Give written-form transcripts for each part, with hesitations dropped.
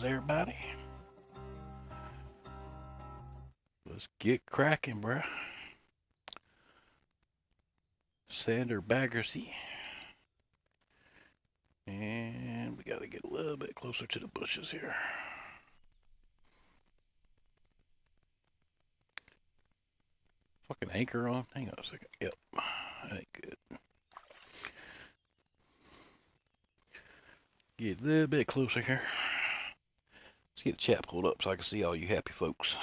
How's everybody? Let's get cracking, bruh. Sander Baggersee. And we gotta get a little bit closer to the bushes here. Fucking anchor on? Hang on a second. Yep. That ain't good. Get a little bit closer here. Let's get the chat pulled up so I can see all you happy folks.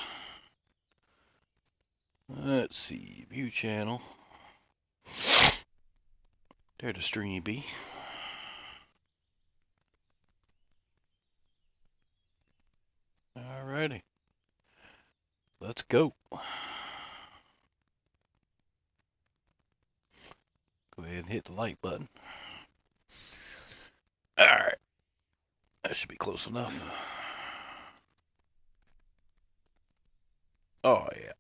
Let's see. View channel. There the stream be. Alrighty. Let's go. Go ahead and hit the like button. Alright. That should be close enough. Oh, yeah.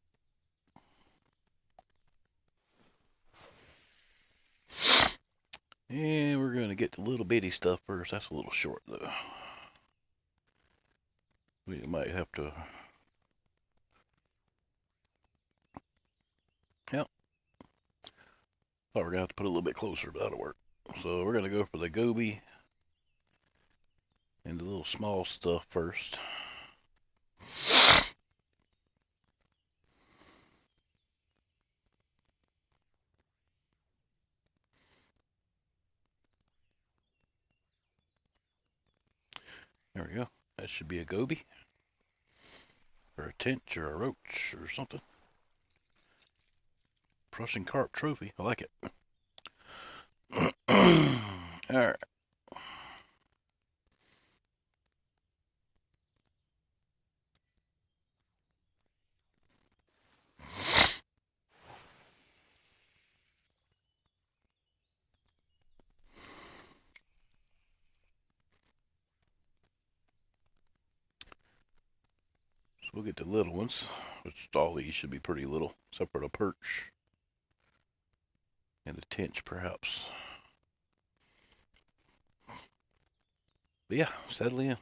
And we're going to get the little bitty stuff first. That's a little short, though. We might have to... Yep. Thought we were going to have to put a little bit closer, but that'll work. So we're going to go for the goby and the little small stuff first. There we go. That should be a goby. Or a tench or a roach or something. Prussian carp trophy. I like it. Alright. So we'll get the little ones, which all these should be pretty little, except for the perch and the tench, perhaps. But yeah, settle in.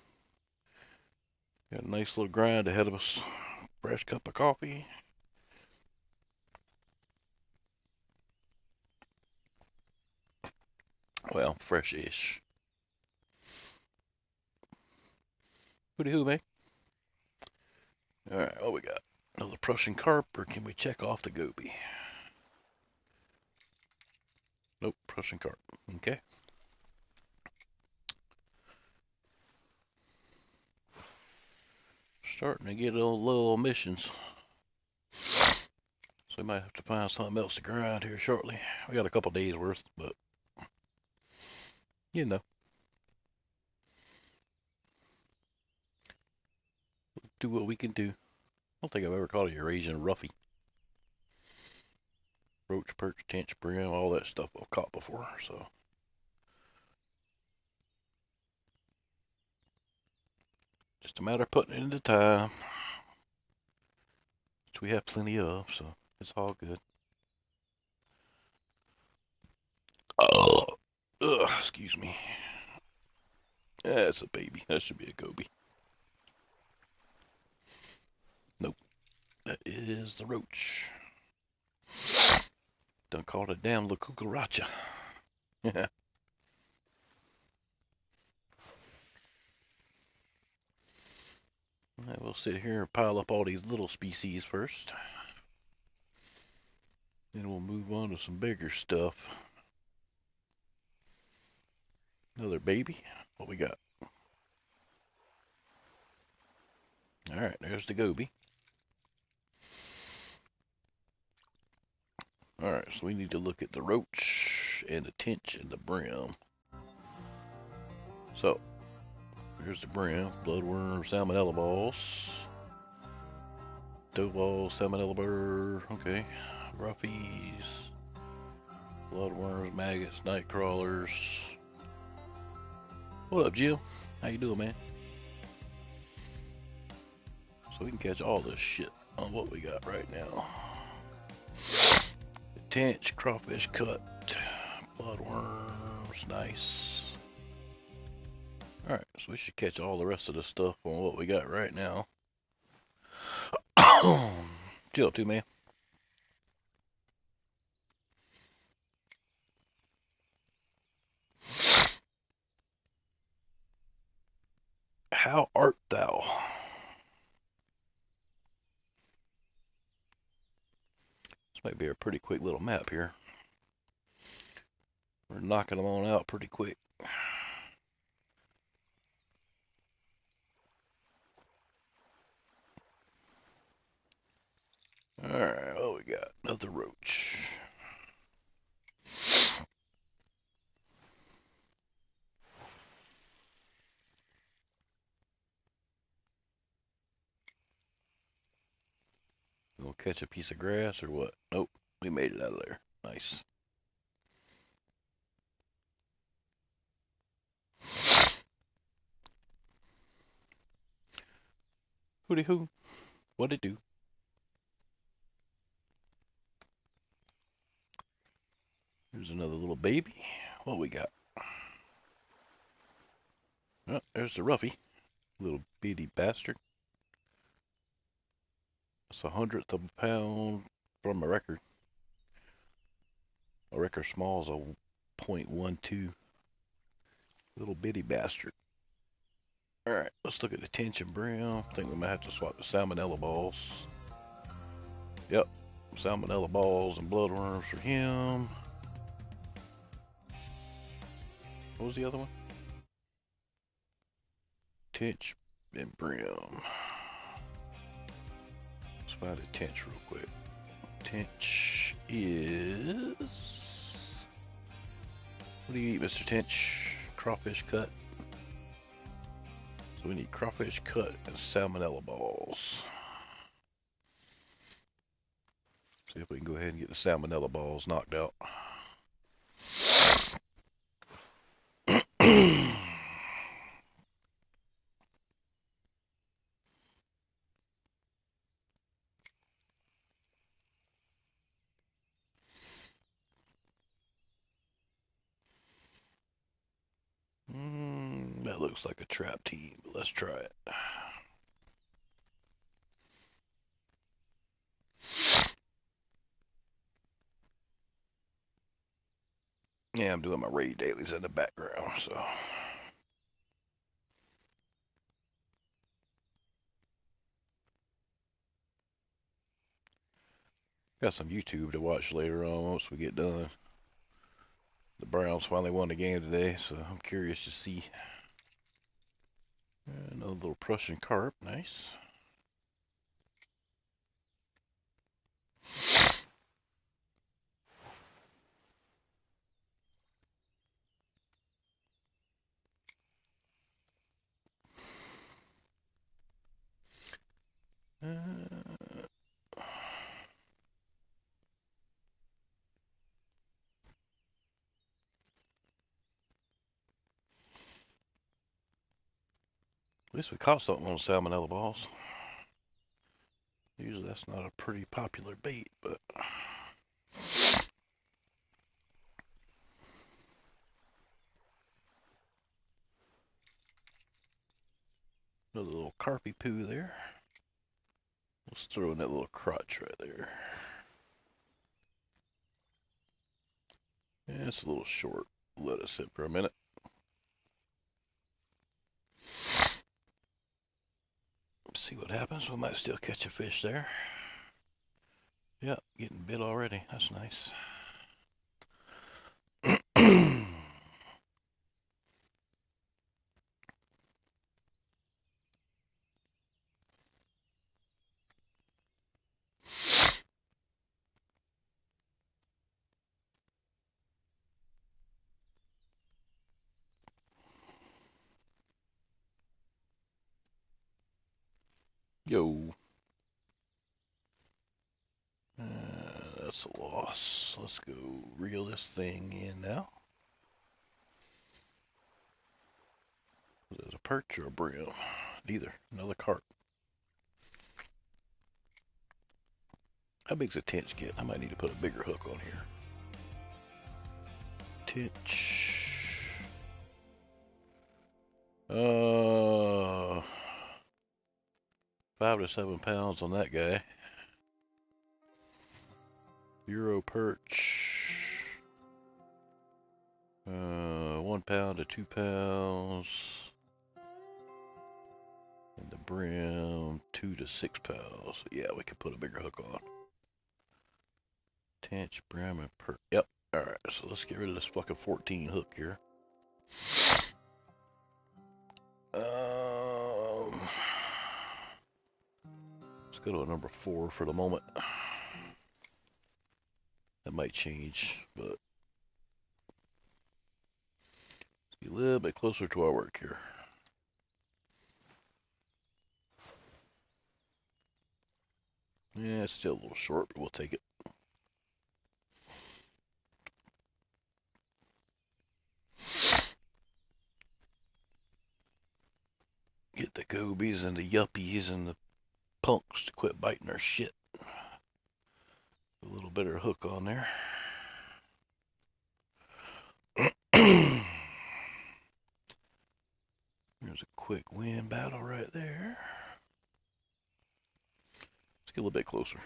Got a nice little grind ahead of us. Fresh cup of coffee. Well, fresh-ish. Hooty hoo, man. Alright, what we got? Another Prussian carp, or can we check off the goby? Nope, Prussian carp. Okay. Starting to get little missions. So we might have to find something else to grind here shortly. We got a couple days worth, but you know. Do what we can do. I don't think I've ever caught a Eurasian roughy. Roach, perch, tench, brim, all that stuff I've caught before, so. Just a matter of putting it into time. Which we have plenty of, so it's all good. Oh, excuse me. That's a baby. That should be a goby. Nope. That is the roach. Done called it damn La Cucaracha. Yeah. We'll sit here and pile up all these little species first. Then we'll move on to some bigger stuff. Another baby. What we got? Alright, there's the goby. Alright, so we need to look at the roach and the tench and the brim. So, here's the brim. Bloodworm, salmonella balls. Dough balls, salmonella burr. Okay. Roughies. Bloodworms, maggots, night crawlers. What up, Jill? How you doing, man? So we can catch all this shit on what we got right now. Tench, crawfish cut, bloodworms, nice. Alright, so we should catch all the rest of the stuff on what we got right now. Chill too, man. How art thou? This might be a pretty quick little map here. We're knocking them on out pretty quick. Alright, what we got? Another roach. Gonna catch a piece of grass or what? Nope, we made it out of there. Nice. Hooty hoo. What'd it do? Here's another little baby. What we got? Oh, there's the roughy. Little bitty bastard. That's 1/100th of a pound from a record. A record small is a 0.12. Little bitty bastard. Alright, let's look at the tension brim. I think we might have to swap the salmonella balls. Yep, salmonella balls and bloodworms for him. What was the other one? Tench and brim. Let's find a tench real quick. Tench is... What do you eat, Mr. Tench? Crawfish cut. So we need crawfish cut and salmonella balls. See if we can go ahead and get the salmonella balls knocked out. That looks like a trap team, but let's try it. Yeah, I'm doing my raid dailies in the background, so. Got some YouTube to watch later on once we get done. The Browns finally won the game today, so I'm curious to see. Another little Prussian carp, nice. At least we caught something on salmonella balls. Usually that's not a pretty popular bait, but another little carpy poo there. Let's throw in that little crotch right there. Yeah, it's a little short. Let it sit for a minute. See what happens. We might still catch a fish there. Yep, getting bit already. That's nice. Yo. That's a loss. Let's go reel this thing in now. Was it a perch or a brim? Neither. Another carp. How big's a tench get? I might need to put a bigger hook on here. Tench. Uh, 5 to 7 pounds on that guy. Euro perch. 1 pound to 2 pounds. And the brim, 2 to 6 pounds. Yeah, we could put a bigger hook on. Tench, brim, and perch. Yep. Alright, so let's get rid of this fucking 14 hook here. Let's go to a number 4 for the moment. That might change, but let's be a little bit closer to our work here. Yeah, it's still a little short, but we'll take it. Get the gobies and the yuppies and the punks to quit biting our shit. A little better hook on there. There's a quick wind battle right there. Let's get a little bit closer.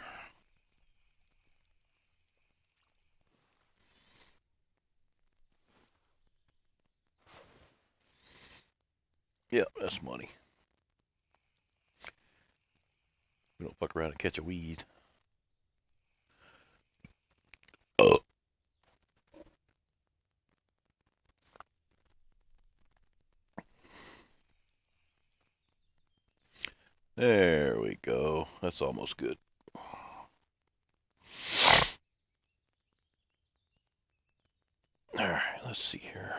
Yeah, that's money. We don't fuck around and catch a weed. Oh. There we go. That's almost good. Alright, let's see here.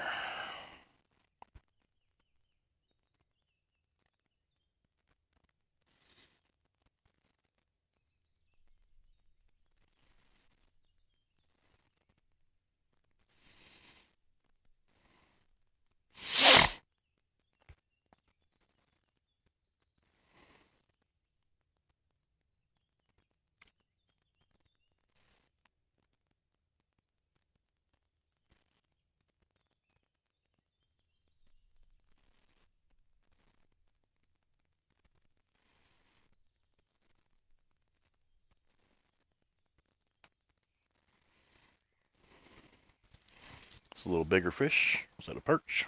It's a little bigger fish. Is that a perch?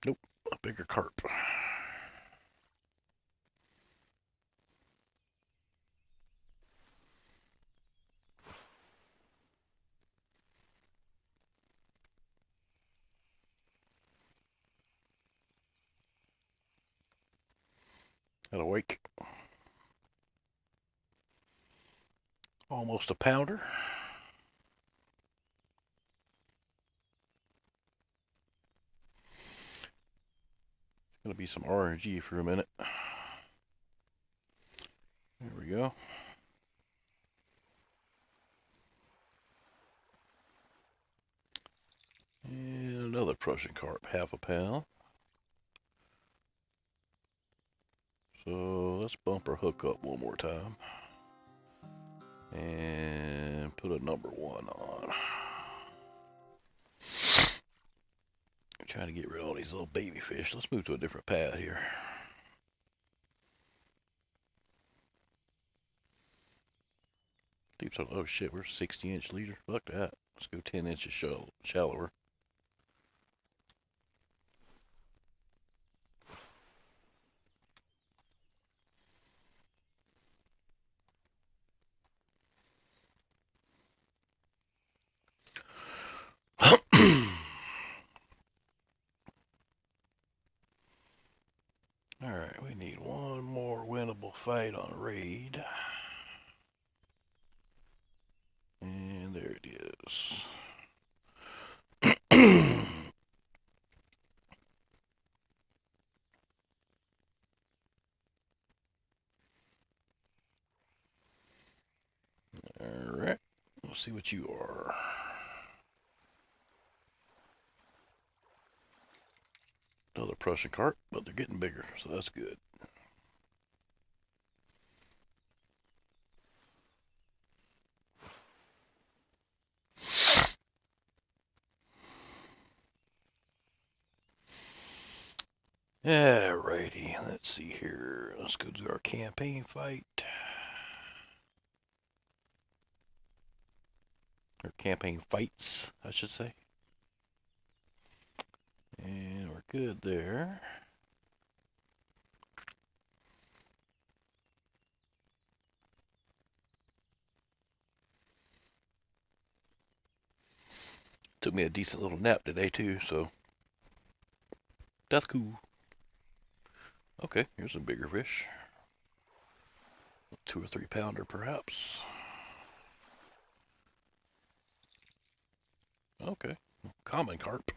Nope, a bigger carp. Got a wake. Almost a pounder. Gonna be some RNG for a minute. There we go. And another Prussian carp, half a pound. So let's bump our hook up one more time. And put a number 1 on. I'm trying to get rid of all these little baby fish. Let's move to a different pad here. Deep so, oh shit, we're 60-inch leader. Fuck that. Let's go 10 inches shallower. Alright, we need one more winnable fight on raid. And there it is. Alright, let's see what you are. Another Prussian carp, but they're getting bigger, so that's good. Alrighty, let's see here. Let's go do our campaign fight. Or campaign fights, I should say. And we're good there. Took me a decent little nap today too, so that's cool. Okay, here's a bigger fish. 2 or 3 pounder perhaps. Okay, common carp.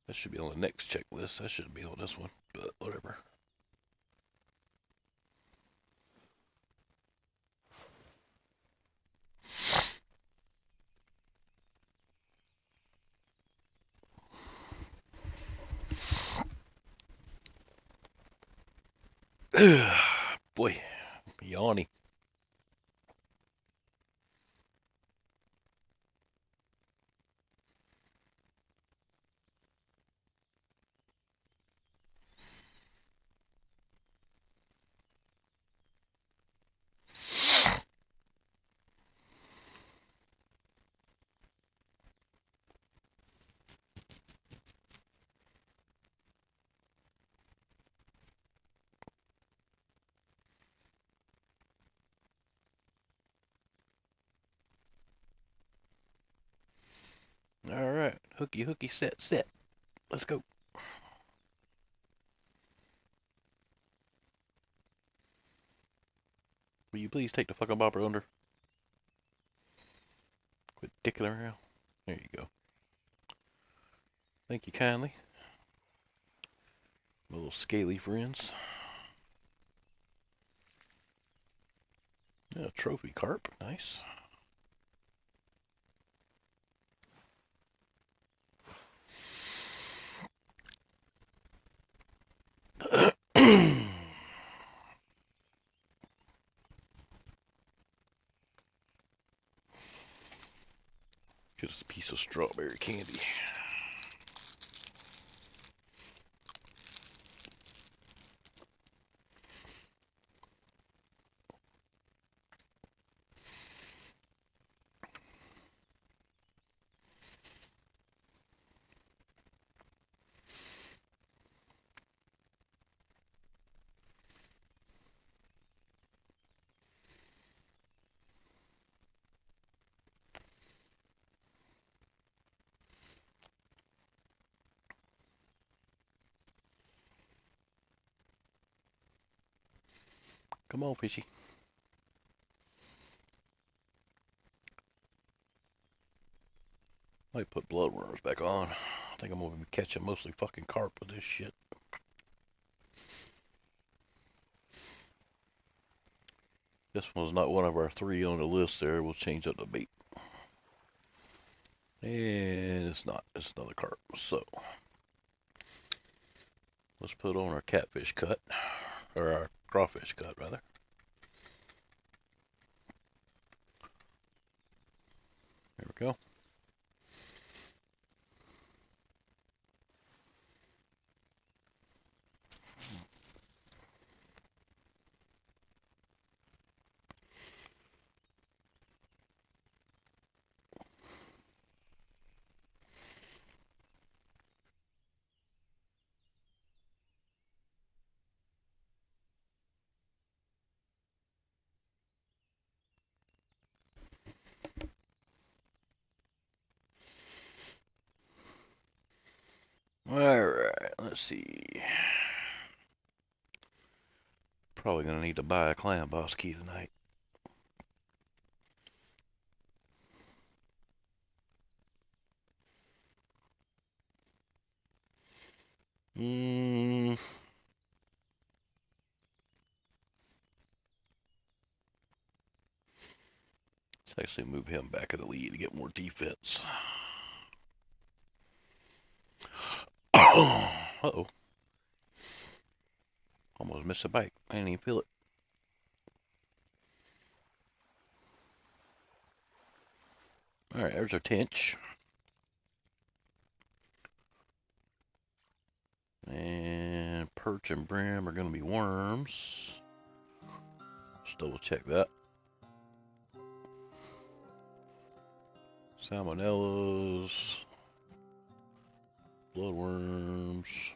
That should be on the next checklist. That shouldn't be on this one, but whatever. Boy, yawny. All right, hooky, hooky, set, set. Let's go. Will you please take the fucking bobber under? Quit dicking around. There you go. Thank you kindly. Little scaly friends. Yeah, trophy carp. Nice. Get us a piece of strawberry candy. Come on, fishy. Might put bloodworms back on. I think I'm gonna be catching mostly fucking carp with this shit. This one's not one of our 3 on the list there. We'll change up the bait. And it's not. It's another carp. So, let's put on our catfish cut. Or our crawfish cut, rather. There we go. Alright, let's see. Probably gonna need to buy a clam boss key tonight. Let's actually move him back in the lead to get more defense. Uh-oh. Almost missed a bite. I didn't even feel it. Alright, there's our tench. And perch and brim are going to be worms. Just double check that. Salmonellas, bloodworms,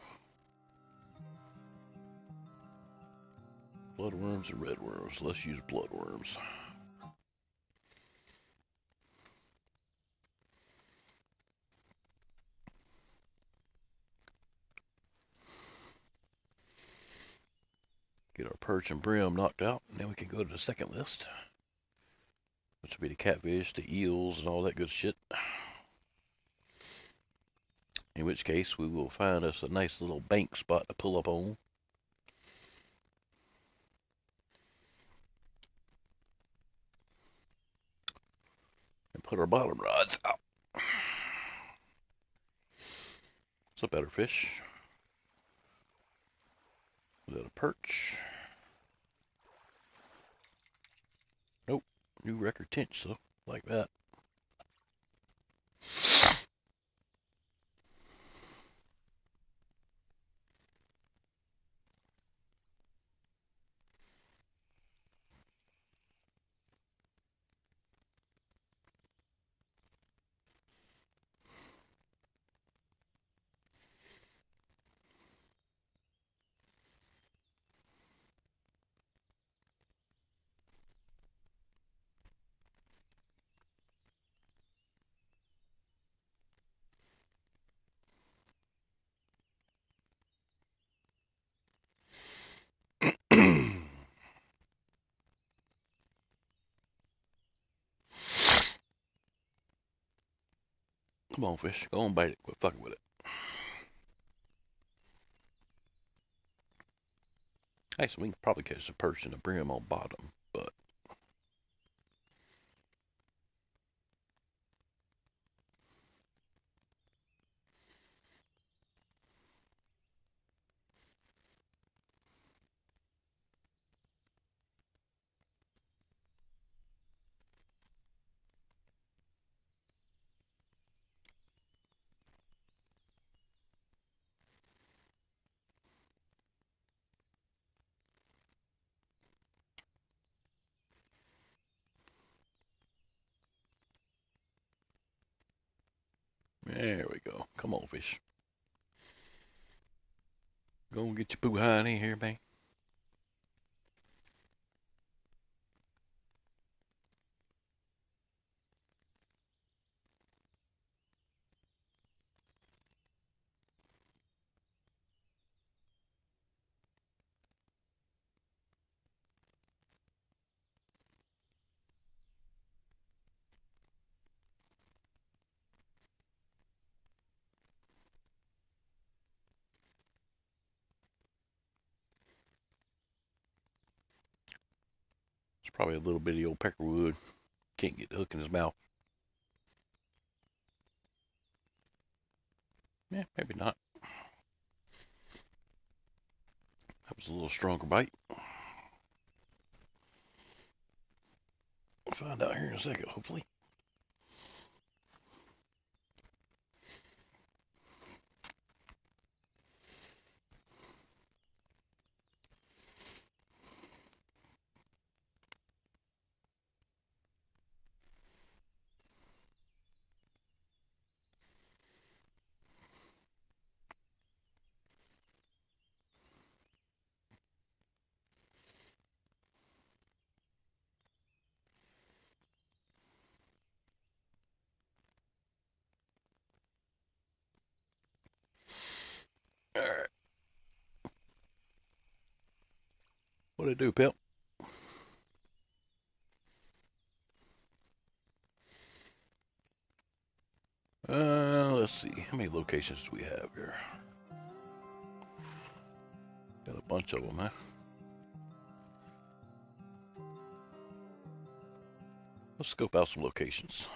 bloodworms and redworms. Let's use bloodworms. Get our perch and brim knocked out, and then we can go to the second list, which will be the catfish, the eels, and all that good shit. In which case, we will find us a nice little bank spot to pull up on. And put our bottom rods out. It's a better fish. Is that a perch? Nope. New record tench, so like that. Come on, fish. Go on, bite it. Quit fucking with it. Actually, we can probably catch a perch and a brim on bottom, but there we go. Come on, fish. Go and get your poo high in here, man. It's probably a little bitty old peckerwood. Can't get the hook in his mouth. Yeah, maybe not. That was a little stronger bite. We'll find out here in a second, hopefully. All right. What'd it do, Pip? Let's see. How many locations do we have here? Got a bunch of them, huh? Let's scope out some locations.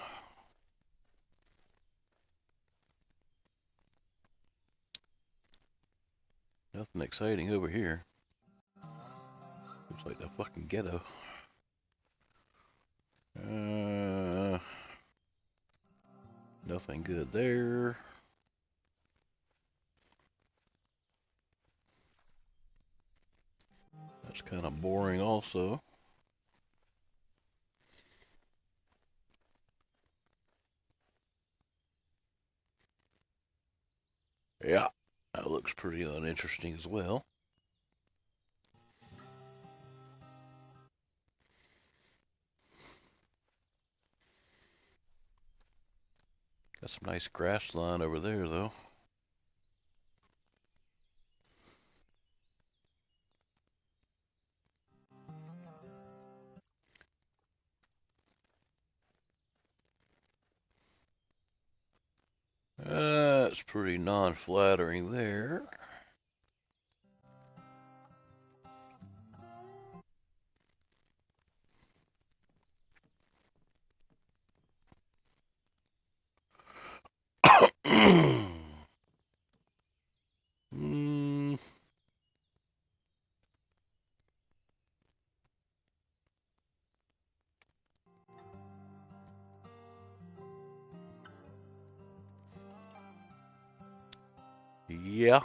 Nothing exciting over here. Looks like the fucking ghetto. Nothing good there. That's kind of boring also. Yeah, that looks pretty uninteresting as well. Got some nice grass line over there, though. That's pretty non-flattering there. mm, yeah.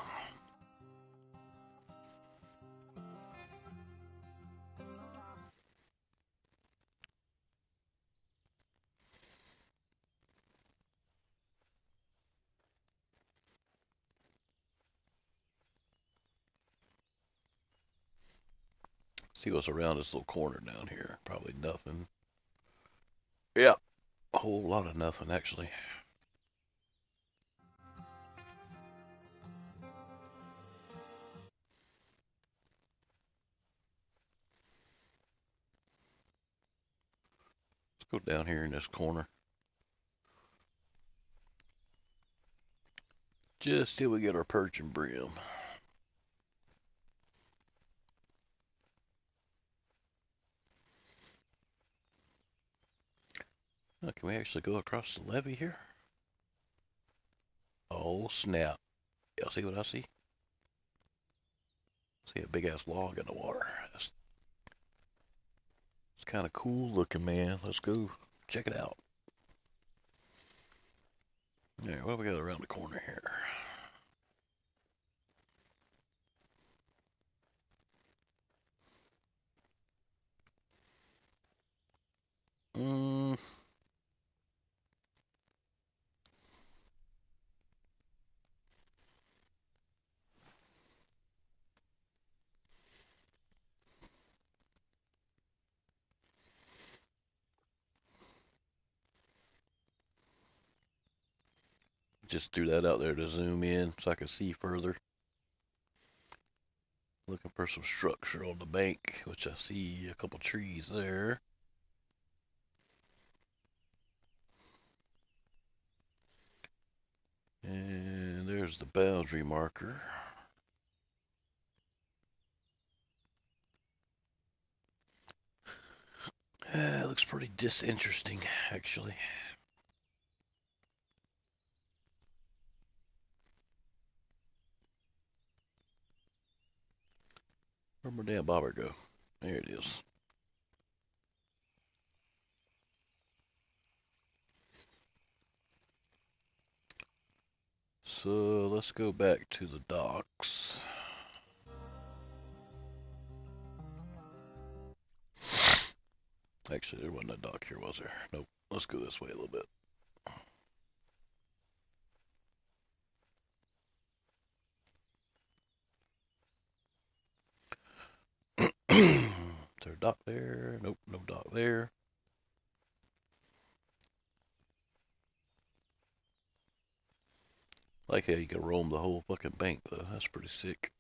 See what's around this little corner down here. Probably nothing. Yeah, a whole lot of nothing, actually. Let's go down here in this corner. Just till we get our perch and brim. Oh, can we actually go across the levee here? Oh, snap. Y'all see what I see? See a big ass log in the water. It's kind of cool looking, man. Let's go check it out. All right, what do we got around the corner here? Mm, just threw that out there to zoom in so I can see further. Looking for some structure on the bank, which I see a couple trees there. And there's the boundary marker. It looks pretty disinteresting, actually. Where'd my damn bobber go? There it is. So let's go back to the docks. Actually, there wasn't a dock here, was there? Nope. Let's go this way a little bit. Is there a dock there? Nope, no dock there. Like how you can roam the whole fucking bank, though. That's pretty sick.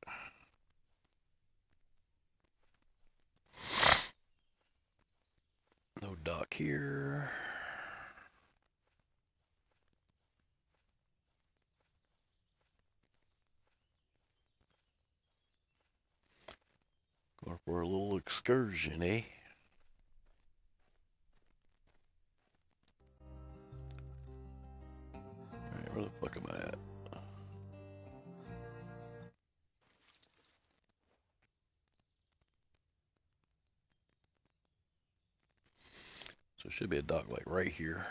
No dock here. Going for a little excursion, eh? Alright, where the fuck am I at? So it should be a dock like right here.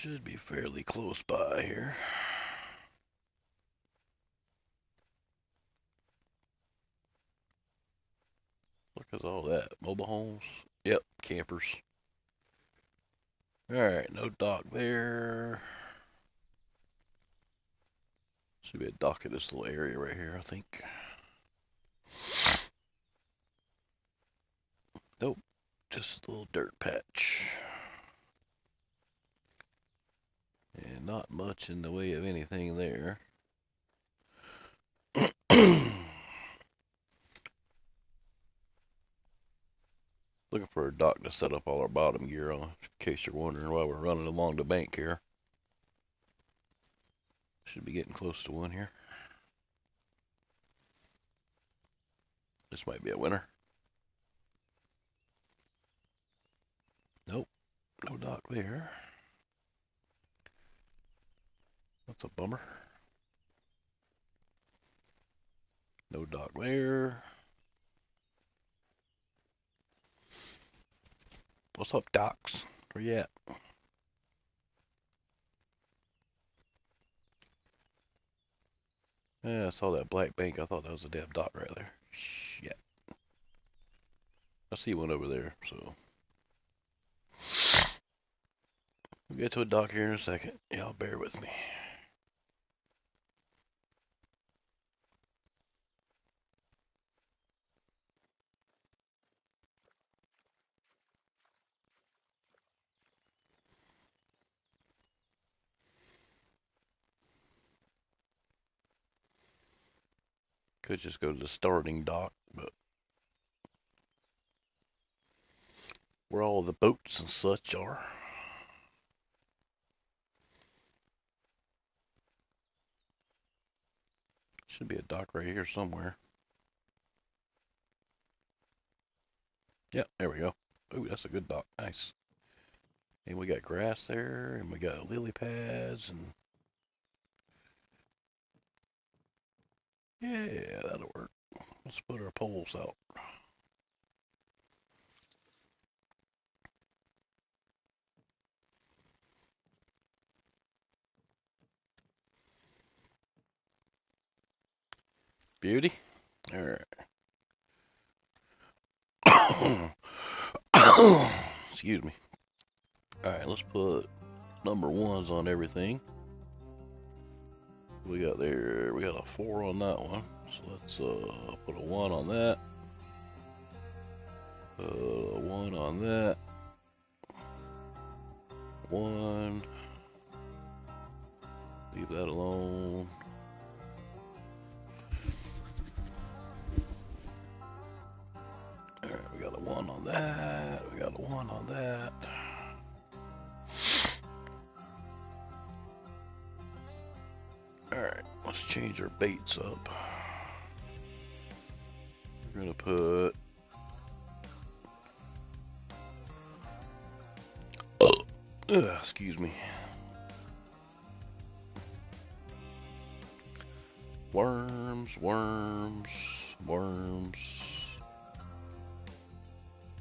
Should be fairly close by here. Look at all that. Mobile homes. Yep, campers. Alright, no dock there. Should be a dock in this little area right here, I think. Nope, just a little dirt patch. And not much in the way of anything there. Looking for a dock to set up all our bottom gear on, in case you're wondering why we're running along the bank here. Should be getting close to one here. This might be a winner. Nope, no dock there. That's a bummer. No dock there. What's up, docks? Where you at? Yeah, I saw that black bank. I thought that was a damn dock right there. Shit. I see one over there, so. We'll get to a dock here in a second. Y'all bear with me. Could just go to the starting dock, but where all the boats and such are. Should be a dock right here somewhere. Yep, there we go. Ooh, that's a good dock. Nice. And we got grass there, and we got lily pads, and yeah, that'll work. Let's put our poles out. Beauty. All right. Excuse me. All right, let's put number ones on everything. We got there. We got a 4 on that one. So let's put a 1 on that. 1 on that. 1. Leave that alone. Alright, we got a 1 on that. We got a 1 on that. Alright, let's change our baits up. We're gonna put excuse me. Worms, worms, worms,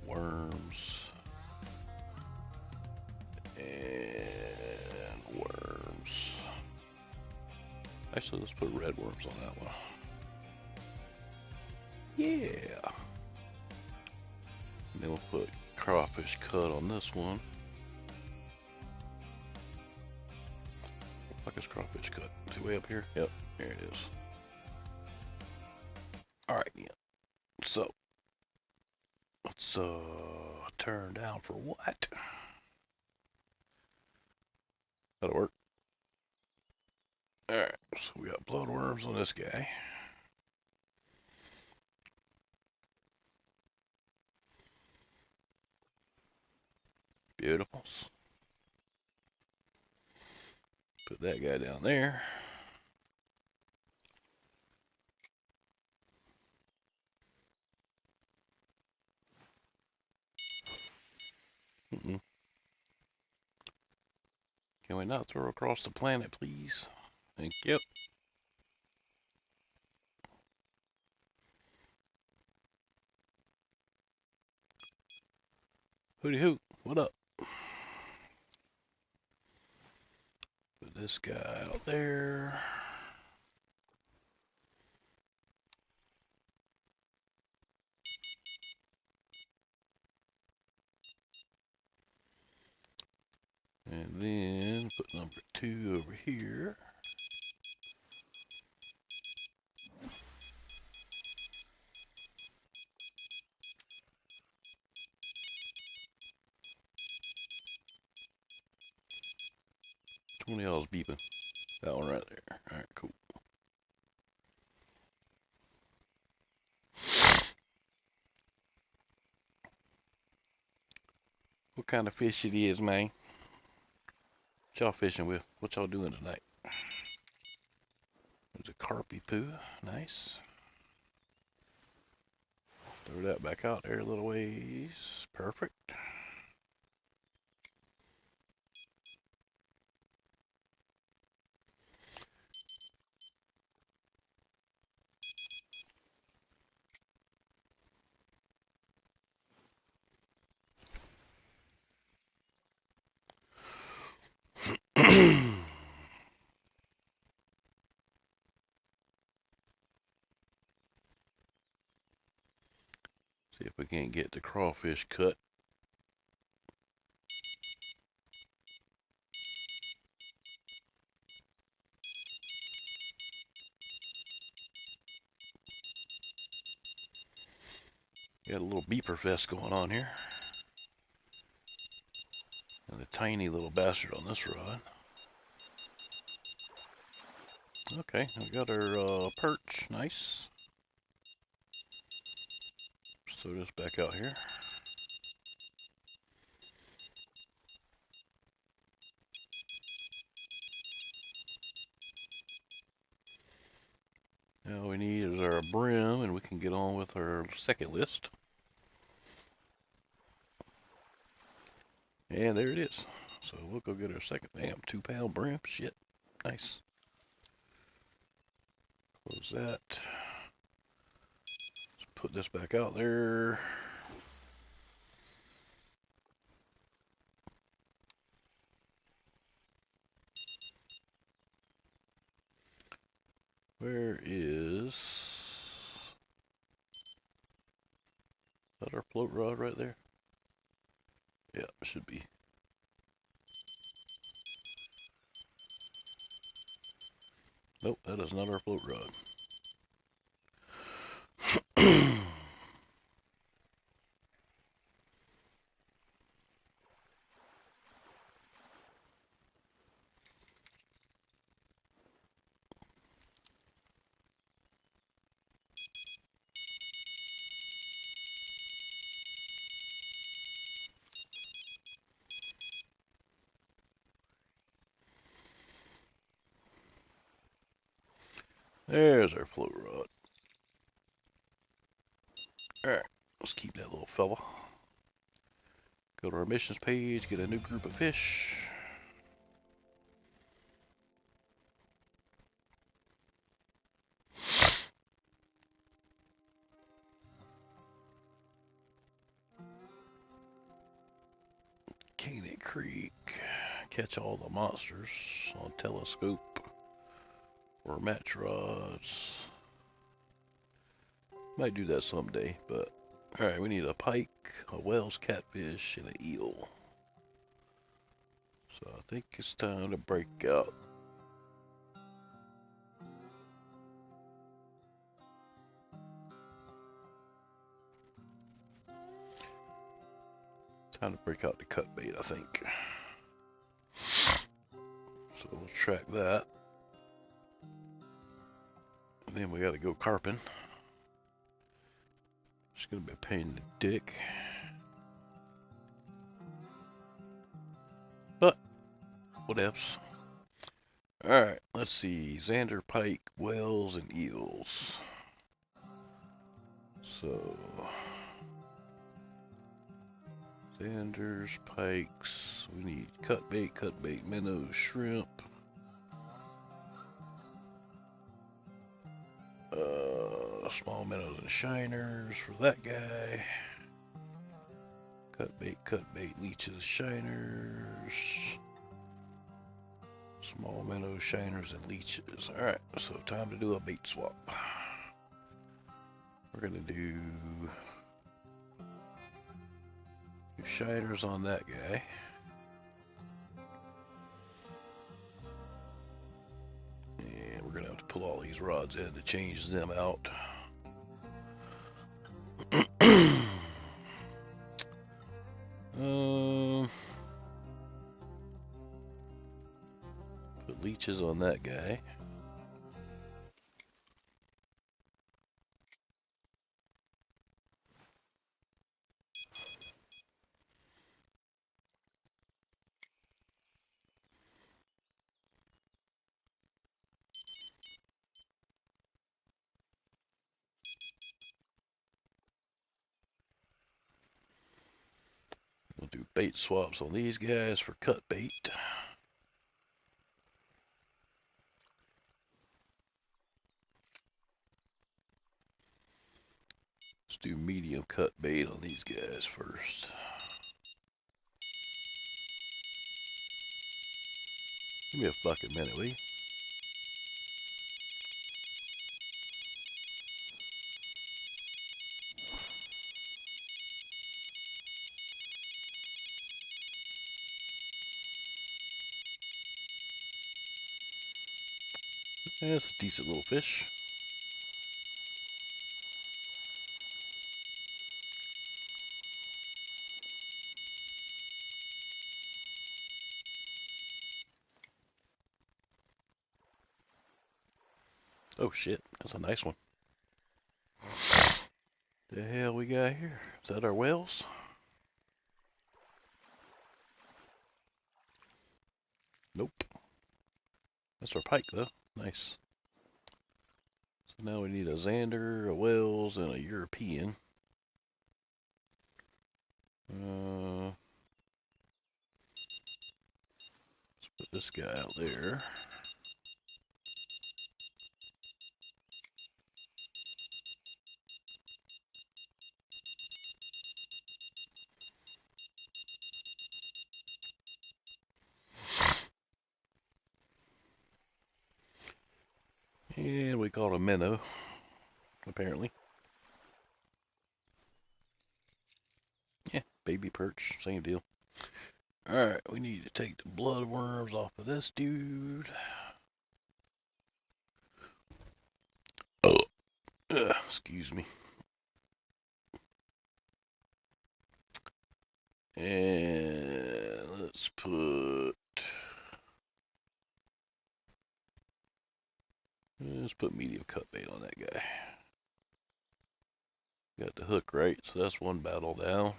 worms, and worms. Actually, let's put red worms on that one. Yeah. And then we'll put crawfish cut on this one. Like it's crawfish cut. Is it way up here? Yep, there it is. Alright, yeah. So, let's turn down for what? That'll work. Alright, so we got bloodworms on this guy. Beautiful. Put that guy down there. Can we not throw across the planet, please? Thank you. Hooty hoot, what up? this guy out there. And then put number 2 over here. Which one of y'all's beeping? That one right there. Alright, cool. What kind of fish it is, man? What y'all fishing with? What y'all doing tonight? There's a carpy poo. Nice. Throw that back out there a little ways. Perfect. See if we can't get the crawfish cut. Got a little beeper fest going on here. And a tiny little bastard on this rod. Okay, we got our perch. Nice. Let's throw this back out here. Now all we need is our brim, and we can get on with our second list. And there it is. So we'll go get our second. Damn, 2-pound brim. Shit. Nice. Close that. Let's put this back out there. Where is that our float rod right there? Yeah, it should be. Nope, that is not our float rod. There's our float rod. Alright, let's keep that little fella. Go to our missions page, get a new group of fish. Caney Creek. Catch all the monsters on telescope or match rods. Might do that someday, but alright, we need a pike, a whale's catfish, and an eel. So I think it's time to break out. Time to break out the cut bait, I think. So we'll track that. And then we gotta go carping. It's gonna be a pain in the dick. But, whatevs. Alright, let's see. Xander, pike, whales, and eels. So, Xanders, pikes. We need cut bait, minnows, shrimp. Small minnows and shiners for that guy. Cut bait, leeches, shiners. Small minnows, shiners, and leeches. Alright, so time to do a bait swap. We're going to do shiners on that guy. And we're going to have to pull all these rods in to change them out. Put leeches on that guy. We'll do bait swaps on these guys for cut bait. Let's do medium cut bait on these guys first. Give me a fucking minute, will you? Yeah, that's a decent little fish. Oh shit, that's a nice one. The hell we got here? Is that our whales? Nope. That's our pike though. Nice. So now we need a Xander, a Wells, and a European. Let's put this guy out there. And we caught a minnow, apparently. Yeah, baby perch, same deal. Alright, we need to take the bloodworms off of this dude. Oh, excuse me. And let's put medium cut bait on that guy. Got the hook right, so that's one battle down.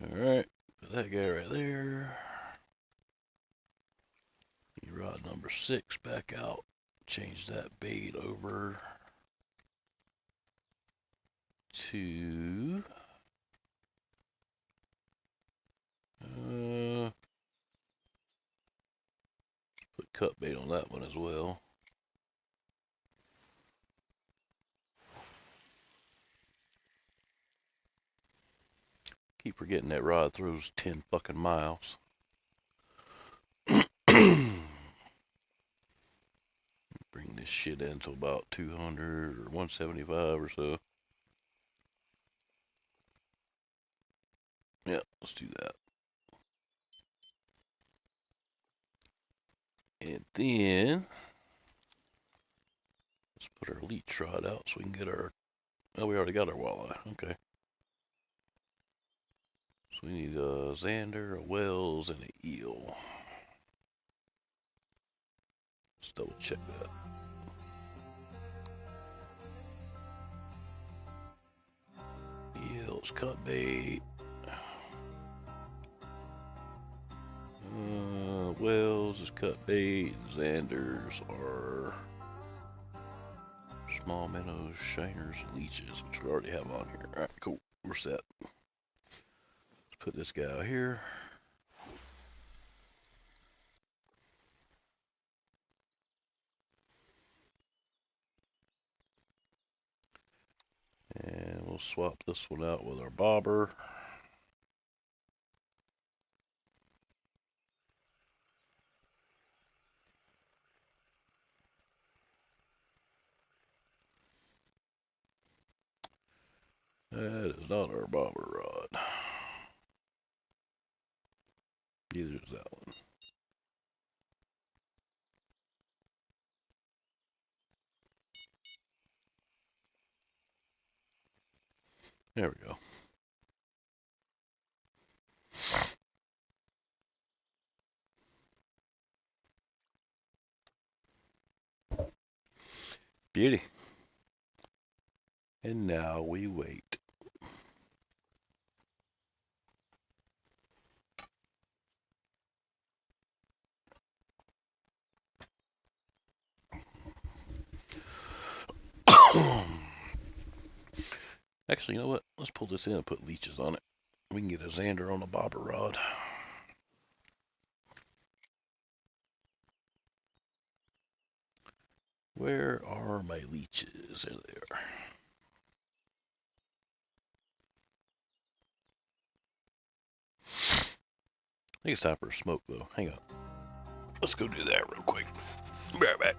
Alright, put that guy right there. Rod number 6 back out. Change that bait over to put cut bait on that one as well. Keep forgetting that rod throws 10 fucking miles. Bring this shit in to about 200 or 175 or so. Yeah, let's do that. And then let's put our leech rod out so we can get our. Oh, we already got our walleye. Okay. So we need a Xander, a Wells, and an eel. Let's double check that. Eels, cut bait. Wells is cut bait. Xanders are small minnows, shiners, and leeches, which we already have on here. Alright, cool. We're set. Let's put this guy out here. We'll swap this one out with our bobber. That is not our bobber rod. Neither is that one. There we go. Beauty. And now we wait. Actually, you know what? Let's pull this in and put leeches on it. We can get a Xander on a bobber rod. Where are my leeches? There they are. I think it's time for a smoke, though. Hang on. Let's go do that real quick. Be right back.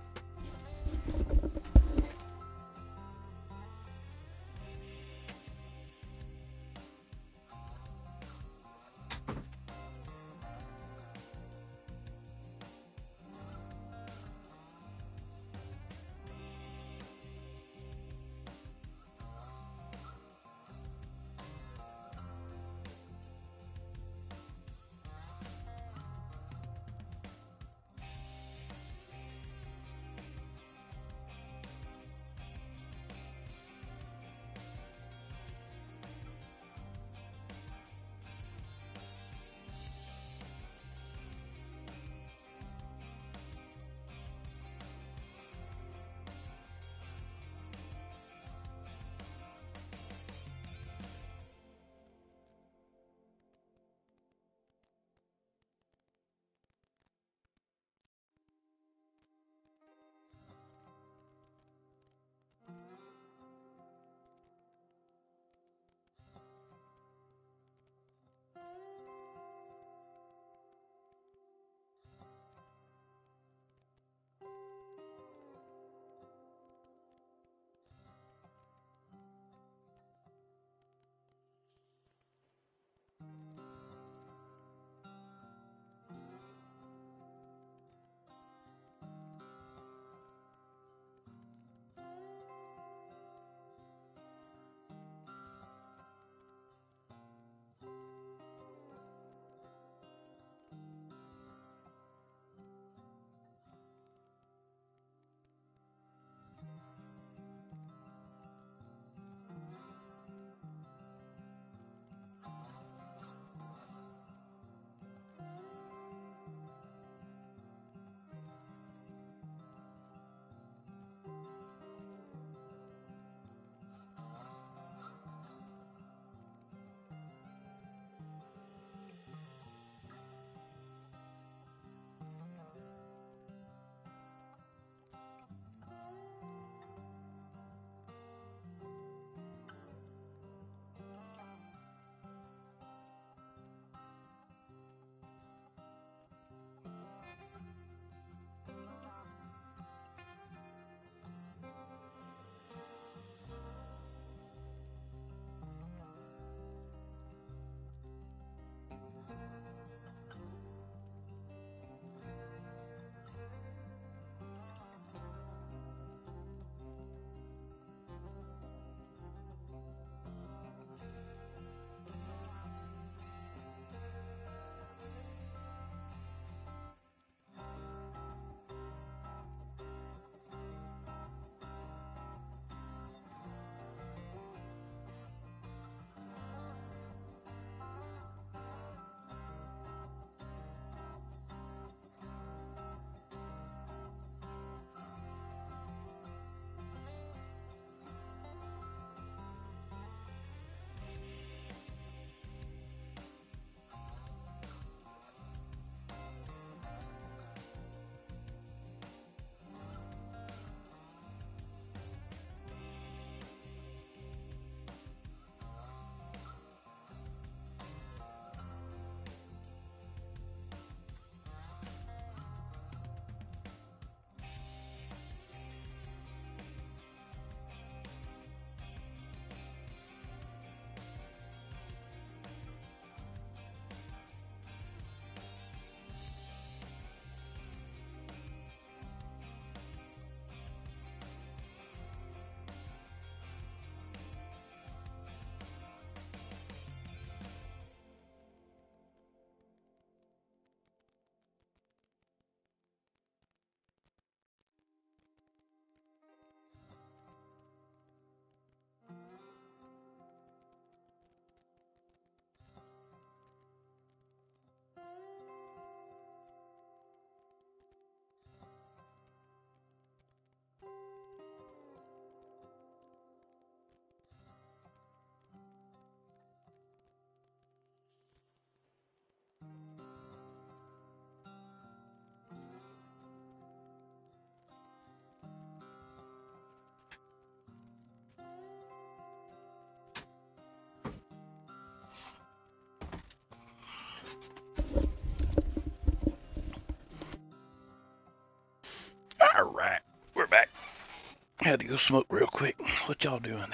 Had to go smoke real quick. What y'all doing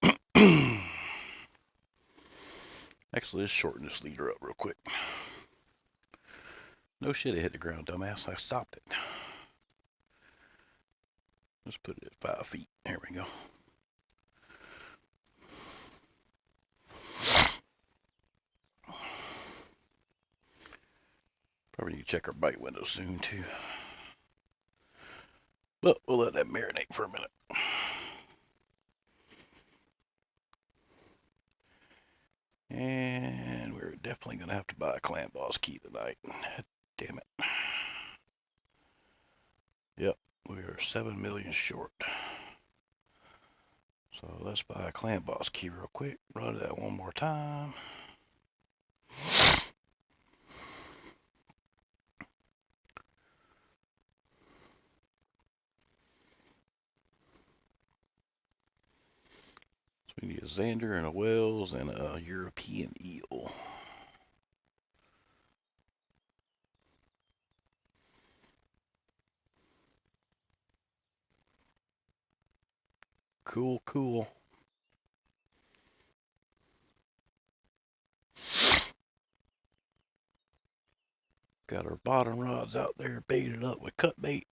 now? Actually, let's shorten this leader up real quick. No shit, it hit the ground, dumbass. I stopped it. Let's put it at 5 feet. There we go. Probably need to check our bite window soon, too. But we'll let that marinate for a minute. And we're definitely going to have to buy a clam boss key tonight. Damn it. Yep, we are 7 million short. So let's buy a clam boss key real quick. Run that one more time. So we need a Xander and a Wells and a European eel. Cool, cool. Got our bottom rods out there baited up with cut bait.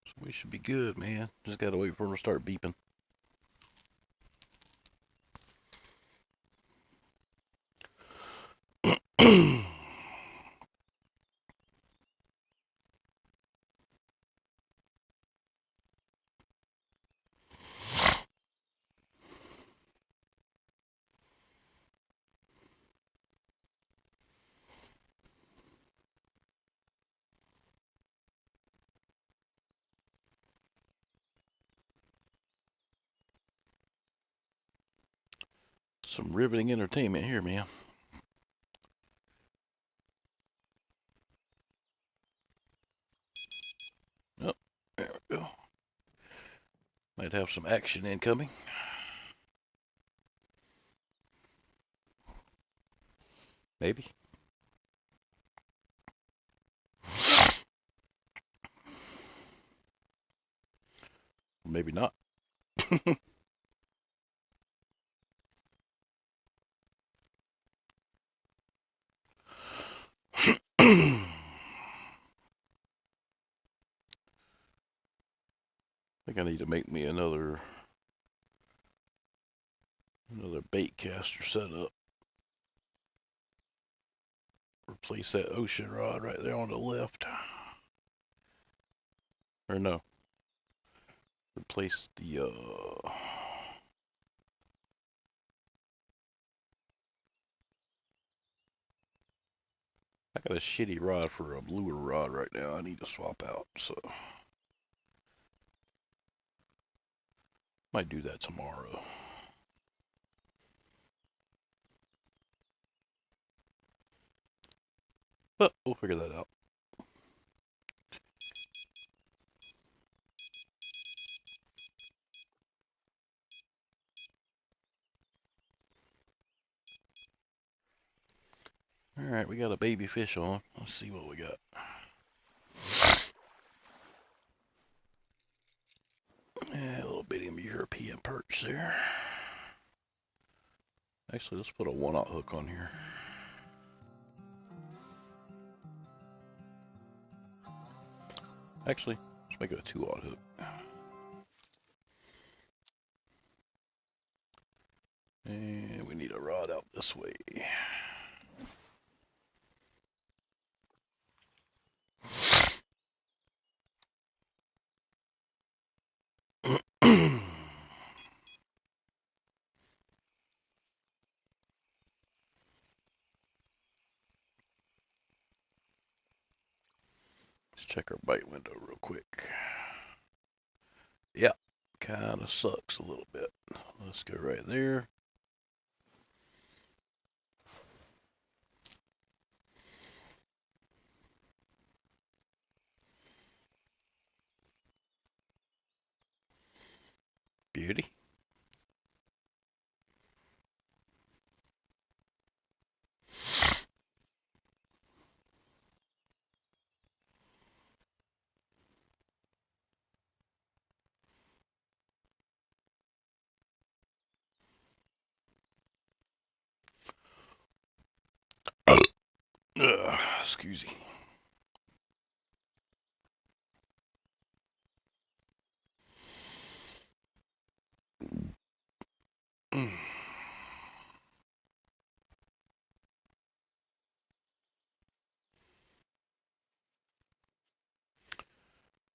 So we should be good, man. Just gotta wait for them to start beeping. Some riveting entertainment here, man. Oh, there we go. Might have some action incoming. Maybe. Maybe not. I think I need to make me another bait caster setup. Replace that ocean rod right there on the left. Or no. Replace the I got a shitty rod for a lure rod right now I need to swap out, so might do that tomorrow. But we'll figure that out. Alright, we got a baby fish on. Let's see what we got. Yeah, a little bitty European perch there. Actually, let's put a 1/0 hook on here. Actually, let's make it a 2/0 hook. And we need a rod out this way. Let's check our bite window real quick. Yeah, kind of sucks a little bit. Let's go right there. Beauty. Excuse me.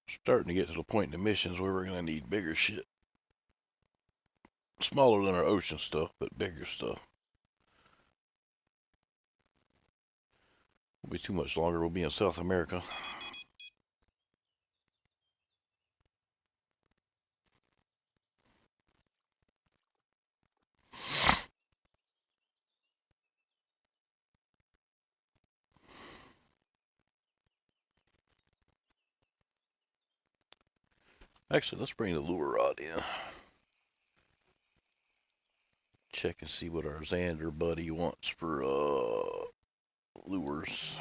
Starting to get to the point in the missions where we're going to need bigger shit. Smaller than our ocean stuff, but bigger stuff. Won't be too much longer. We'll be in South America. Actually, let's bring the lure rod in. Check and see what our Xander buddy wants for lures.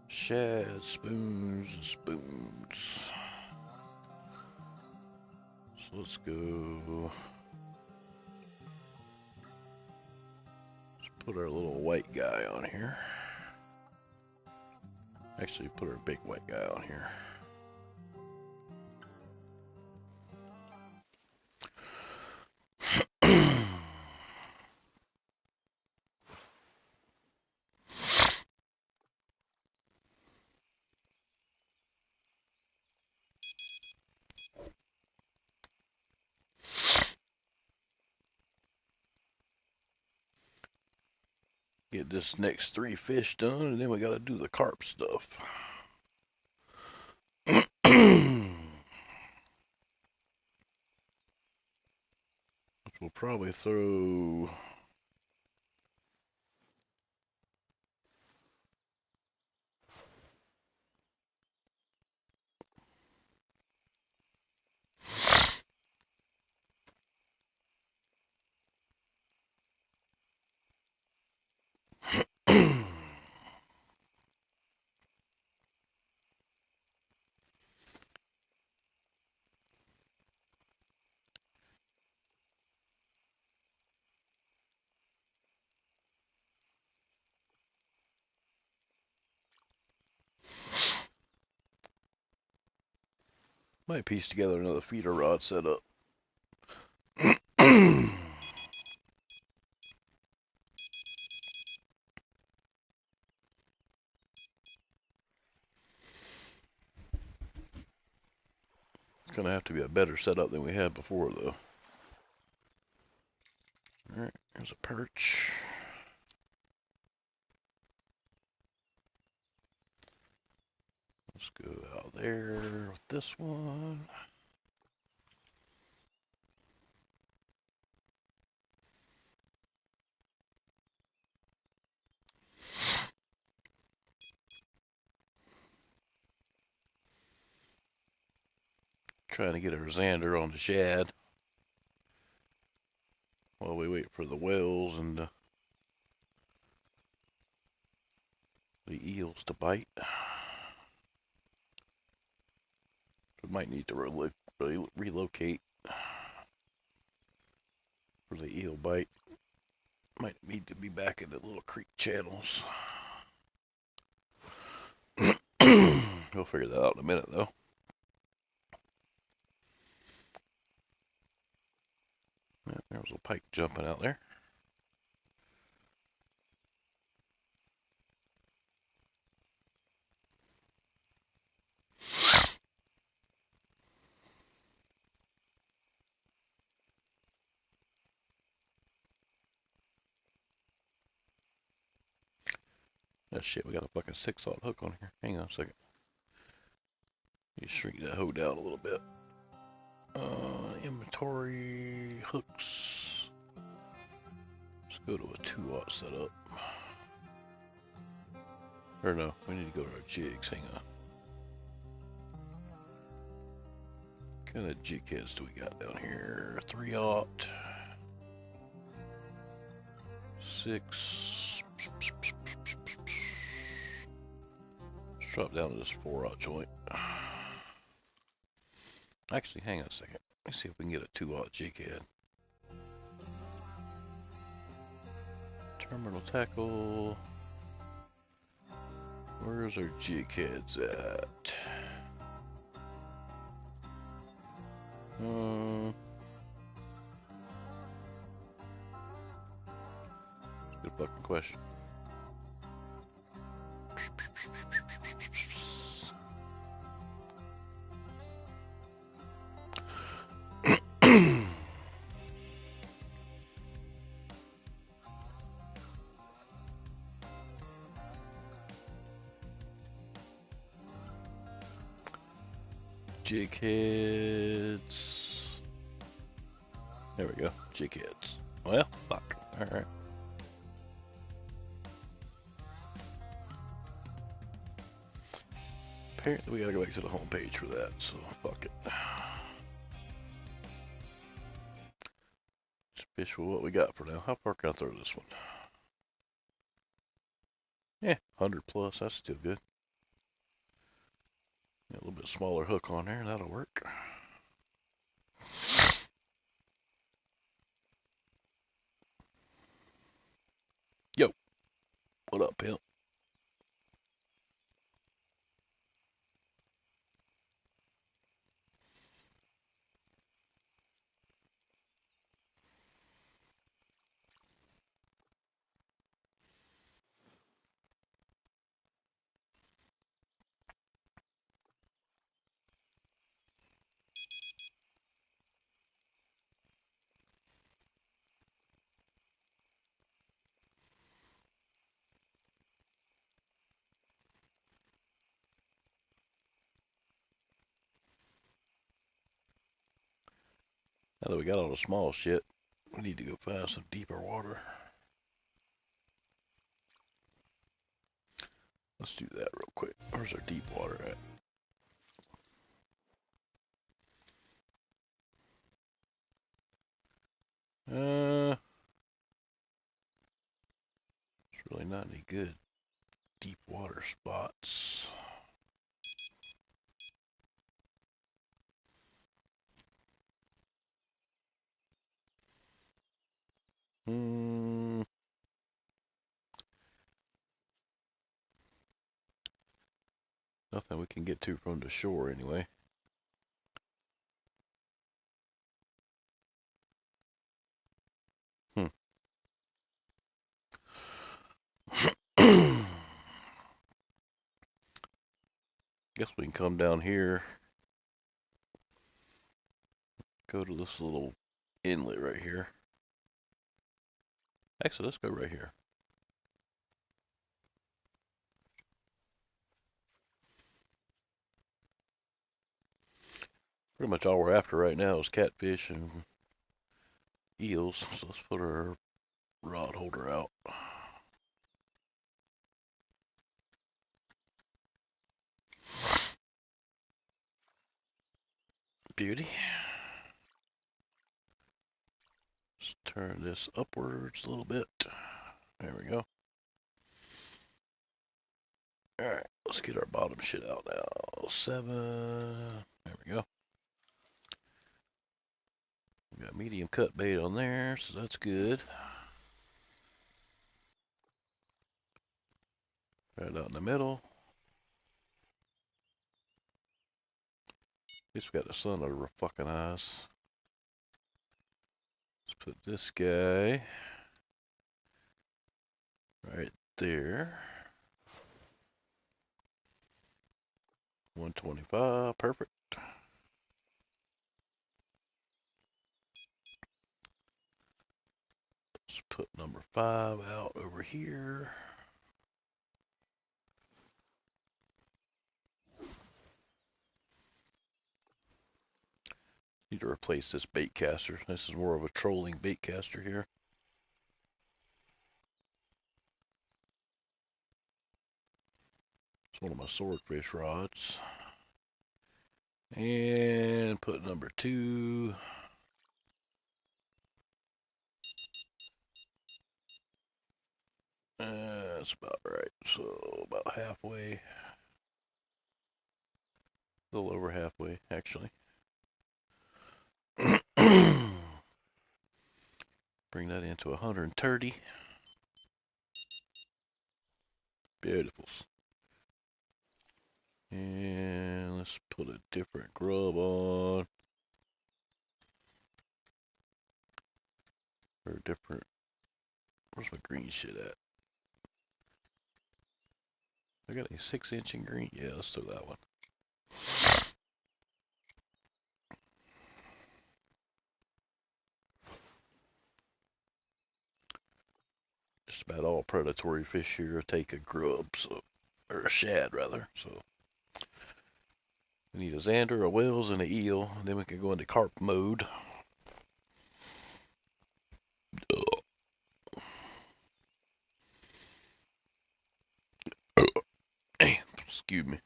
Shad, spoons, and spoons. So let's go. Let's put our little white guy on here. Actually, put our big white guy on here. Get this next 3 fish done, and then we got to do the carp stuff. We'll probably throw... Might piece together another feeder rod setup. It's gonna have to be a better setup than we had before, though. Alright, there's a perch. Let's go out there with this one. Trying to get our Xander on the shad while we wait for the whales and the eels to bite. We might need to relocate for the eel bite. Might need to be back in the little creek channels. We'll figure that out in a minute, though. Yeah, there was a pike jumping out there. Oh shit, we got a fucking 6/0 hook on here. Hang on a second. You shrink that hoe down a little bit. Inventory, hooks. Let's go to a 2/0 setup. Or no, we need to go to our jigs. Hang on. What kind of jig heads do we got down here? 3/0. 6. Let's drop down to this 4/0 joint. Actually, hang on a second. Let's see if we can get a 2/0 jig head. Terminal tackle. Where's our jig heads at? Good fucking question. Jig heads. There we go. Jig heads. Well, fuck. Alright. Apparently we gotta go back to the home page for that, so fuck it. Just fish with what we got for now. How far can I throw this one? Yeah, 100 plus, that's still good. Got a little bit smaller hook on there, that'll work. Yo, what up, pimp? Now that we got all the small shit, we need to go find some deeper water. Let's do that real quick. Where's our deep water at? It's really not any good deep water spots. Nothing we can get to from the shore anyway. Guess we can come down here, go to this little inlet right here. Actually, let's go right here. Pretty much all we're after right now is catfish and eels, so let's put our rod holder out. Beauty. Let's turn this upwards a little bit. There we go. Alright, let's get our bottom shit out now. 7. There we go. We got medium cut bait on there, so that's good. Right out in the middle. At least we got the sun over our fucking eyes. Let's put this guy right there. 125, perfect. Let's put number 5 out over here. Need to replace this bait caster. This is more of a trolling bait caster here. It's one of my swordfish rods. And put number 2. That's about right. So about halfway. A little over halfway, actually. Bring that into 130. Beautiful. And let's put a different grub on. Or a different, where's my green shit at? I got a 6-inch in green. Yeah, let's throw that one. Just about all predatory fish here take a grub, so, or a shad rather. So we need a zander, a whales, and an eel, and then we can go into carp mode. Excuse me.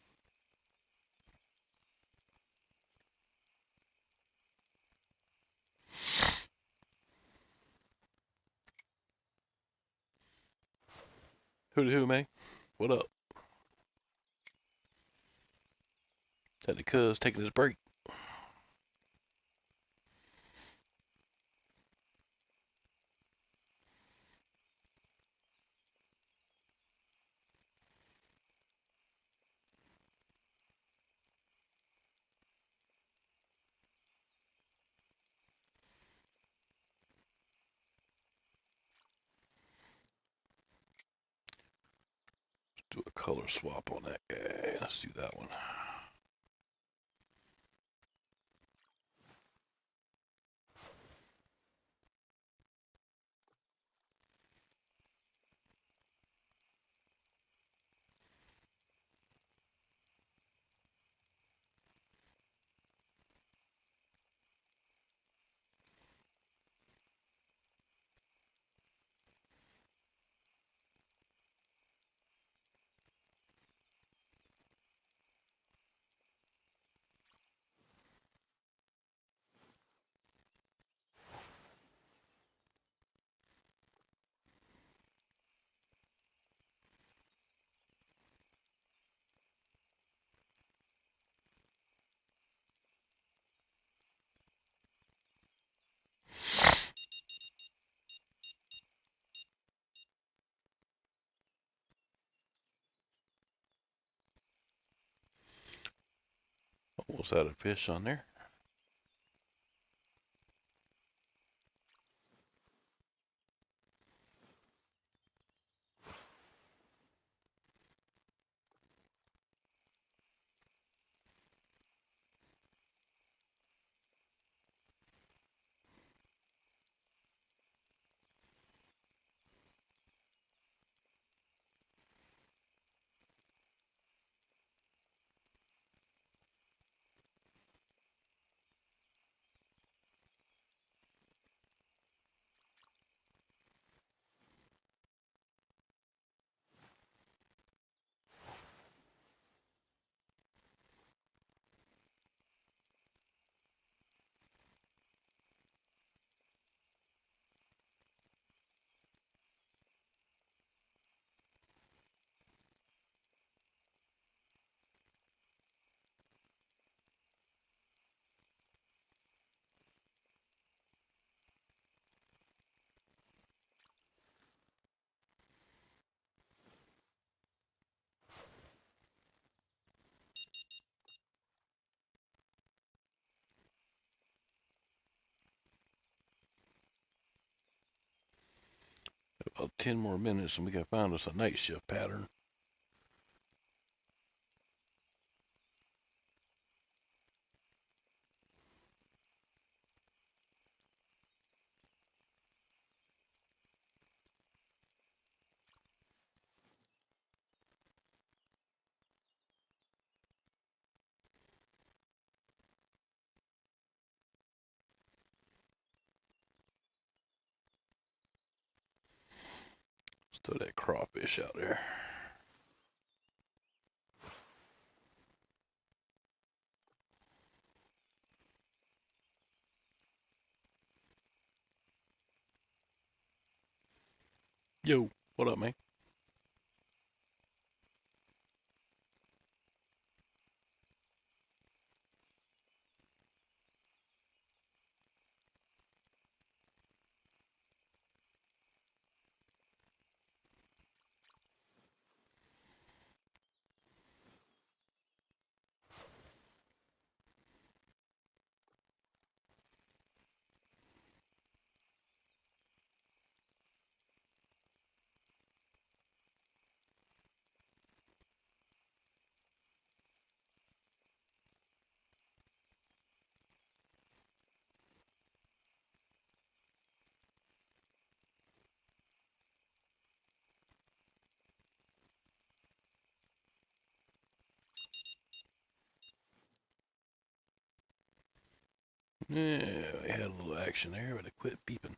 Who, man? What up? That the cuz taking his break. Let's do a color swap on that guy. Let's do that one. Almost had a fish on there. About 10 more minutes and we can find us a night shift pattern. Let's throw that crawfish out there. Yo, what up, man? Yeah, we had a little action there, but it quit beeping.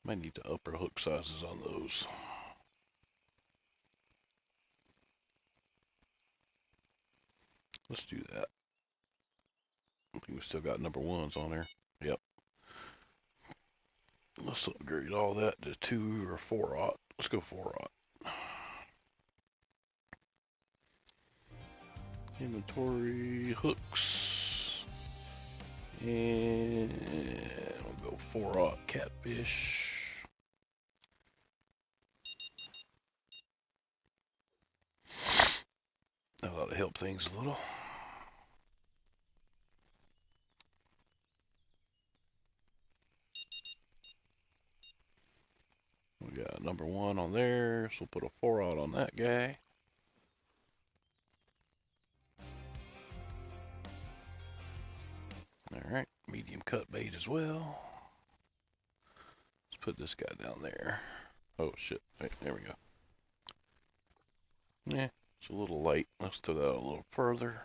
Might need to up our hook sizes on those. Let's do that. I think we still got number ones on there. Yep. Let's upgrade all that to 2 or 4/0. Let's go 4/0. Inventory hooks. And we'll go 4/0 catfish. That ought to help things a little. We got number one on there, so we'll put a 4/0 on that guy. Alright, medium cut bait as well. Let's put this guy down there. Oh shit, right, there we go. Yeah, it's a little light. Let's throw that out a little further.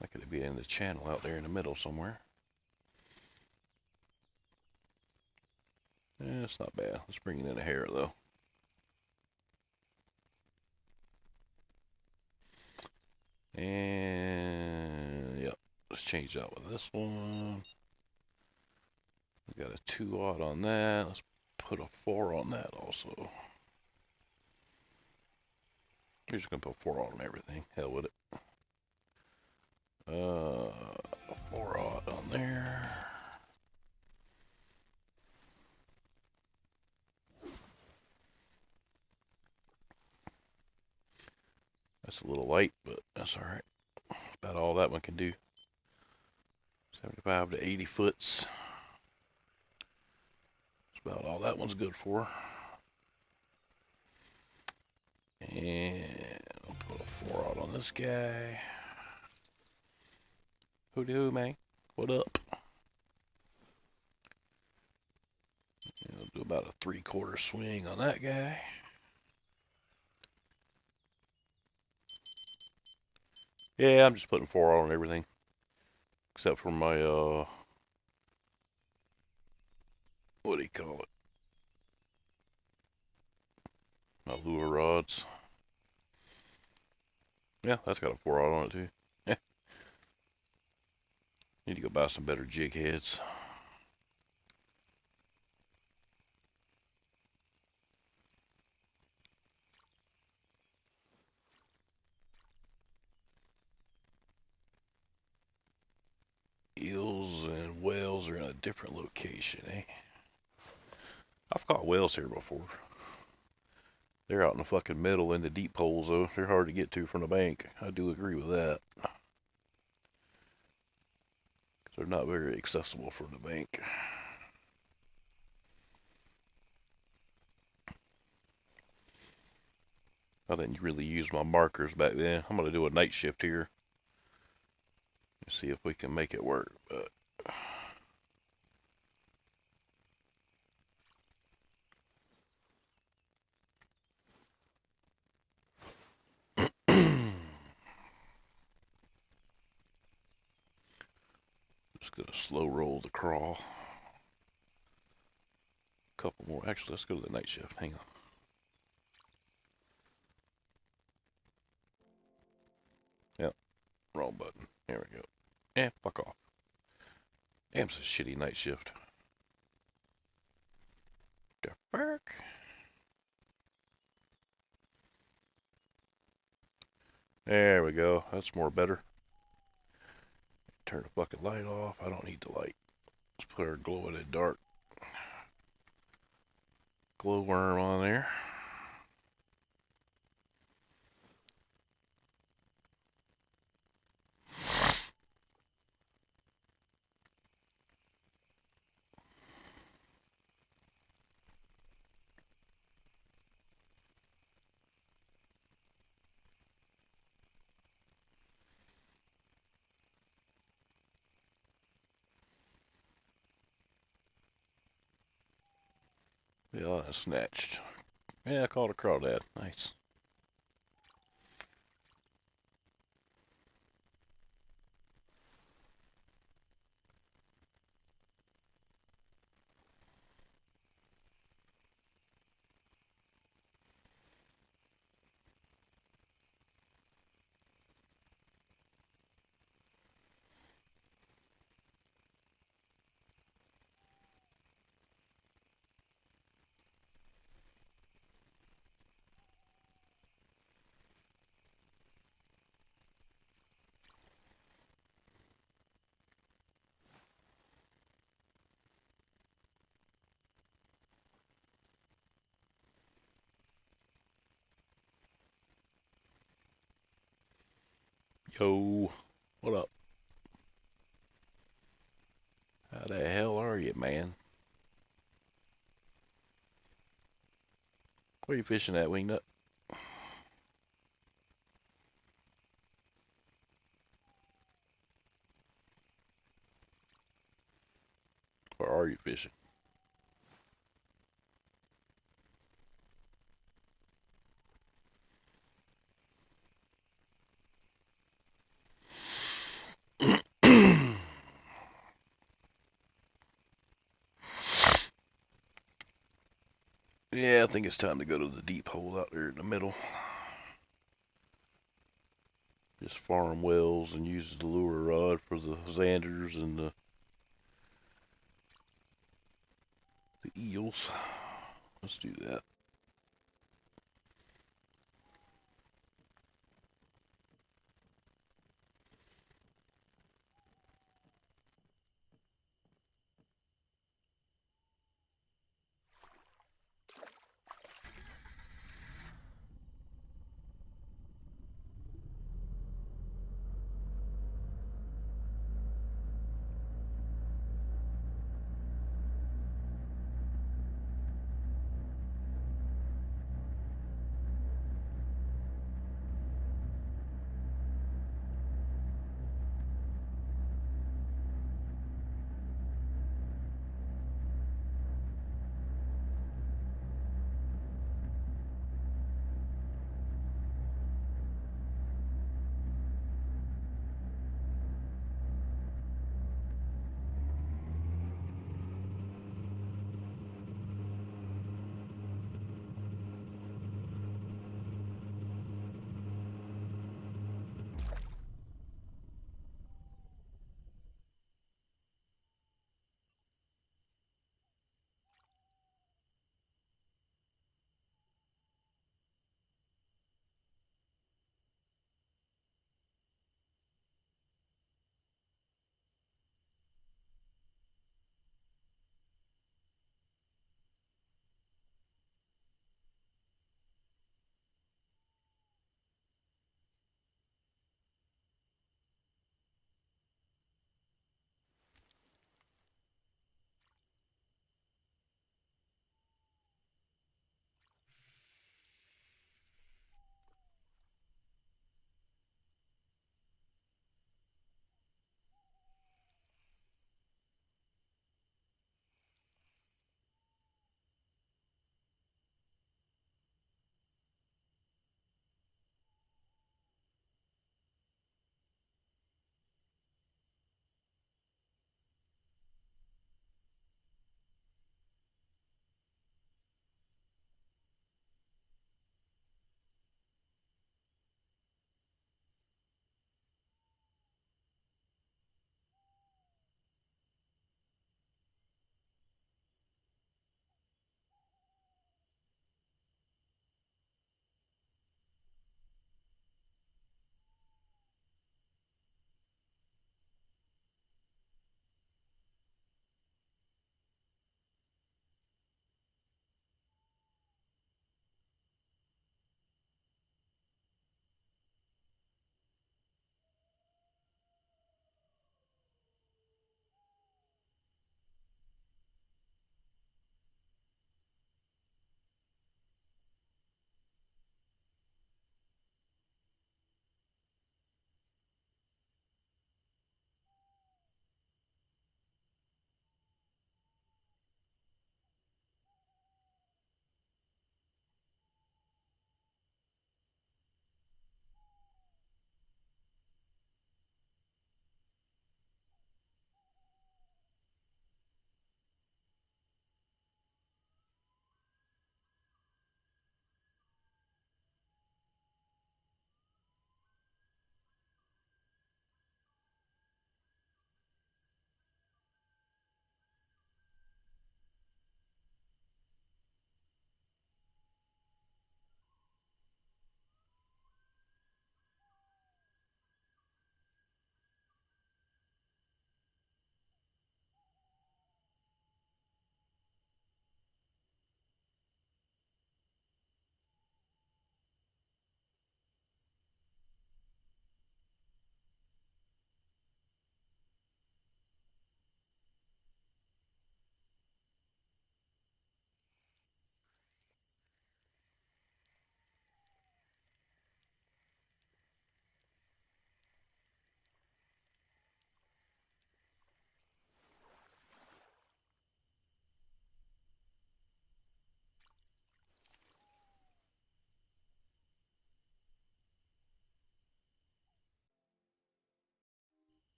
That could be in the channel out there in the middle somewhere. Yeah, it's not bad. Let's bring it in a hair though. And yep, let's change that with this one. We got a 2/0 on that. Let's put a 4 on that also. We're just gonna put 4/0 on everything. Hell with it. 4/0 on there. That's a little light, but that's alright. About all that one can do. 75 to 80 foots. That's about all that one's good for. And I'll put a 4/0 on this guy. Who do, man? What up? And I'll do about a 3/4 swing on that guy. Yeah, I'm just putting 4/0 on everything. Except for my, what do you call it? My lure rods. Yeah, that's got a 4/0 on it too. Yeah. Need to go buy some better jig heads. Eels and whales are in a different location, eh? I've caught whales here before. They're out in the fucking middle in the deep holes, though. They're hard to get to from the bank. I do agree with that. They're not very accessible from the bank. I didn't really use my markers back then. I'm going to do a night shift here. See if we can make it work. But just going to slow roll the crawl. Couple more. Actually, let's go to the night shift. Hang on. Yep, wrong button. There we go. Yeah, fuck off. Damn, it's a shitty night shift. The fuck? There we go. That's more better. Turn the fucking light off. I don't need the light. Let's put our glow in the dark glowworm on there. Yeah, that's snatched. Yeah, I caught a crawdad. Nice. Yo, what up? How the hell are you, man? Where are you fishing at, Wingnut? Or are you fishing? Yeah, I think it's time to go to the deep hole out there in the middle. Just farm wells and use the lure rod for the Xanders and the eels. Let's do that.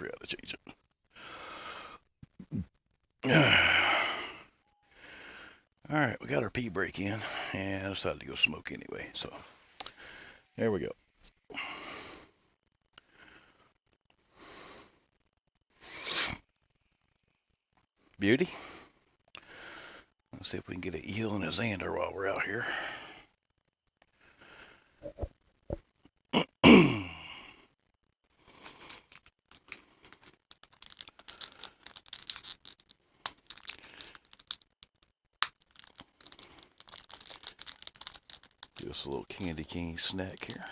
forgot to change it. All right, we got our pee break in, and I decided to go smoke anyway. So there we go. Beauty. Let's see if we can get an eel and a zander while we're out here. Do us a little candy cane snack here.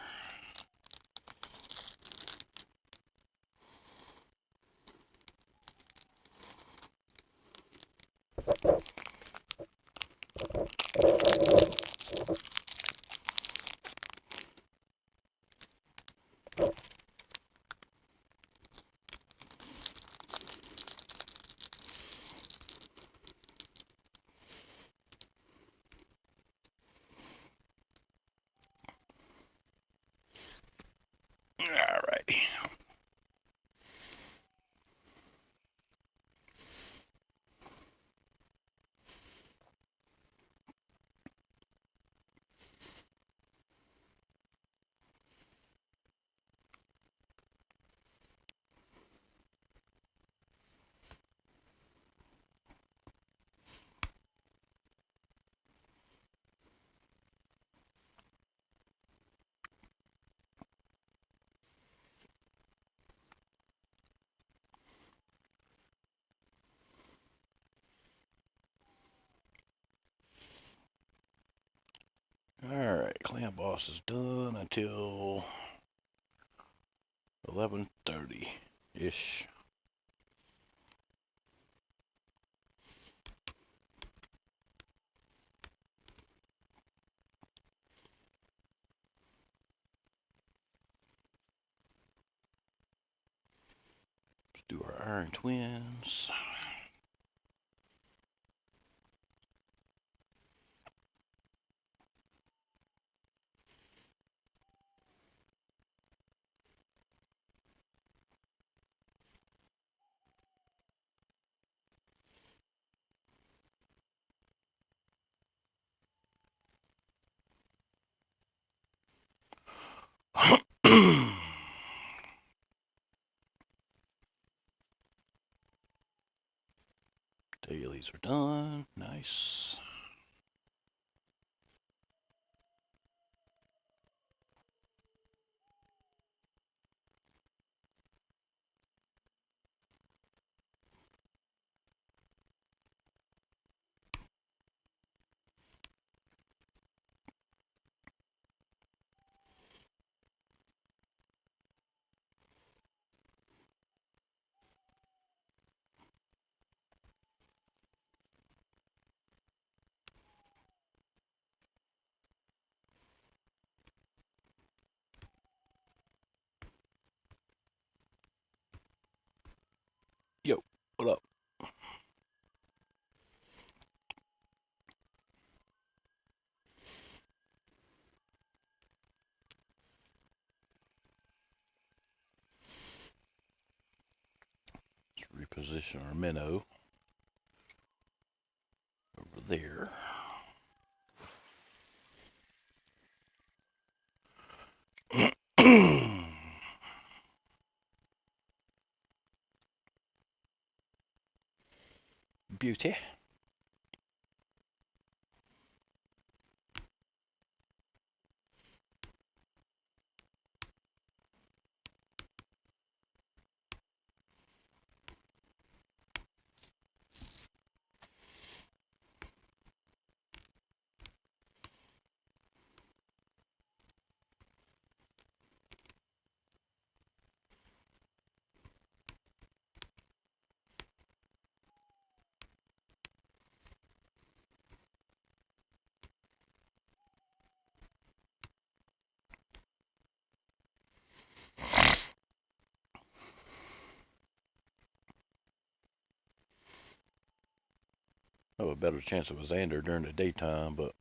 All righty. All right, Clam Boss is done until 11:30-ish. Let's do our Iron Twins. Dailies are done. Nice. Yo, what up? Let's reposition our minnow over there. Beauty. I have a better chance of a zander during the daytime, but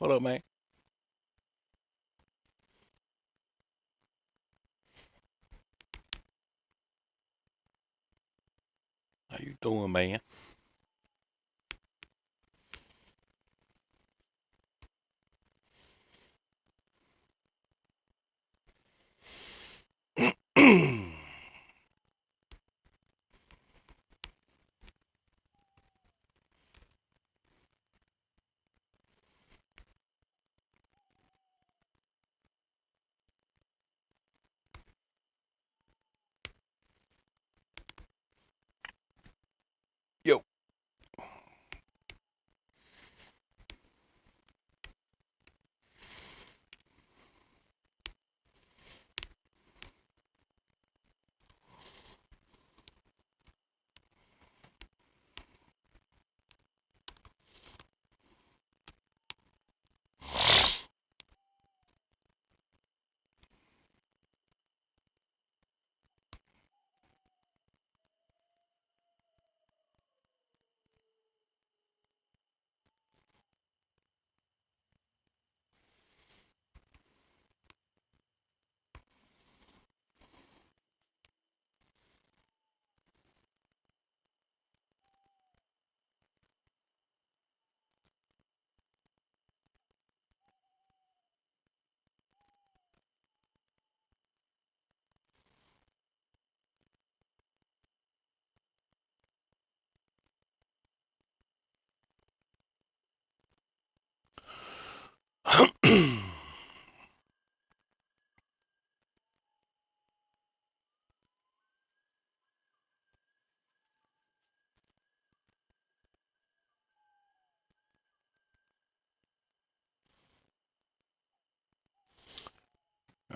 What up, man? How you doing, man? Yo.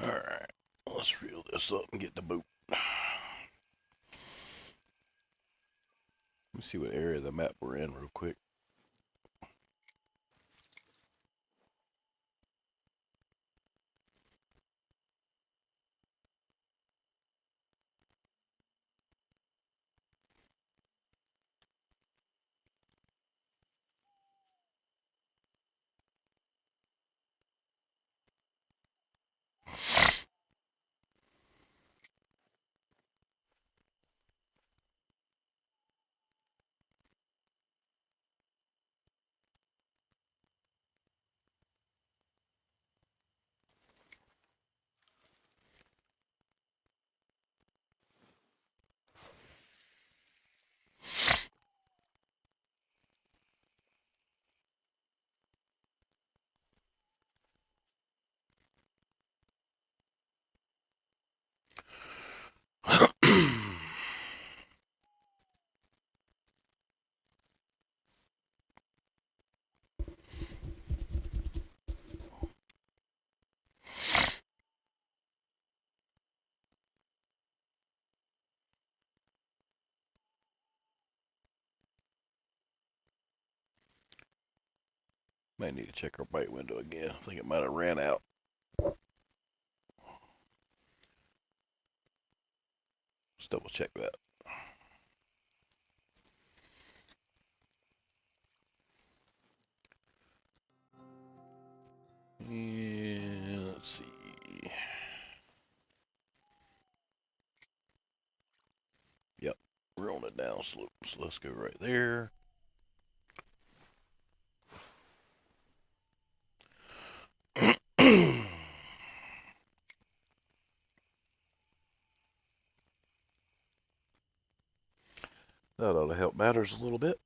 Alright. Let's reel this up and get the boot. Let me see what area of the map we're in real quick. Might need to check our bite window again. I think it might have ran out. Let's double check that. And let's see. Yep, we're on a down slope, so let's go right there. That ought to help matters a little bit.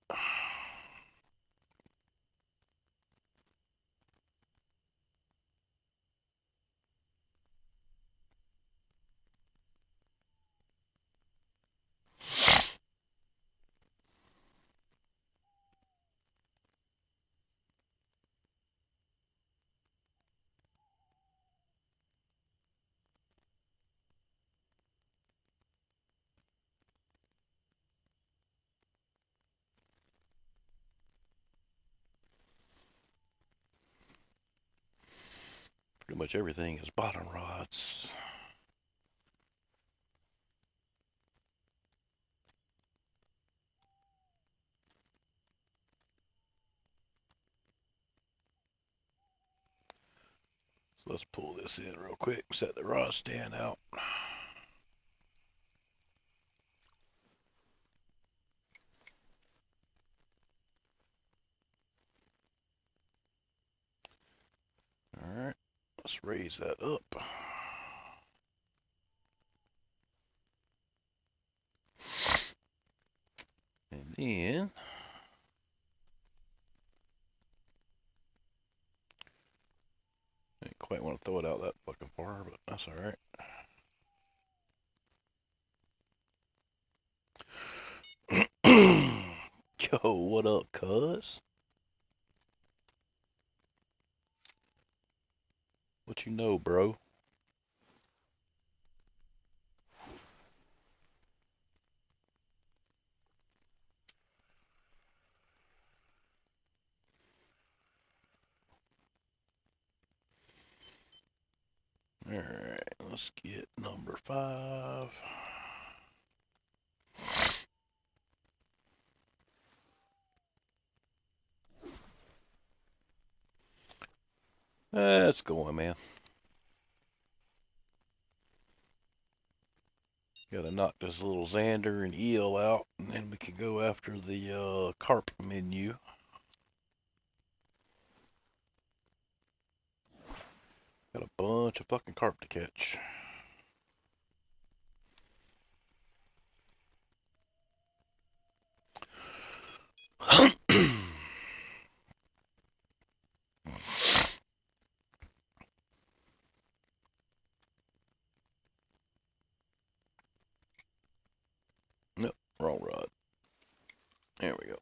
Pretty much everything is bottom rods. So let's pull this in real quick, set the rod stand out. All right, let's raise that up. And then I didn't quite want to throw it out that fucking far, but that's all right. Yo, what up, cuz? What you know, bro? All right, let's get number 5. That's going, man. Gotta knock this little Xander and eel out, and then we can go after the carp menu. Got a bunch of fucking carp to catch. Nope, wrong rod. There we go.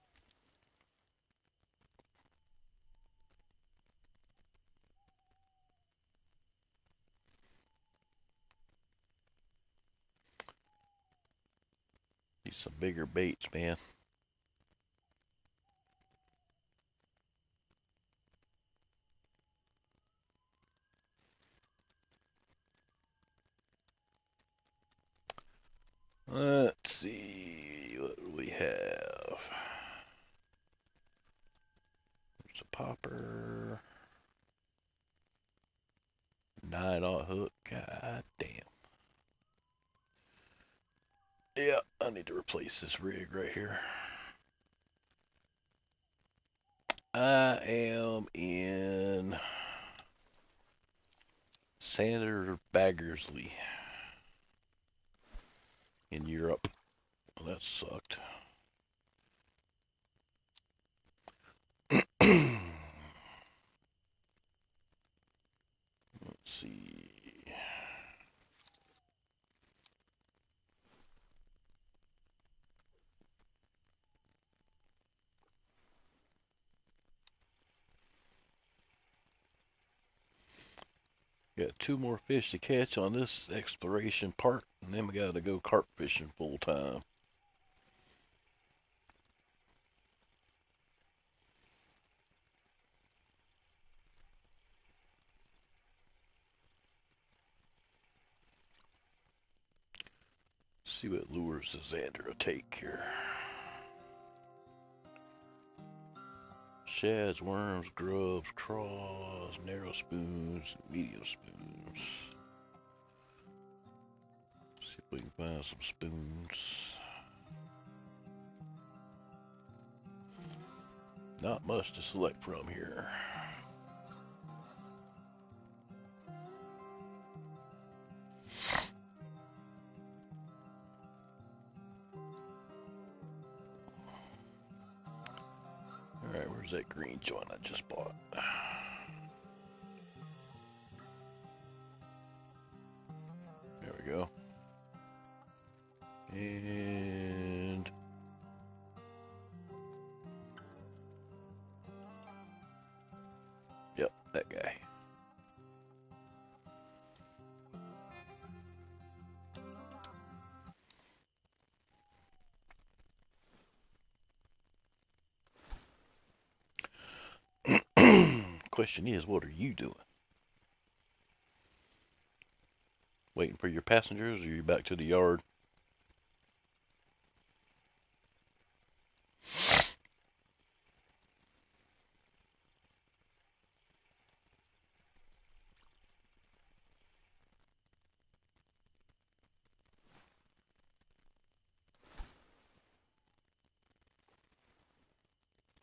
Need some bigger baits, man. Let's see, what do we have? There's a popper. 9-aught hook. God damn. Yeah, I need to replace this rig right here. I am in Sander Baggersee in Europe. Well, that sucked. Let's see. Got 2 more fish to catch on this exploration part, and then we gotta go carp fishing full time. See what lures the Xander will take here. Shads, worms, grubs, craws, narrow spoons, medium spoons. See if we can find some spoons. Not much to select from here. Alright, where's that green joint I just bought? There we go. And yep, that guy. Question is, what are you doing? Waiting for your passengers, or are you back to the yard?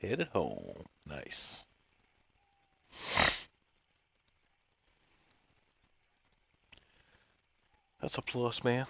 Headed home. Nice. That's a plus, man.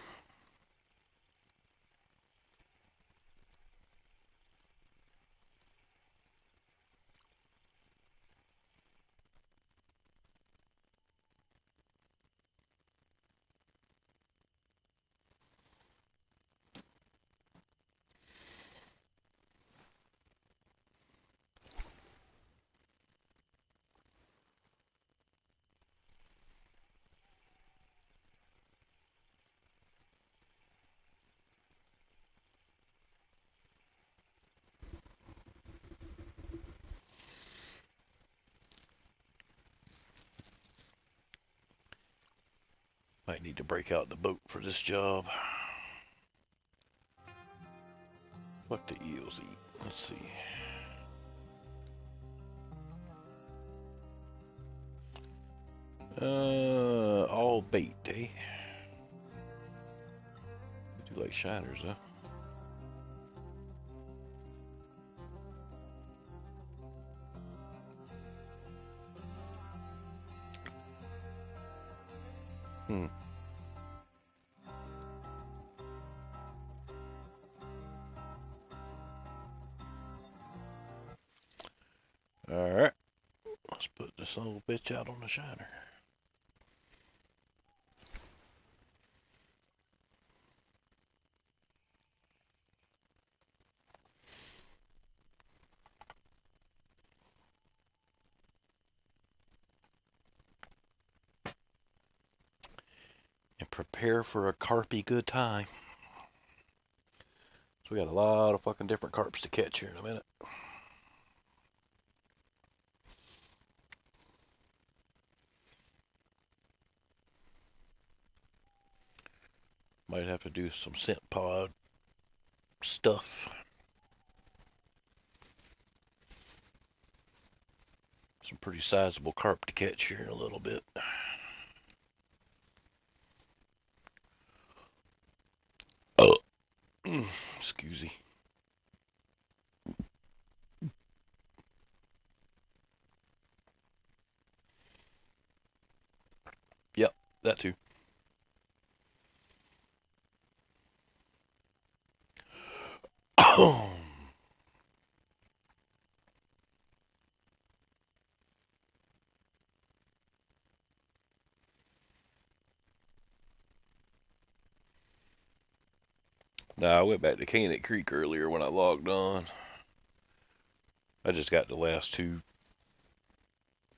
Might need to break out the boat for this job. What the eels eat? Let's see. All bait, eh? They do like shiners, huh? Hmm. Alright. Let's put this little bitch out on the shiner. And prepare for a carpy good time. So we got a lot of fucking different carps to catch here in a minute. Might have to do some scent pod stuff. Some pretty sizable carp to catch here in a little bit. Oh, excuse me. Yep, that too. Now, I went back to Cannock Creek earlier when I logged on. I just got the last two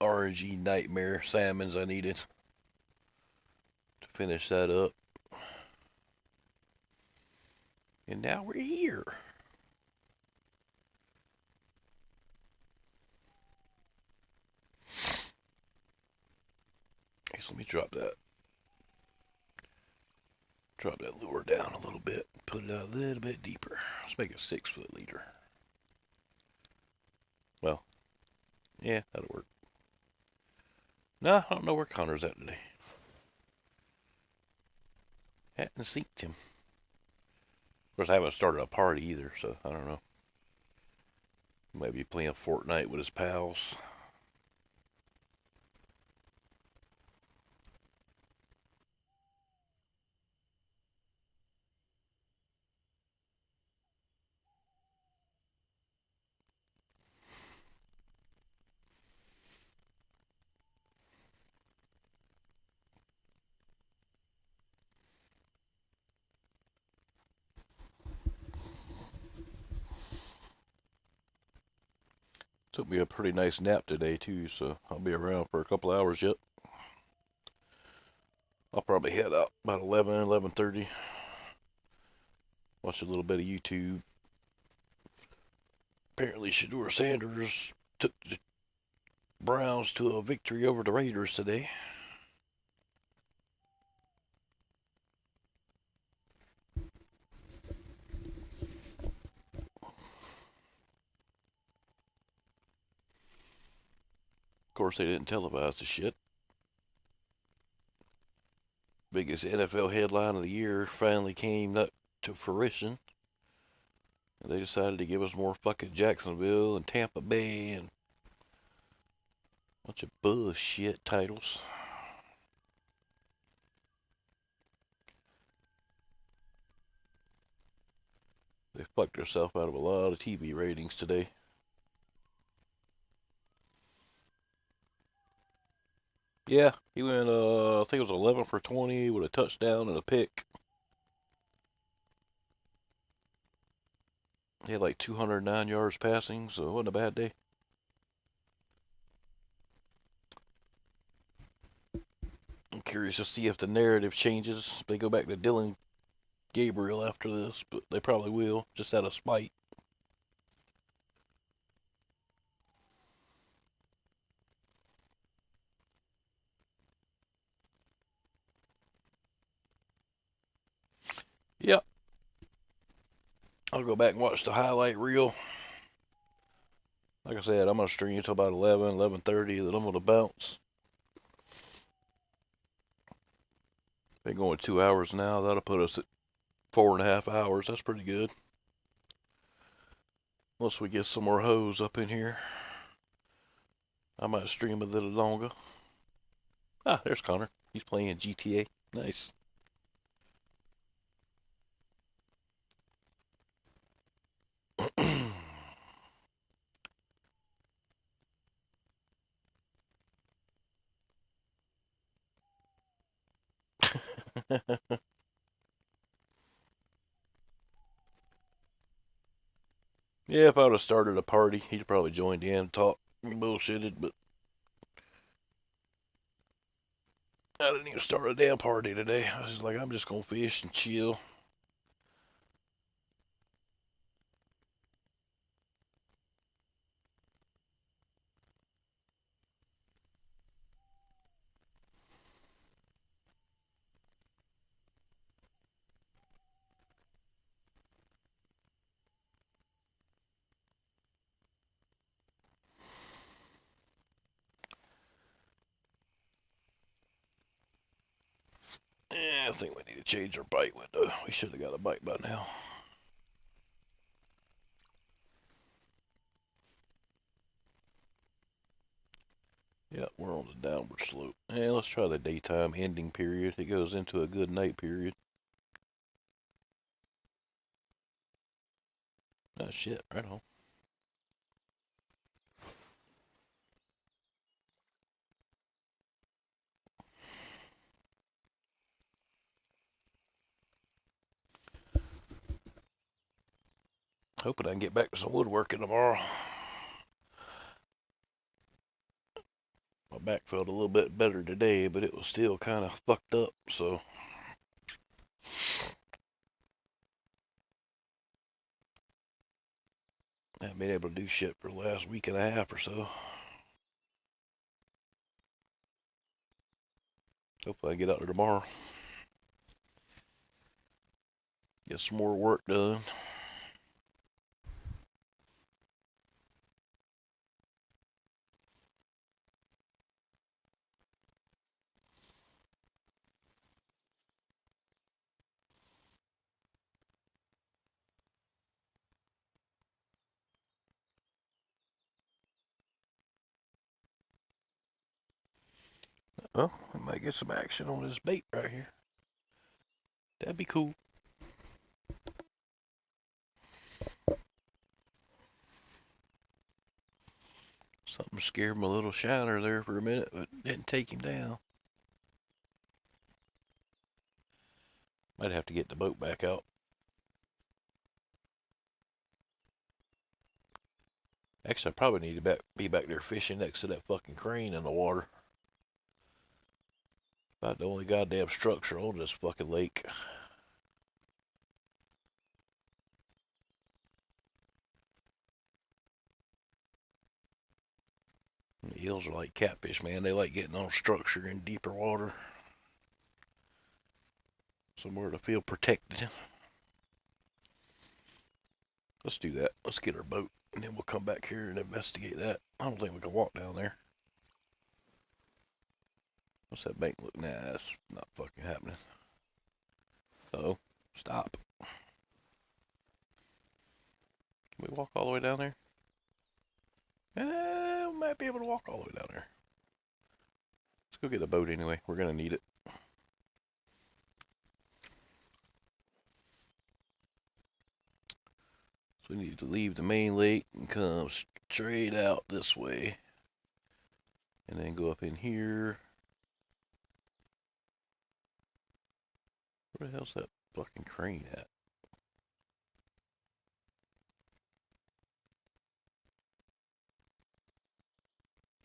RNG Nightmare salmons I needed to finish that up. And now we're here. Okay, so let me drop that lure down a little bit. Put it out a little bit deeper. Let's make it 6-foot leader. Well, yeah, that'll work. No, I don't know where Connor's at today. Hadn't seen him. Of course, I haven't started a party either, so I don't know. He might be playing Fortnite with his pals. Took me a pretty nice nap today, too, so I'll be around for a couple hours yet. I'll probably head out about 11:30. Watch a little bit of YouTube. Apparently, Shedeur Sanders took the Browns to a victory over the Raiders today. Of course, they didn't televise the shit. Biggest NFL headline of the year finally came up to fruition. And they decided to give us more fucking Jacksonville and Tampa Bay and a bunch of bullshit titles. They fucked themselves out of a lot of TV ratings today. Yeah, he went, I think it was 11 for 20 with a touchdown and a pick. He had like 209 yards passing, so it wasn't a bad day. I'm curious to see if the narrative changes. If they go back to Dylan Gabriel after this, but they probably will, just out of spite. Yep, I'll go back and watch the highlight reel. Like I said, I'm going to stream until about 11, 11:30, then I'm going to bounce. Been going 2 hours now. That'll put us at 4.5 hours. That's pretty good. Once we get some more hoes up in here, I might stream a little longer. Ah, there's Connor. He's playing GTA. Nice. Yeah, if I would have started a party, he'd probably joined in, talked, bullshitted, but I didn't even start a damn party today. I was just like, I'm just gonna fish and chill. Yeah, I think we need to change our bite window. We should have got a bite by now. Yeah, we're on the downward slope. Yeah, let's try the daytime ending period. It goes into a good night period. Oh shit, right on. Hoping I can get back to some woodworking tomorrow. My back felt a little bit better today, but it was still kind of fucked up, so I haven't been able to do shit for the last week and a half or so. Hopefully I get out there tomorrow. Get some more work done. Well, I might get some action on this bait right here. That'd be cool. Something scared my little shiner there for a minute, but didn't take him down. Might have to get the boat back out. Actually, I probably need to be back there fishing next to that fucking crane in the water. About the only goddamn structure on this fucking lake. The eels are like catfish, man. They like getting on structure in deeper water. Somewhere to feel protected. Let's do that. Let's get our boat, and then we'll come back here and investigate that. I don't think we can walk down there. What's that bank look? Nah, that's not fucking happening. Uh oh. Stop. we walk all the way down there? We might be able to walk all the way down there. Let's go get a boat anyway. We're gonna need it. So we need to leave the main lake and come straight out this way. And then go up in here. Where the hell's that fucking crane at?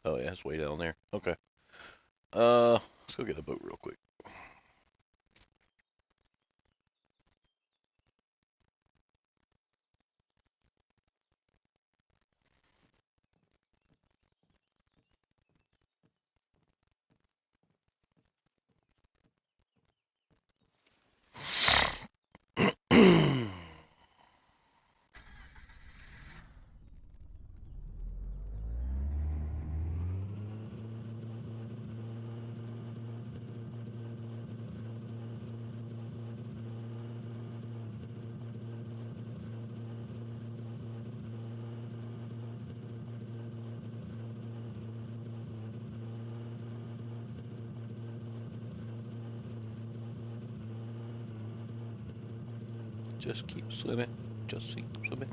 Oh yeah, it's way down there. Okay. Let's go get a boat real quick. Just keep swimming. Just keep swimming.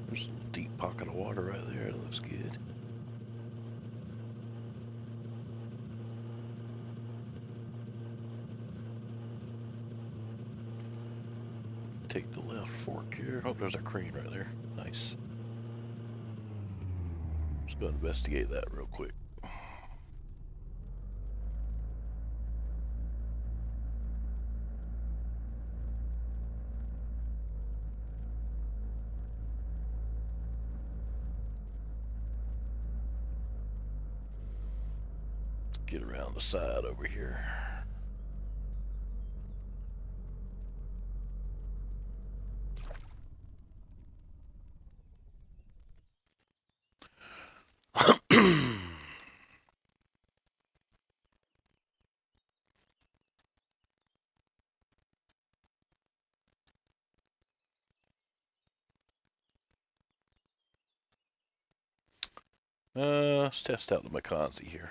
There's a deep pocket of water right there. That looks good. Take the left fork here. Oh, there's a crane right there. Nice. Let's go investigate that real quick. Get around the side over here. Let's test out the McConsey here.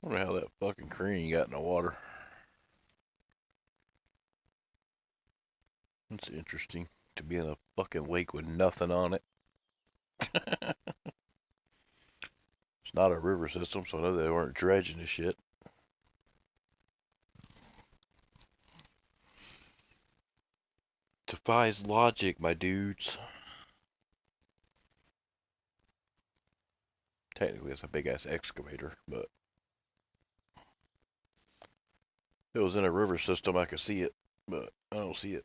I wonder how that fucking crane got in the water. That's interesting. To be in a fucking lake with nothing on it. It's not a river system, so I know they weren't dredging the shit. Defies logic, my dudes. Technically, it's a big ass excavator, but if it was in a river system, I could see it, but I don't see it.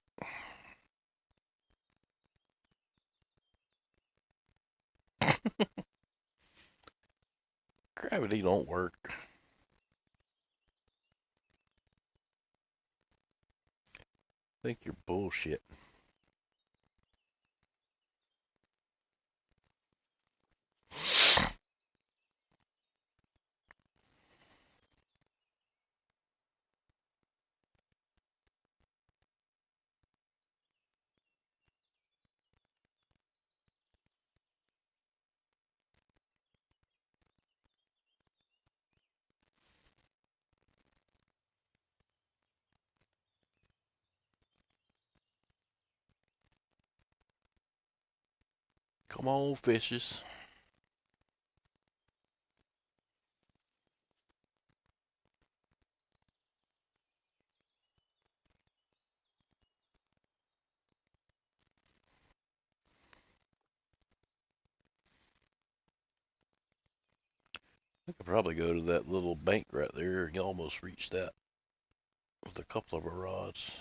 Gravity don't work. Think you're bullshit. Come on, fishes. I could probably go to that little bank right there and almost reach that with a couple of our rods.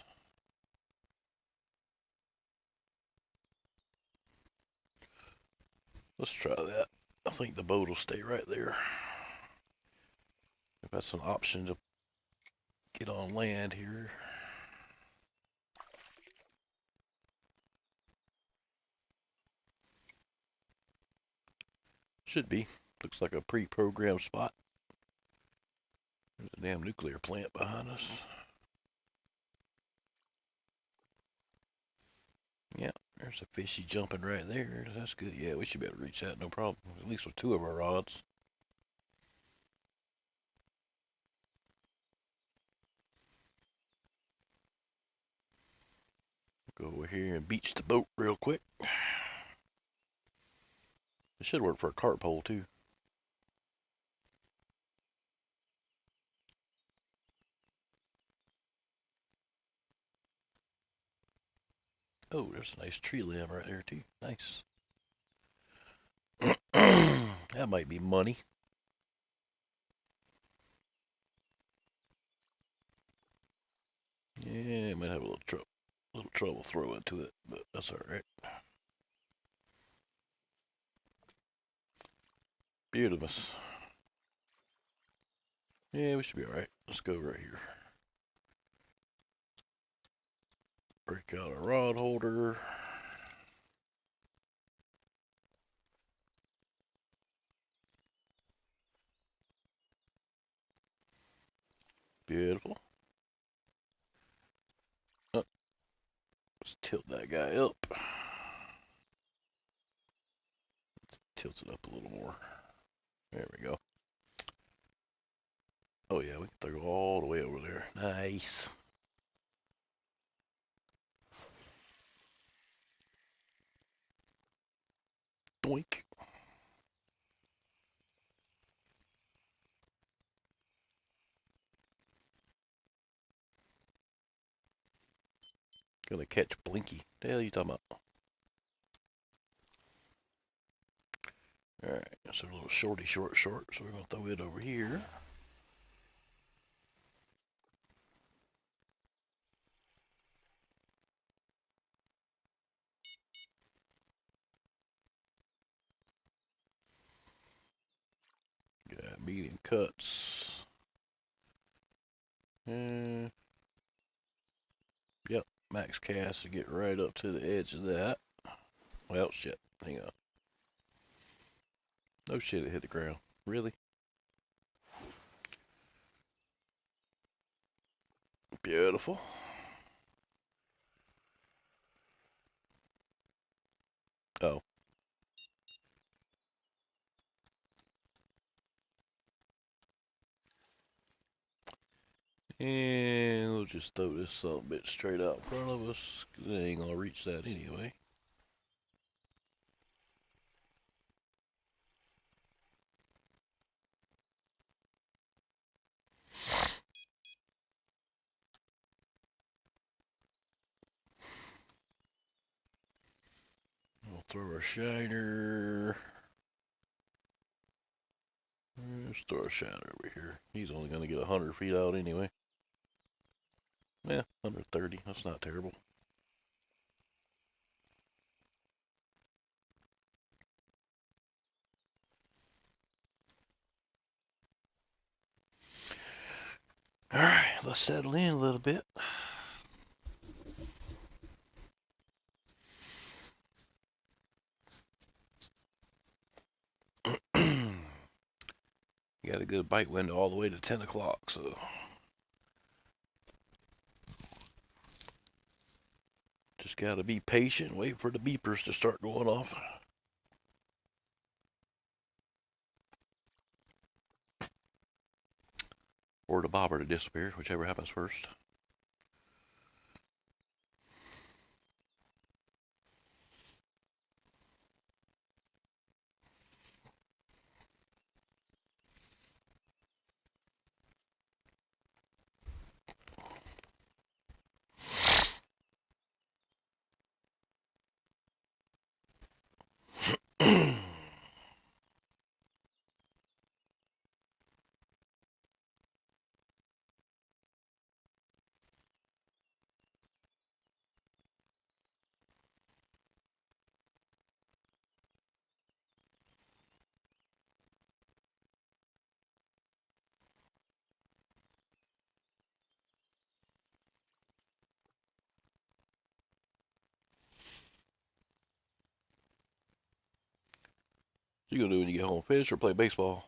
Let's try that. I think the boat will stay right there. If that's an option to get on land here. Should be. Looks like a pre-programmed spot. There's a damn nuclear plant behind us. Yeah, there's a fishy jumping right there. That's good. Yeah, we should be able to reach that, no problem. At least with 2 of our rods. Go over here and beach the boat real quick. It should work for a cart pole too. Oh, there's a nice tree limb right there too. Nice. That might be money. Yeah, might have a little trouble throwing to it, but that's all right. Beautiful. Yeah, we should be all right. Let's go right here. Break out a rod holder. Beautiful. Oh, let's tilt that guy up. Let's tilt it up a little more. There we go. Oh yeah, we can throw all the way over there. Nice. Doink. Gonna catch Blinky. The hell are you talking about? Alright, that's a little shorty short, so we're gonna throw it over here. Got medium cuts. Uh, yep, max cast to get right up to the edge of that. Well, shit. Hang on. No shit, it hit the ground. Really? Beautiful. Oh. And we'll just throw this some bit straight out in front of us, 'cause it ain't gonna reach that anyway. We'll throw our shiner. Let's throw our shiner over here. He's only gonna get 100 feet out anyway. Yeah, 130. That's not terrible. Alright, let's settle in a little bit. You got a good bite window all the way to 10 o'clock, so just gotta be patient, wait for the beepers to start going off. Or the bobber to disappear, whichever happens first. You gonna do when you get home? Fish or play baseball?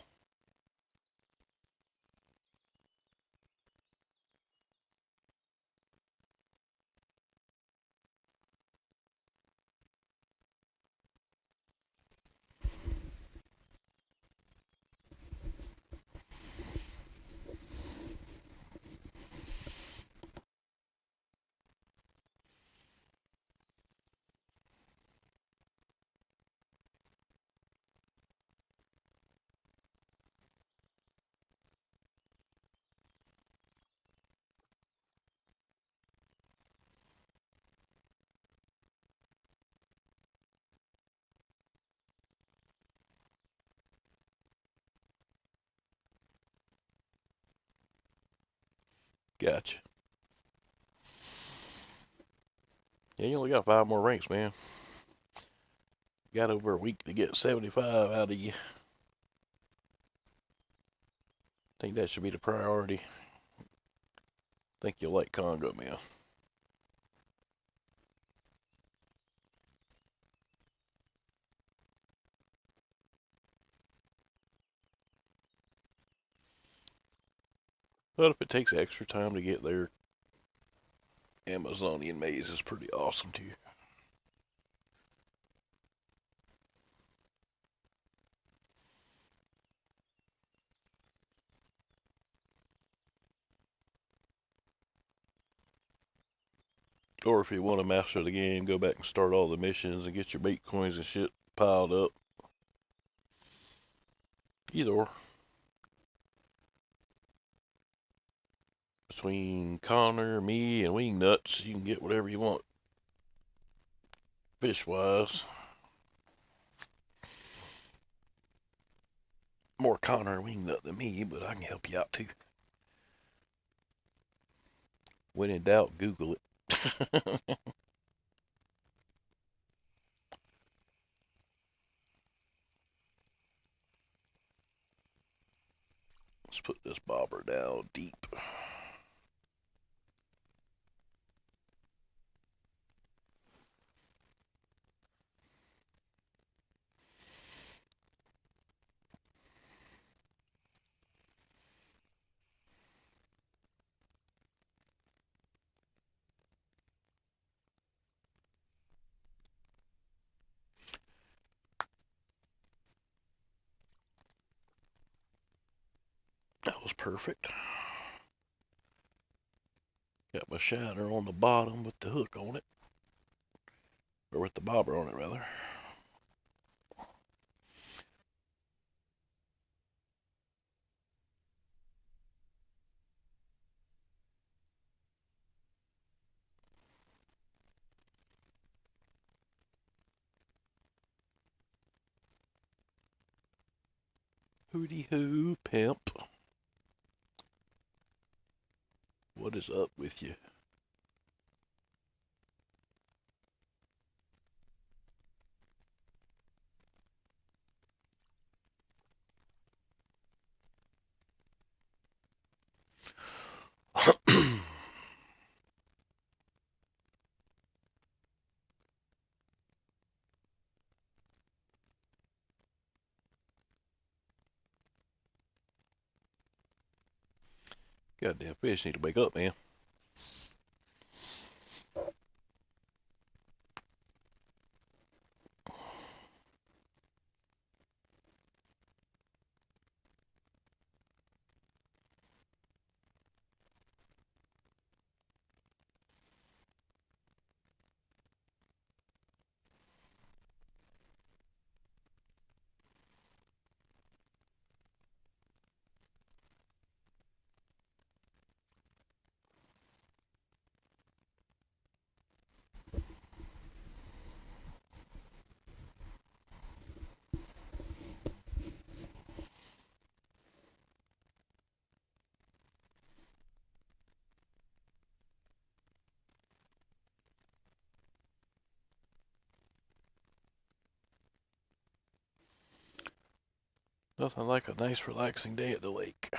Gotcha. Yeah, you only got 5 more ranks, man. You got over a week to get 75 out of you. I think that should be the priority. Think you'll like Congo, man. But if it takes extra time to get there, Amazonian maze is pretty awesome too. Or if you want to master the game, go back and start all the missions and get your bait coins and shit piled up. Either or. Between Connor, me, and Wingnuts, you can get whatever you want, fish-wise. More Connor and Wingnut than me, but I can help you out too. When in doubt, Google it. Let's put this bobber down deep. That was perfect. Got my shiner on the bottom with the hook on it. Or with the bobber on it, rather. Hooty hoo, pimp. What is up with you? Goddamn fish need to wake up, man. Nothing like a nice relaxing day at the lake.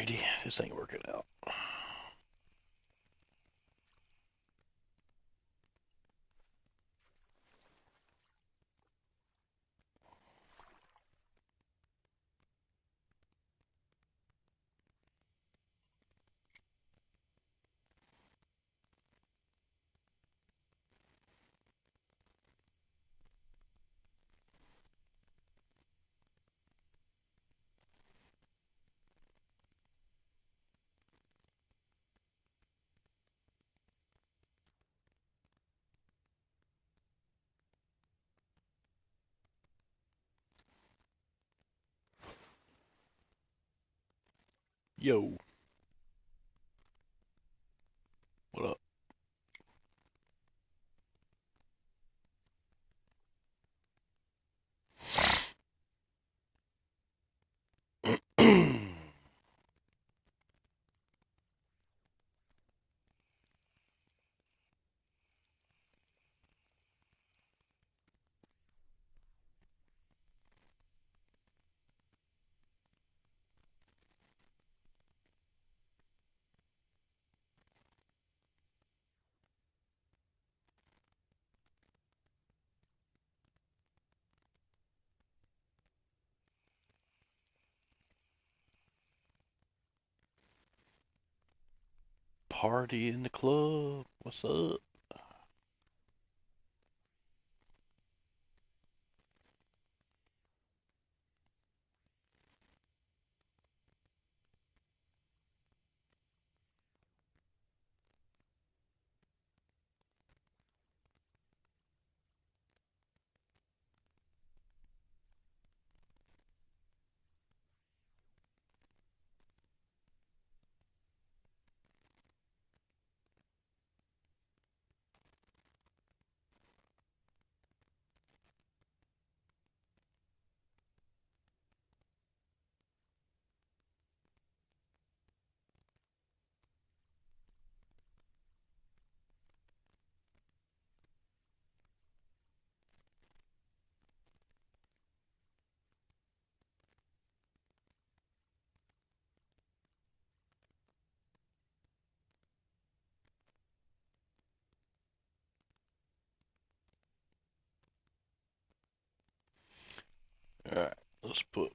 Alrighty, this ain't working out. Yo, what up? Party in the club. What's up? Alright, let's put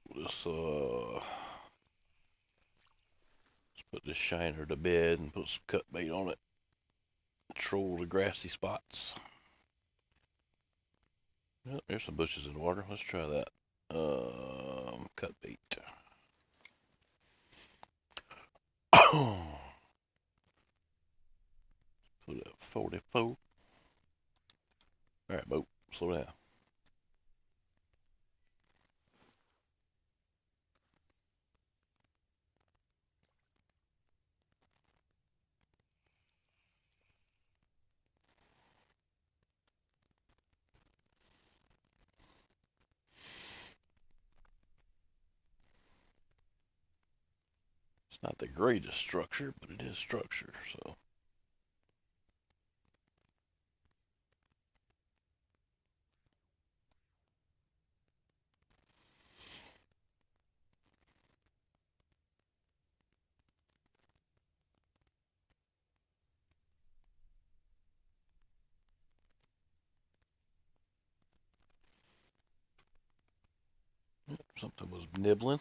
this shiner to bed and put some cut bait on it. Troll the grassy spots. Yep, there's some bushes in the water. Let's try that. Cut bait. Put up 44. Alright, boat, slow down. It's not the greatest structure, but it is structure, so. Something was nibbling.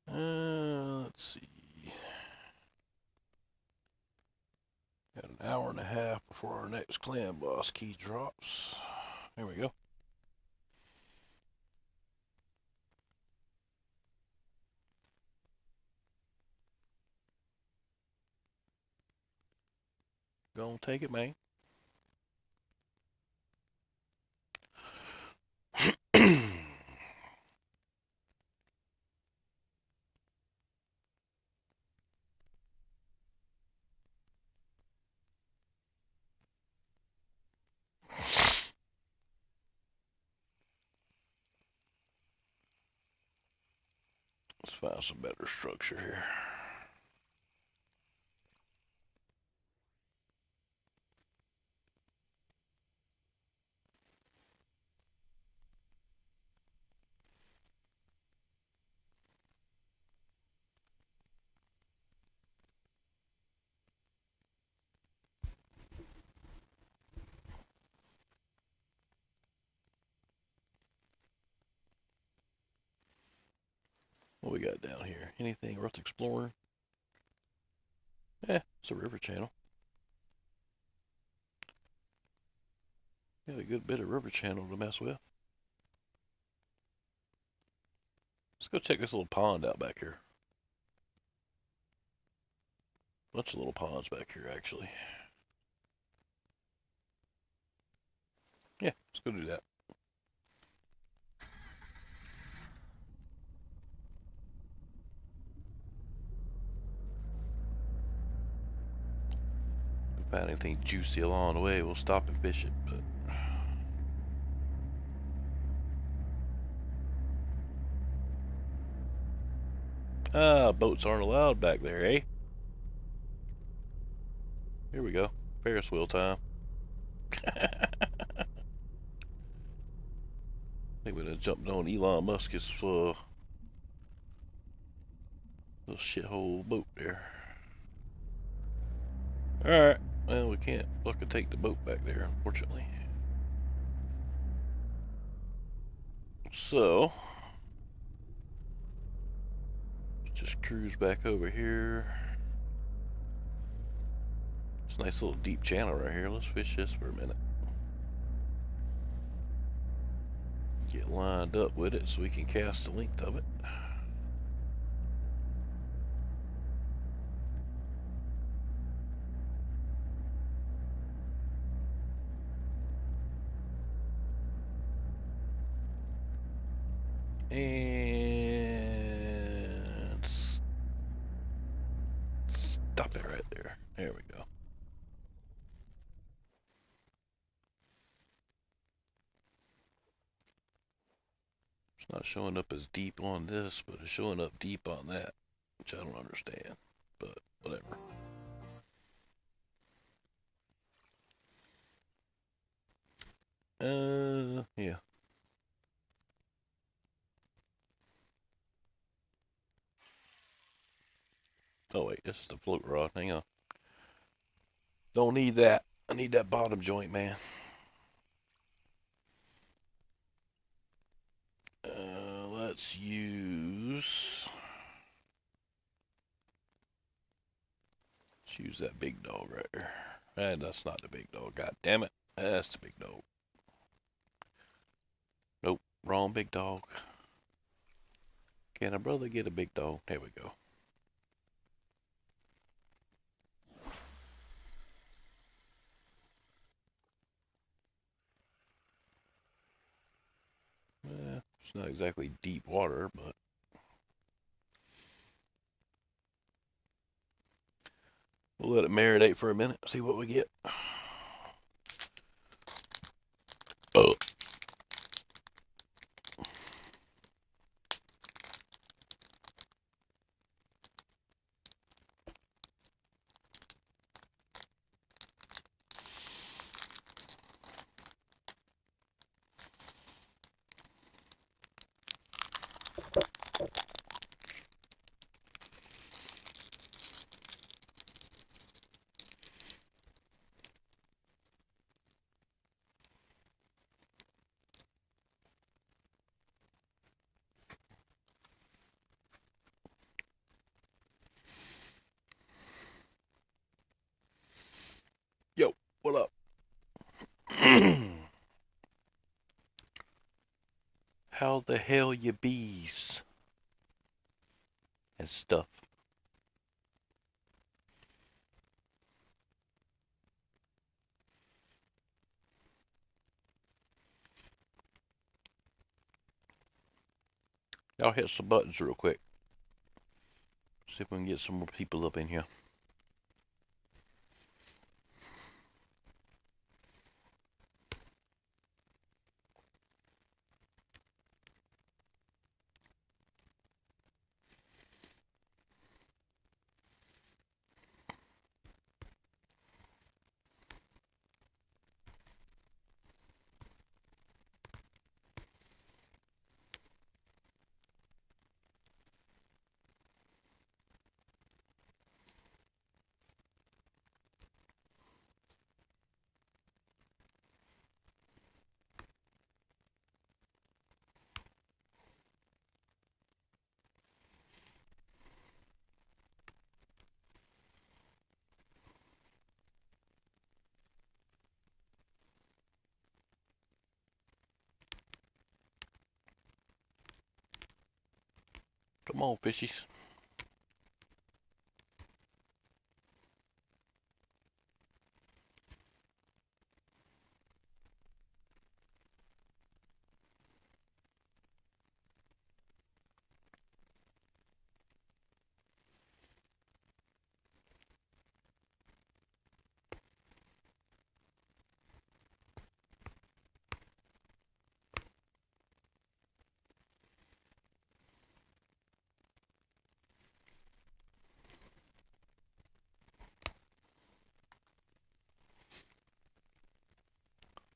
Let's see. Got an hour and a half before our next clan boss key drops. There we go. Gonna take it, man. Let's find some better structure here. What we got down here? Anything worth exploring? It's a river channel. Got a good bit of river channel to mess with. Let's go check this little pond out back here. Bunch of little ponds back here, actually. Yeah, let's go do that. If we find anything juicy along the way, we'll stop and fish it. But boats aren't allowed back there, eh? Here we go. Ferris wheel time. I think we done jumped on Elon Musk's little shithole boat there. Alright. Well, we can't fucking take the boat back there, unfortunately. So, just cruise back over here. It's a nice little deep channel right here. Let's fish this for a minute. Get lined up with it so we can cast the length of it. And stop it right there. There we go. It's not showing up as deep on this, but it's showing up deep on that, which I don't understand, but whatever. Yeah. Oh wait, this is the float rod. Hang on. Don't need that. I need that bottom joint, man. Let's use that big dog right there. And that's not the big dog. God damn it. That's the big dog. Nope, wrong big dog. Can a brother get a big dog? There we go. It's not exactly deep water, but we'll let it marinate for a minute, see what we get. Oh. Yo, what up? How the hell you bees and stuff? I'll hit some buttons real quick. See if we can get some more people up in here. Come on, fishies.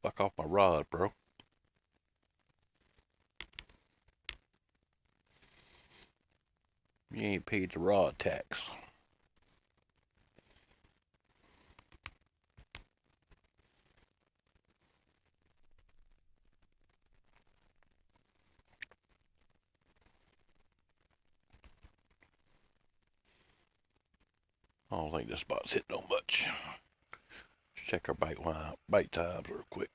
Fuck off my rod, bro. You ain't paid the rod tax. I don't think this spot's hitting on much. Let's check our bite times real quick.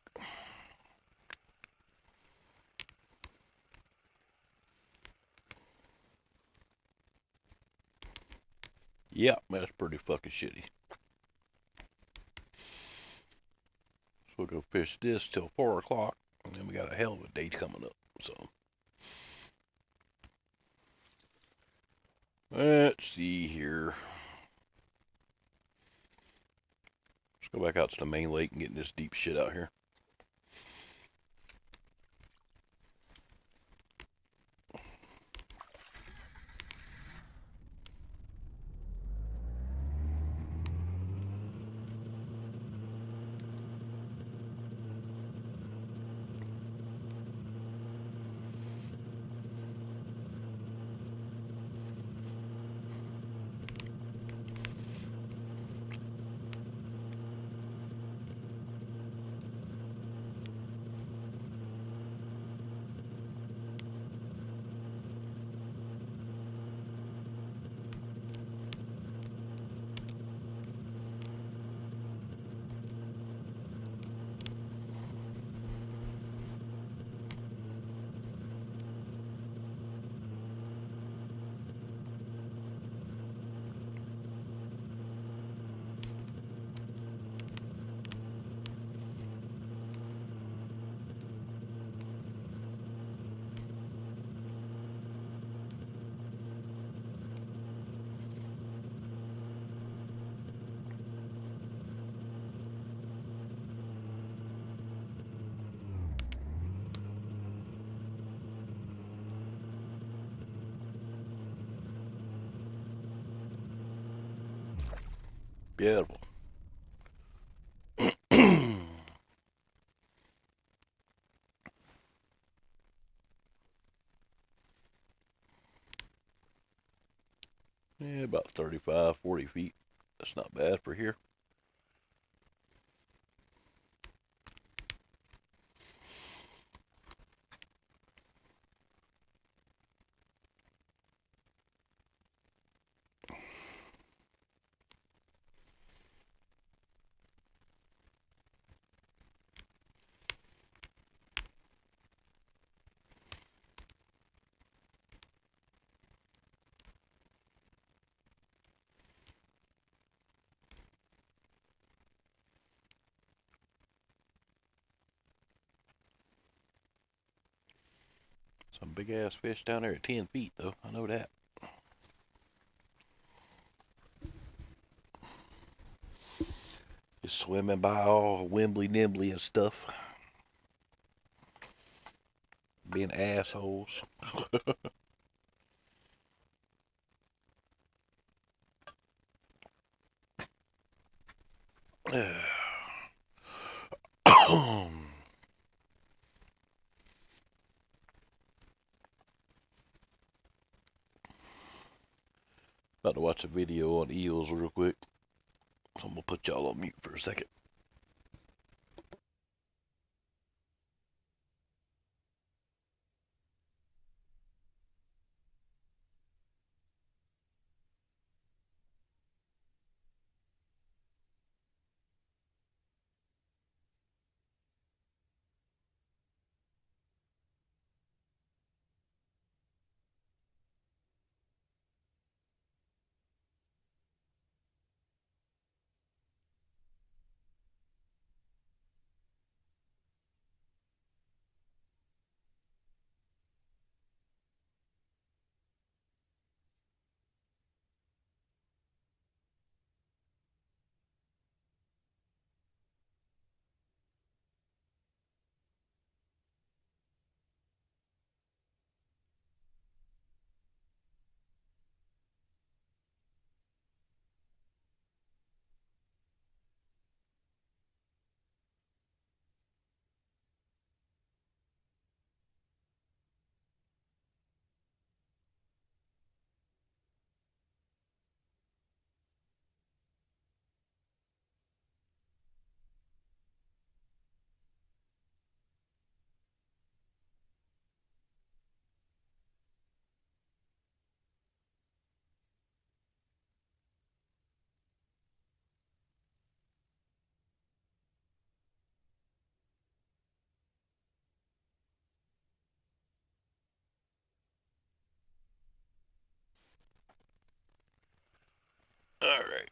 Yep, that's pretty fucking shitty. So we'll go fish this till 4 o'clock, and then we got a hell of a day coming up. So let's see here. Let's go back out to the main lake and get this deep shit out here. Beautiful. Yeah, about 35, 40 feet. That's not bad for here. Some big ass fish down there at 10 feet, though. I know that. Just swimming by all wimbly nimbly and stuff. Being assholes. About to watch a video on eels real quick. So I'm gonna put y'all on mute for a second. Alright.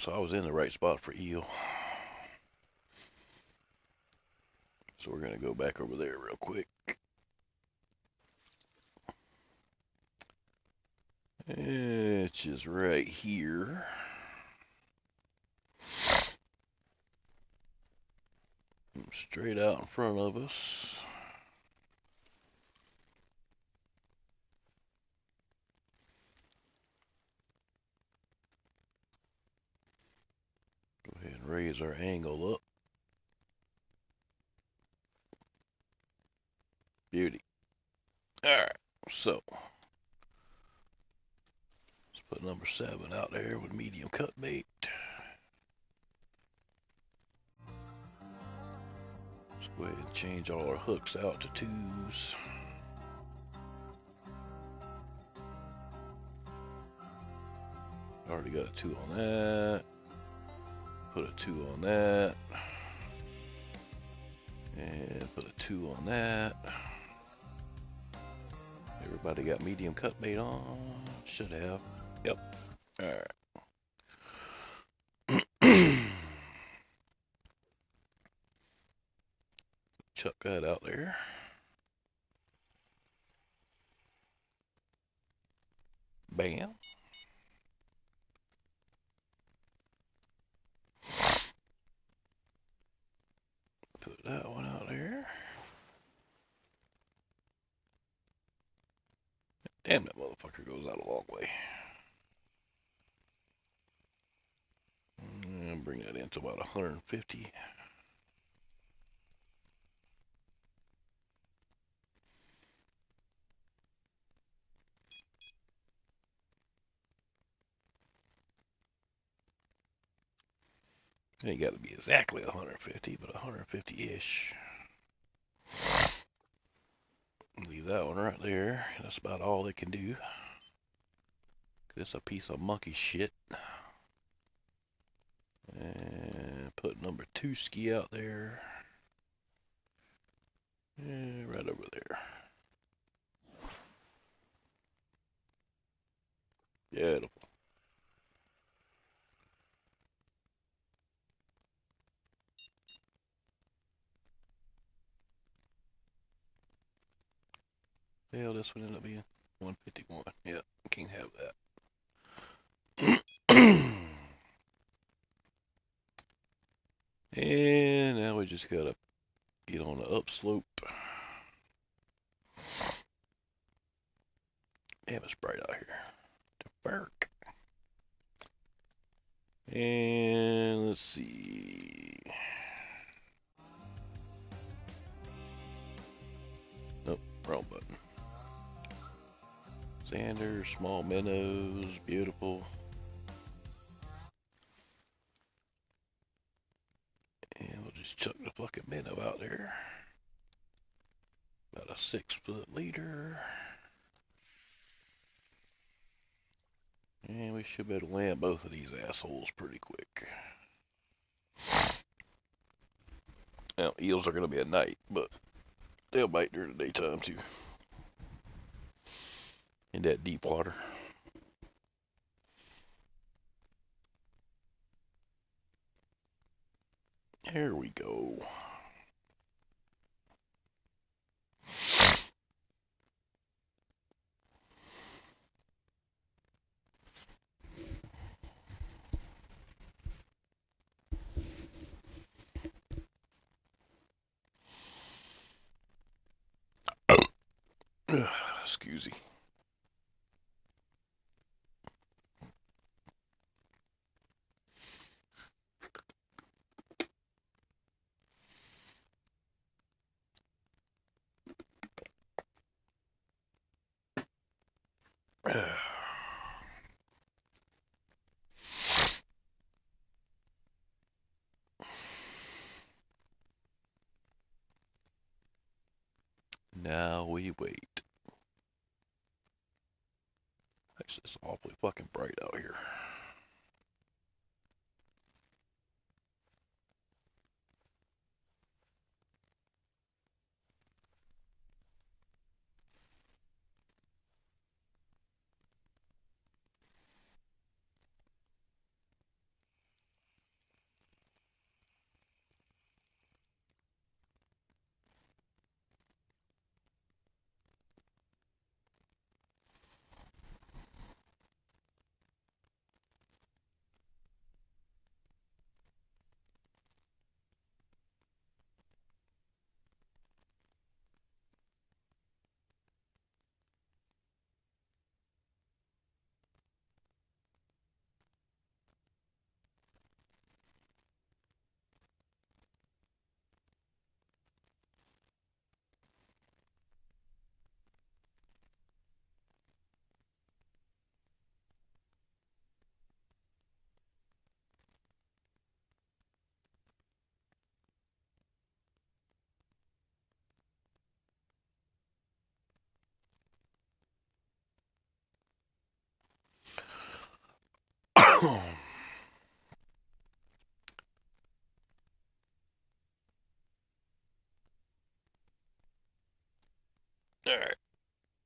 So I was in the right spot for eel. So we're going to go back over there real quick. It's just right here. Straight out in front of us. Go ahead and raise our angle up. Beauty. Alright, so let's put number 7 out there with medium cut bait. Let's go ahead and change all our hooks out to 2s. Already got a 2 on that. Put a 2 on that. And put a 2 on that. Everybody got medium cut bait on? Should have. Yep. Alright. Chuck that out there. Bam. Put that one out there. Damn, that motherfucker goes out a long way. And bring that into about 150. It ain't got to be exactly 150, but 150-ish. Leave that one right there. That's about all it can do. It's a piece of monkey shit. And put number 2 ski out there. And right over there. Beautiful. Hell, this one ended up being 151. Yep, can't have that. And now we just gotta get on the upslope. Damn, it's bright out here. The bark. And let's see. Nope, wrong button. Sanders, small minnows, beautiful. And we'll just chuck the fucking minnow out there. About a 6-foot leader. And we should be able to land both of these assholes pretty quick. Now, eels are going to be at night, but they'll bite during the daytime too. In that deep water. Here we go. Excuse me. Now we wait. Actually, it's awfully fucking bright out here. Alright,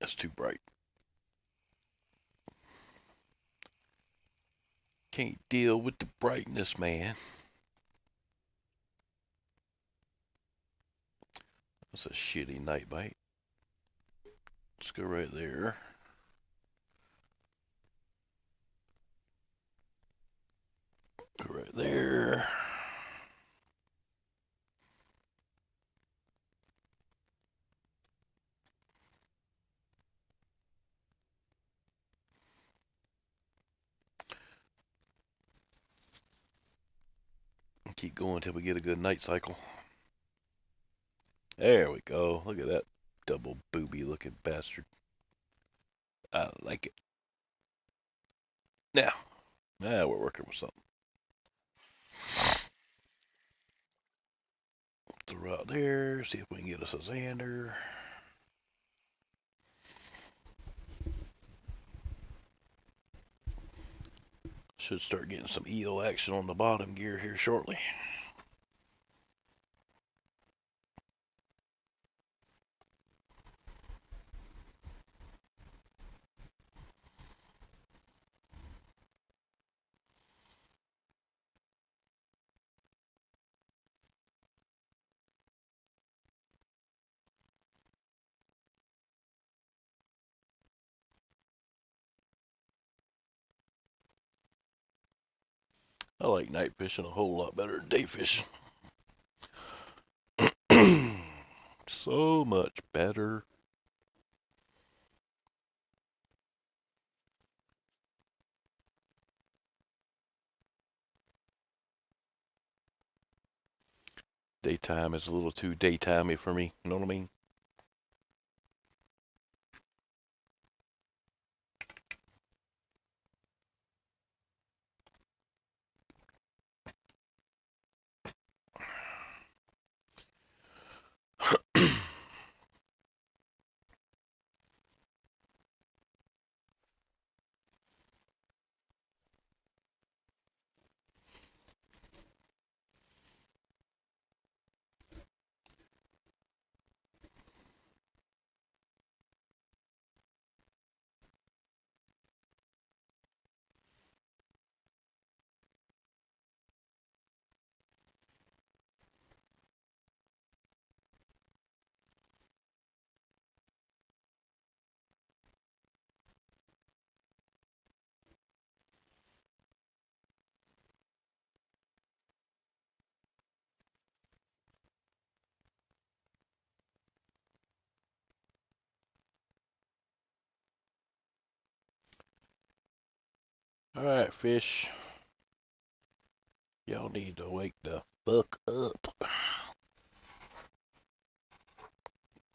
that's too bright. Can't deal with the brightness, man. That's a shitty night bite. Let's go right there. Go right there. Keep going until we get a good night cycle. There we go. Look at that double booby looking bastard. I like it. Now we're working with something. Throw out there. See if we can get us a Xander. Should start getting some eel action on the bottom gear here shortly. I like night fishing a whole lot better than day fishing. So much better. Daytime is a little too daytimey for me. You know what I mean? Alright, fish. Y'all need to wake the fuck up.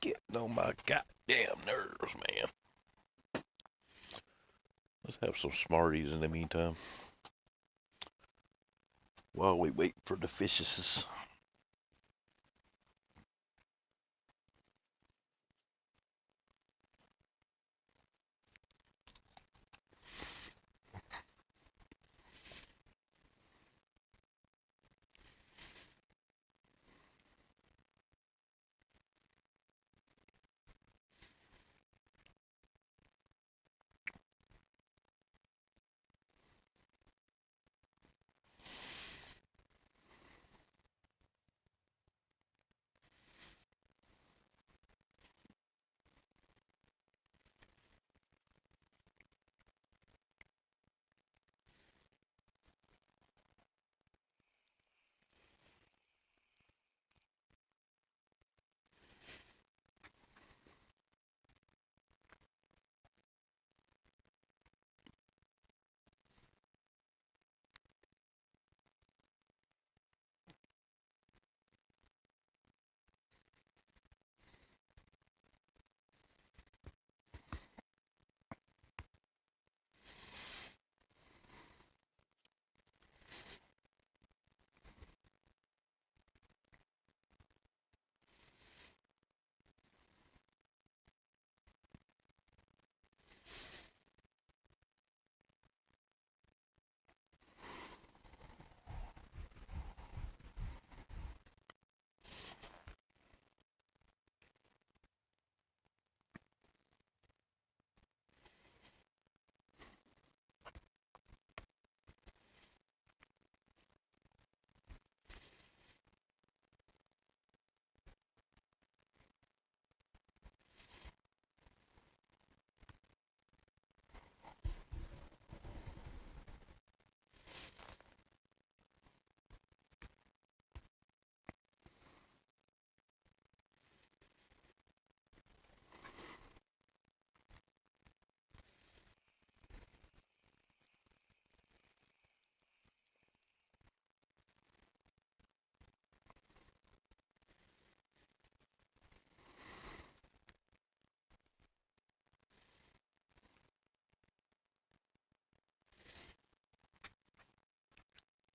Getting on my goddamn nerves, man. Let's have some Smarties in the meantime. While we wait for the fishes.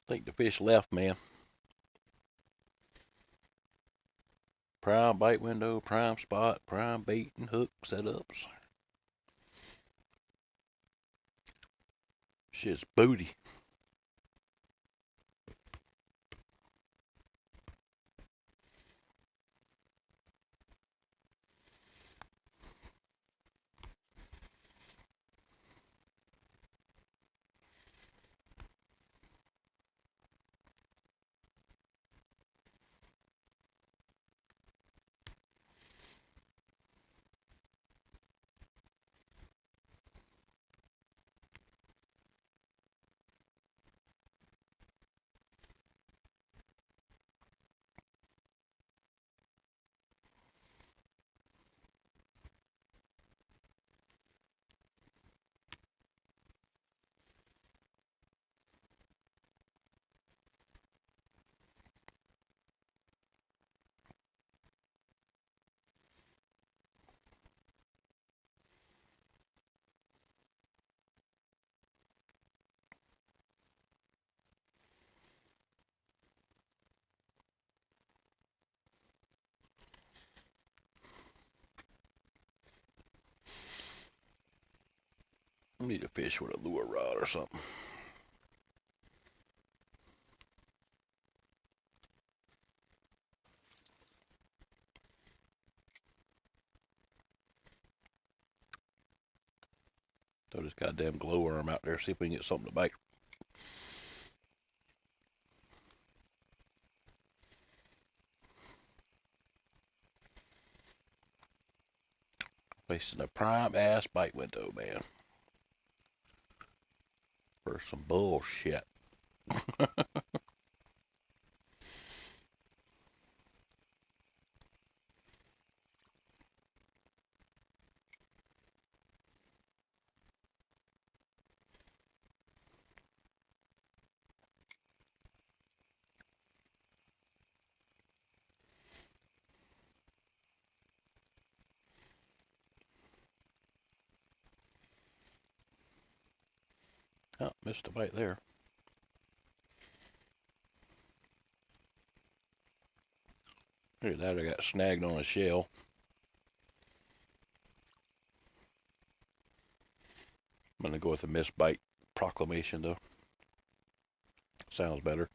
think the fish left, man. Prime bite window, prime spot, prime bait and hook setups. Shit's booty. I need a fish with a lure rod or something. Throw this goddamn glowworm out there, see if we can get something to bite. Wasting a prime ass bite window, man. For some bullshit. Oh, missed a bite there. Look at that, I got snagged on a shell. I'm gonna go with a missed bite proclamation though. Sounds better.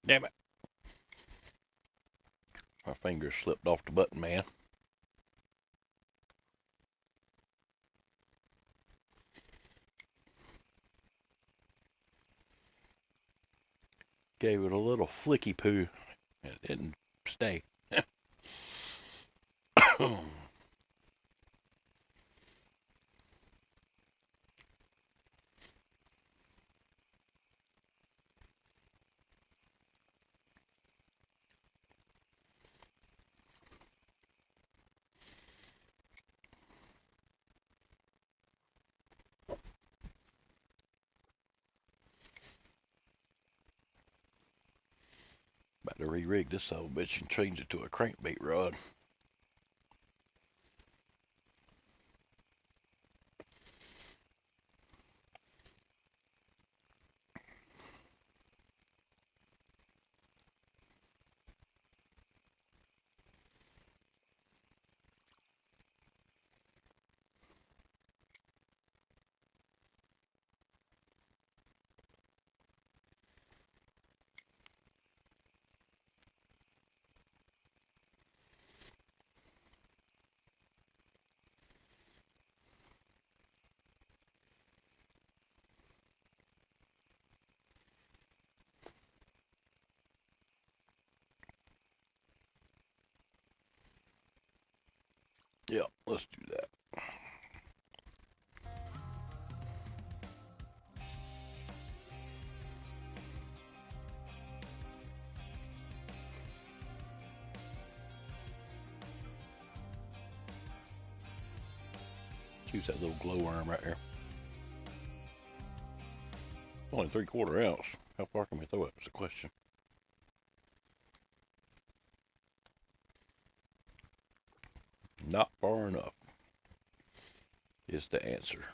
Damn it. My fingers slipped off the button, man. Gave it a little flicky poo. It didn't stay. About to re-rig this son of a bitch and change it to a crankbait rod. Yeah, let's do that. Use that little glowworm right there. Only 3/4 ounce. How far can we throw it? That's the question. Not far enough is the answer.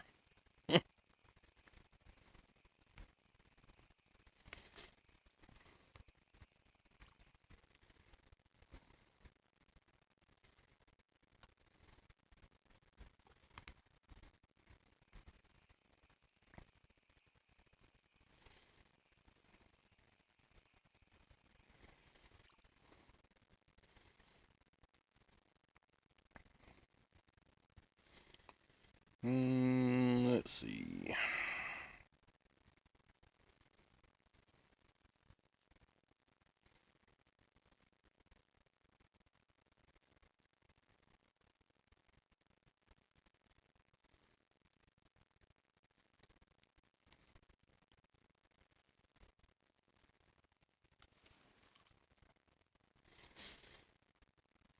Let's see.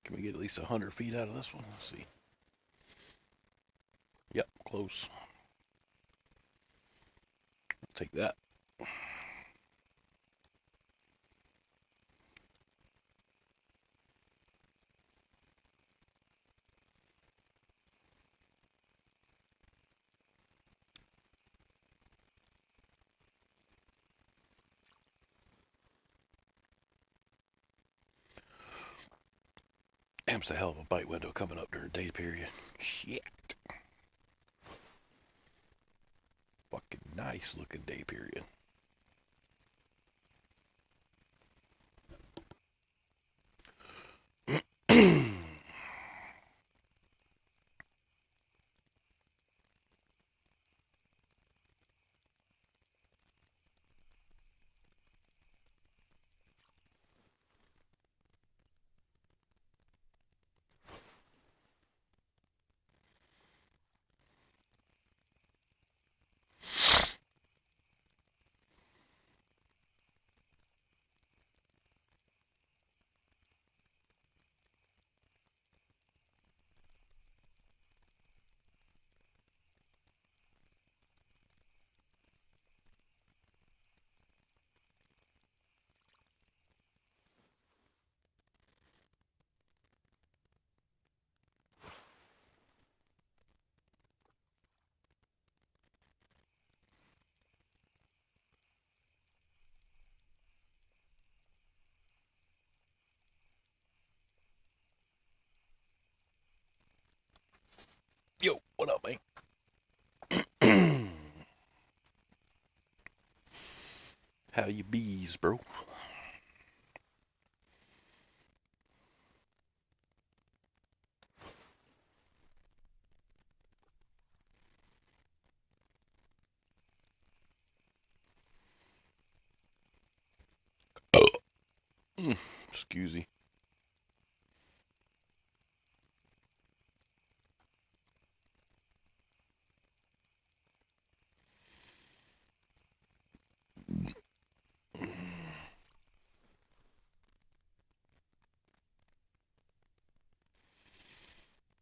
Can we get at least 100 feet out of this one? Let's see. Yep, close. I'll take that. Damn, it's a hell of a bite window coming up during the day period. Shit. Fucking nice looking day period. Yo, what up, man? How you bees, bro? Excuse me.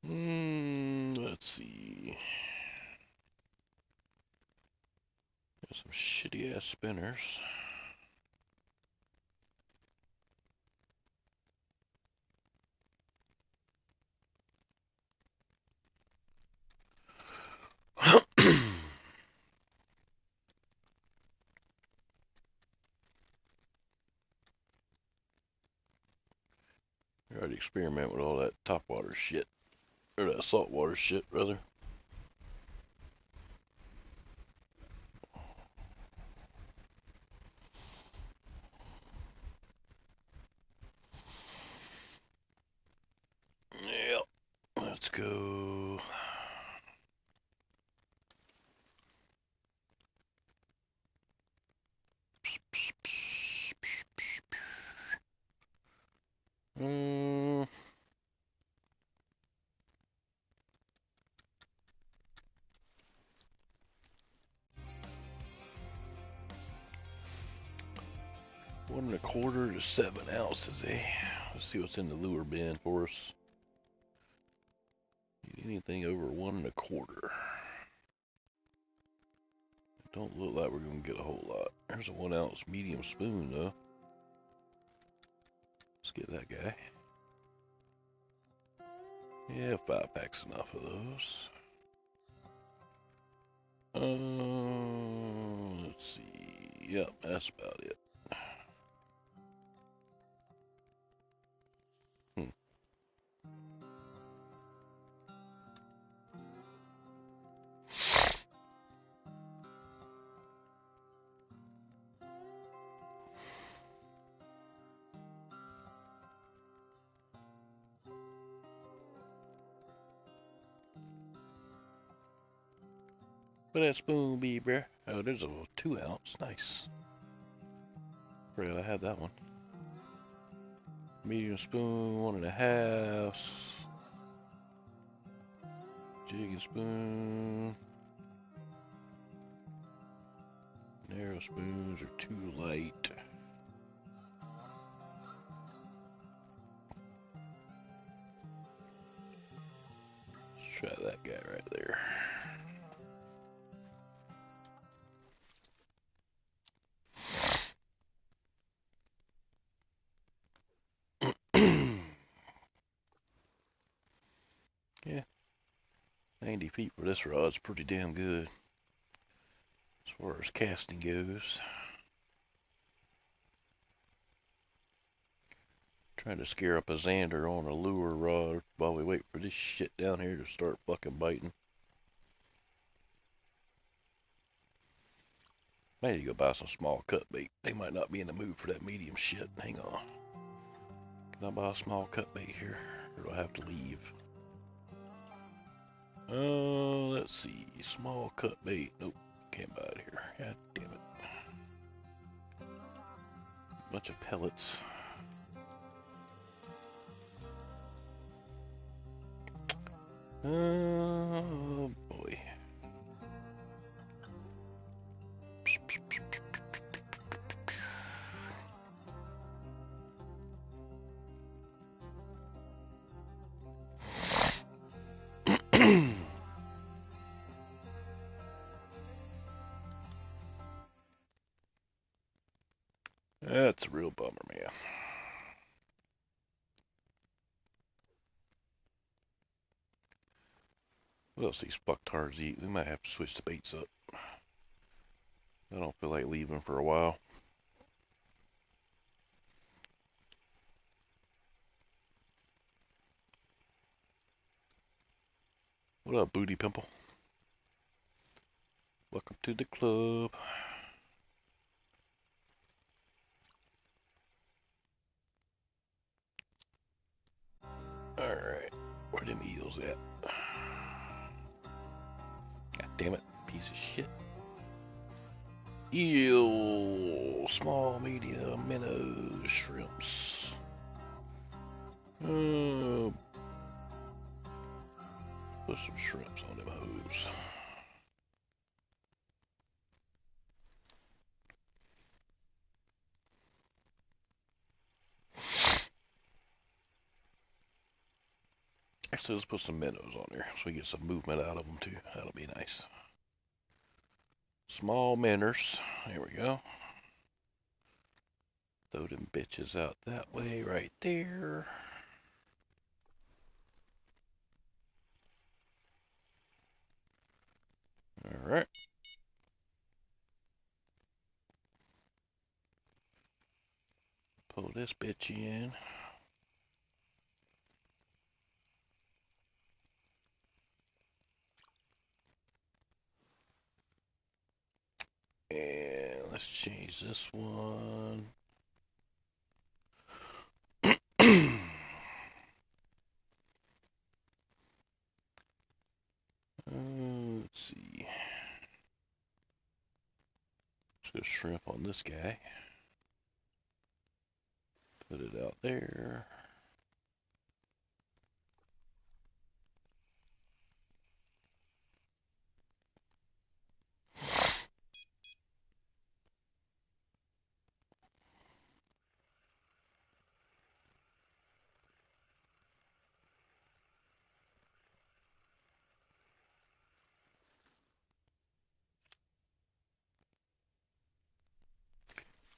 Let's see. Got some shitty ass spinners. I already experiment with all that topwater shit. Or that saltwater shit, rather. Yep. Let's go. One and a quarter to 7 ounces, eh? Let's see what's in the lure bin for us. anything over 1 1/4. Don't look like we're gonna get a whole lot. There's a 1 ounce medium spoon though. Let's get that guy. Yeah, 5 packs enough of those. Let's see. Yep, that's about it. Where that spoon be, bruh? Oh, there's a 2 ounce. Nice. Forgot I had that one. Medium spoon, 1 1/2. Jigging spoon. Narrow spoons are too light. Let's try that guy right there. Yeah, 90 feet for this rod's pretty damn good as far as casting goes. Trying to scare up a Xander on a lure rod while we wait for this shit down here to start fucking biting. Might need to go buy some small cut bait. They might not be in the mood for that medium shit. Hang on. Can I buy a small cut bait here? Or do I have to leave? Let's see. Small cut bait. Nope. Can't buy it here. God damn it. Bunch of pellets. Oh boy. That's a real bummer, man. What else these fucktards eat? We might have to switch the baits up. I don't feel like leaving for a while. What up, Booty Pimple? Welcome to the club. Alright, where them eels at? God damn it, piece of shit. Eel, small, medium, minnows, shrimps. Put some shrimps on them hoes. Actually, let's put some minnows on there so we get some movement out of them too. That'll be nice. Small minnows. There we go. Throw them bitches out that way right there. Alright. Pull this bitch in. And let's change this one. Let's see. Let's go shrimp on this guy. Put it out there.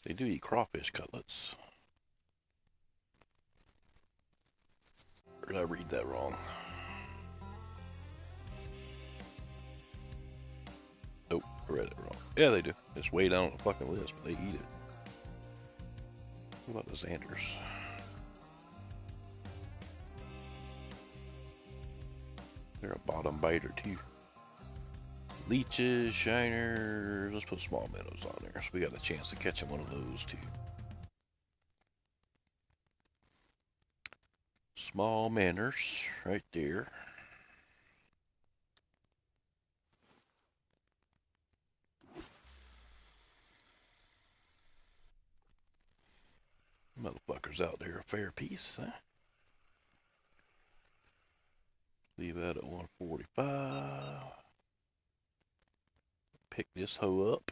They do eat crawfish cutlets. Or did I read that wrong? Nope, I read it wrong. Yeah, they do. It's way down on the fucking list, but they eat it. What about the Xanders? They're a bottom biter too. Leeches, shiners. Let's put small minnows on there, so we got a chance to catch one of those too. Small minnows, right there. Motherfuckers out there a fair piece, huh? Leave that at 145. Pick this hoe up.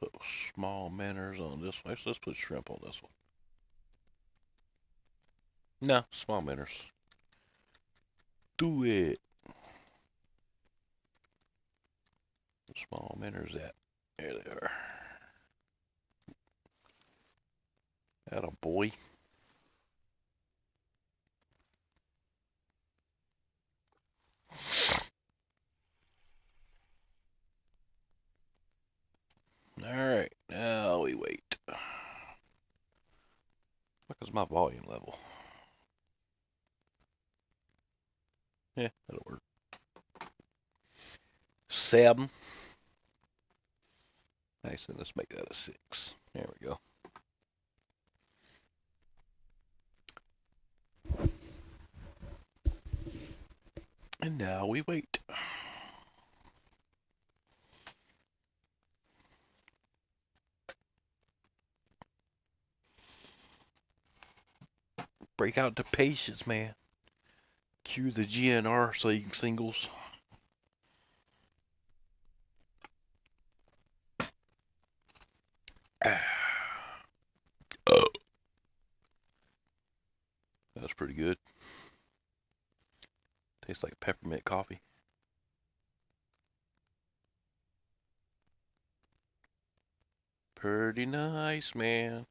Put small minnows on this one. Let's put shrimp on this one. No, small minnows. Do it. Small minnows at. There they are. Atta boy. Alright, now we wait. What is my volume level? Yeah, that'll work. 7. Actually, let's make that a 6. There we go. And now we wait. Break out the patience, man. Cue the GNR singles. That's pretty good. Tastes like peppermint coffee. Pretty nice, man.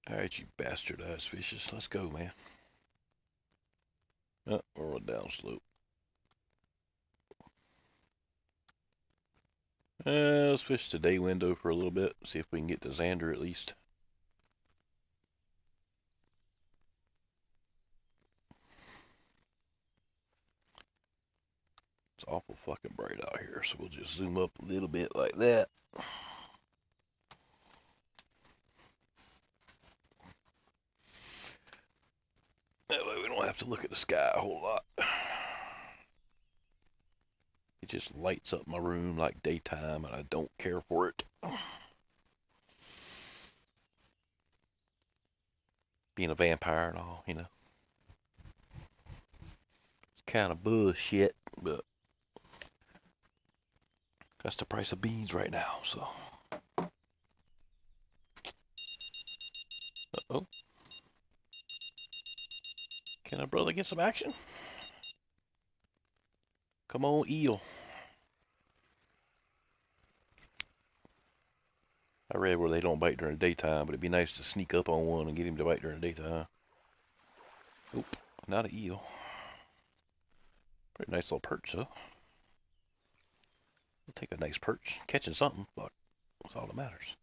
Alright, you bastardized fishes. Let's go, man. Oh, we're on down slope. Let's fish the day window for a little bit. See if we can get to Xander at least. It's awful fucking bright out here, so we'll just zoom up a little bit like that. That way we don't have to look at the sky a whole lot. It just lights up my room like daytime, and I don't care for it. Being a vampire and all, you know. It's kind of bullshit, but that's the price of beans right now, so. Uh-oh. Can a brother get some action? Come on, eel. I read where they don't bite during the daytime, but it'd be nice to sneak up on one and get him to bite during the daytime. Nope, not an eel. Pretty nice little perch, though. We'll take a nice perch. Catching something, fuck. That's all that matters.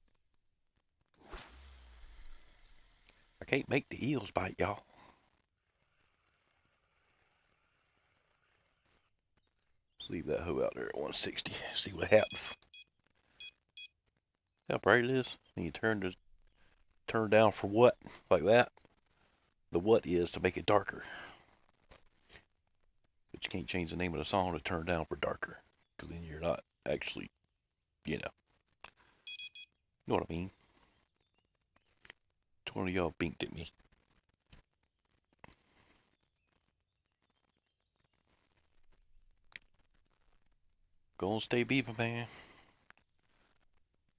I can't make the eels bite, y'all. Let's leave that hoe out there at 160. See what happens. See how bright it is? And you turn down for what? Like that. The what is to make it darker. But you can't change the name of the song to turn down for darker. Because then you're not actually, you know. You know what I mean? One of y'all binked at me. Gonna stay beaver, man.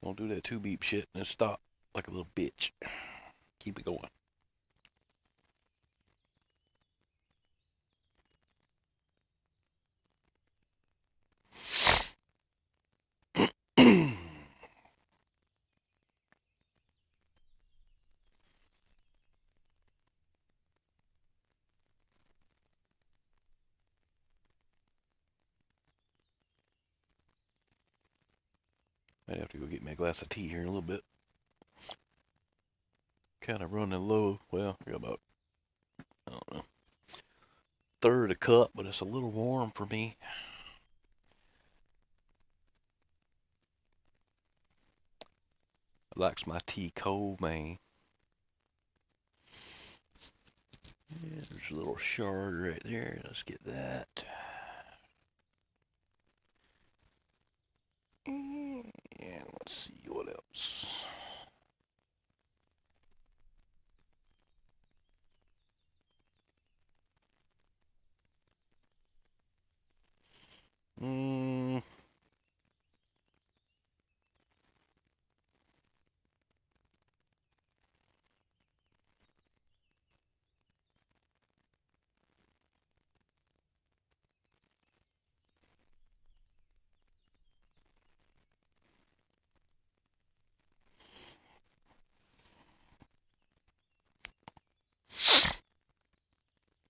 Don't do that two beep shit and then stop like a little bitch. Keep it going. Might have to go get me a glass of tea here in a little bit. Kind of running low. Well, I got about, I don't know, third a cup, but it's a little warm for me. I likes my tea cold, man. Yeah, there's a little shard right there. Let's get that. And let's see what else. Mm,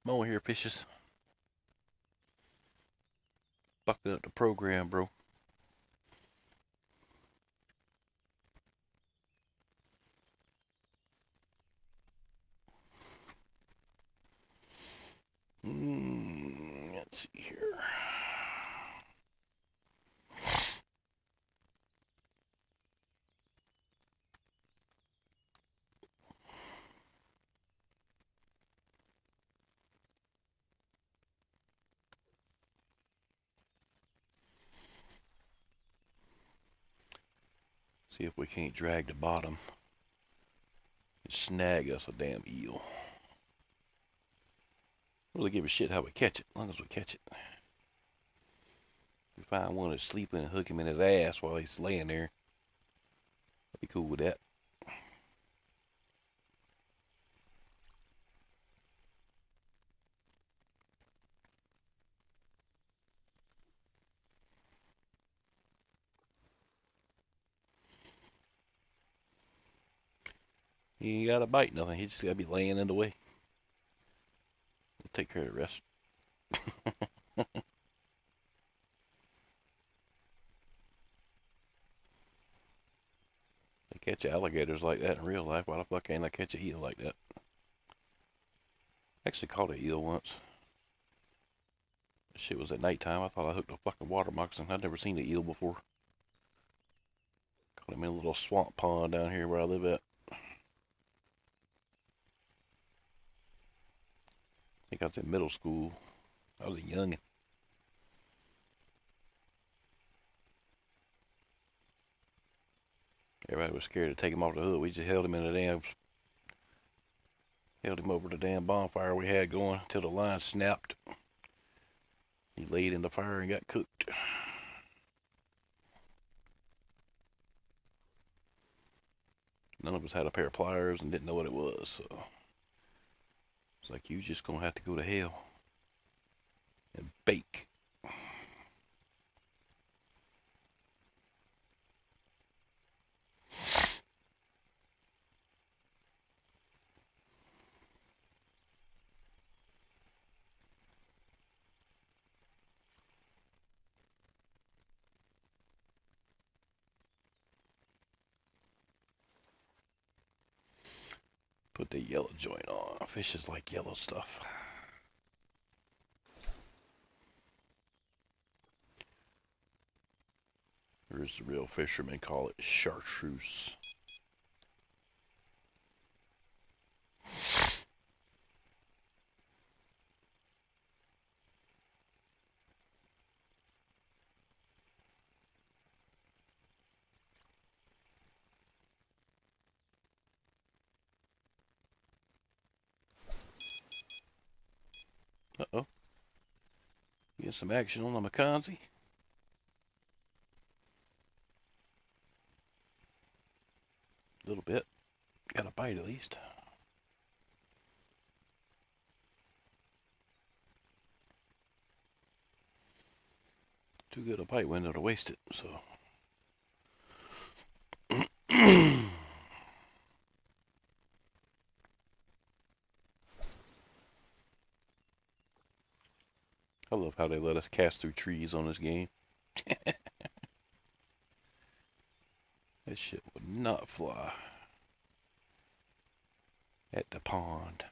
Come on here, fishes. Bucking up the program, bro. Let's see here. See if we can't drag the bottom and snag us a damn eel. Really give a shit how we catch it, as long as we catch it. If we find one that's sleeping and hook him in his ass while he's laying there, I'd be cool with that. He ain't got to bite nothing. He just got to be laying in the way. We'll take care of the rest. They catch alligators like that in real life. Why the fuck ain't I catch an eel like that? I actually caught an eel once. That shit was at nighttime. I thought I hooked a fucking water moccasin. I'd never seen an eel before. Caught him in a little swamp pond down here where I live at. I think I was in middle school. I was a youngin'. Everybody was scared to take him off the hook. We just held him in the damn, held him over the damn bonfire we had going until the line snapped. He laid in the fire and got cooked. None of us had a pair of pliers and didn't know what it was, so it's like you just gonna have to go to hell and bake. Put the yellow joint on. Fishes like yellow stuff. Or as the real fishermen call it, chartreuse. Uh-oh. Get some action on the McConsey. bite at least. Too good a bite window to waste it, so. I love how they let us cast through trees on this game. That shit would not fly at the pond.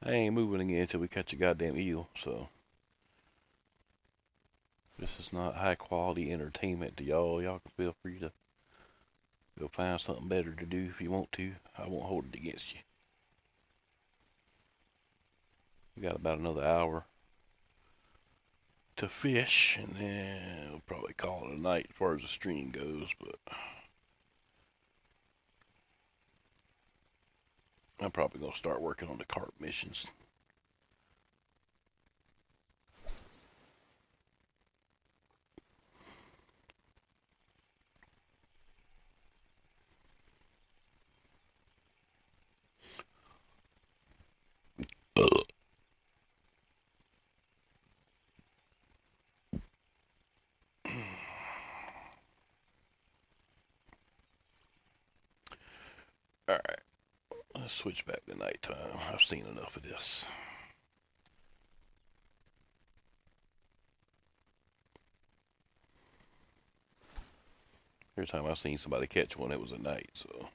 I ain't moving again until we catch a goddamn eel, so. This is not high quality entertainment to y'all. Y'all can feel free to go find something better to do if you want to. I won't hold it against you. We got about another hour to fish, and then we'll probably call it a night as far as the stream goes, but I'm probably going to start working on the carp missions. Alright, let's switch back to nighttime. I've seen enough of this. Every time I've seen somebody catch one, it was at night, so.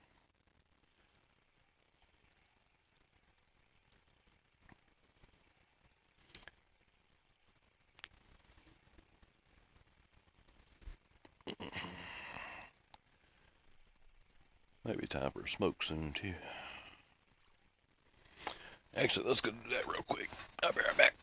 Might be time for a smoke soon, too. Actually, let's go do that real quick. I'll be right back.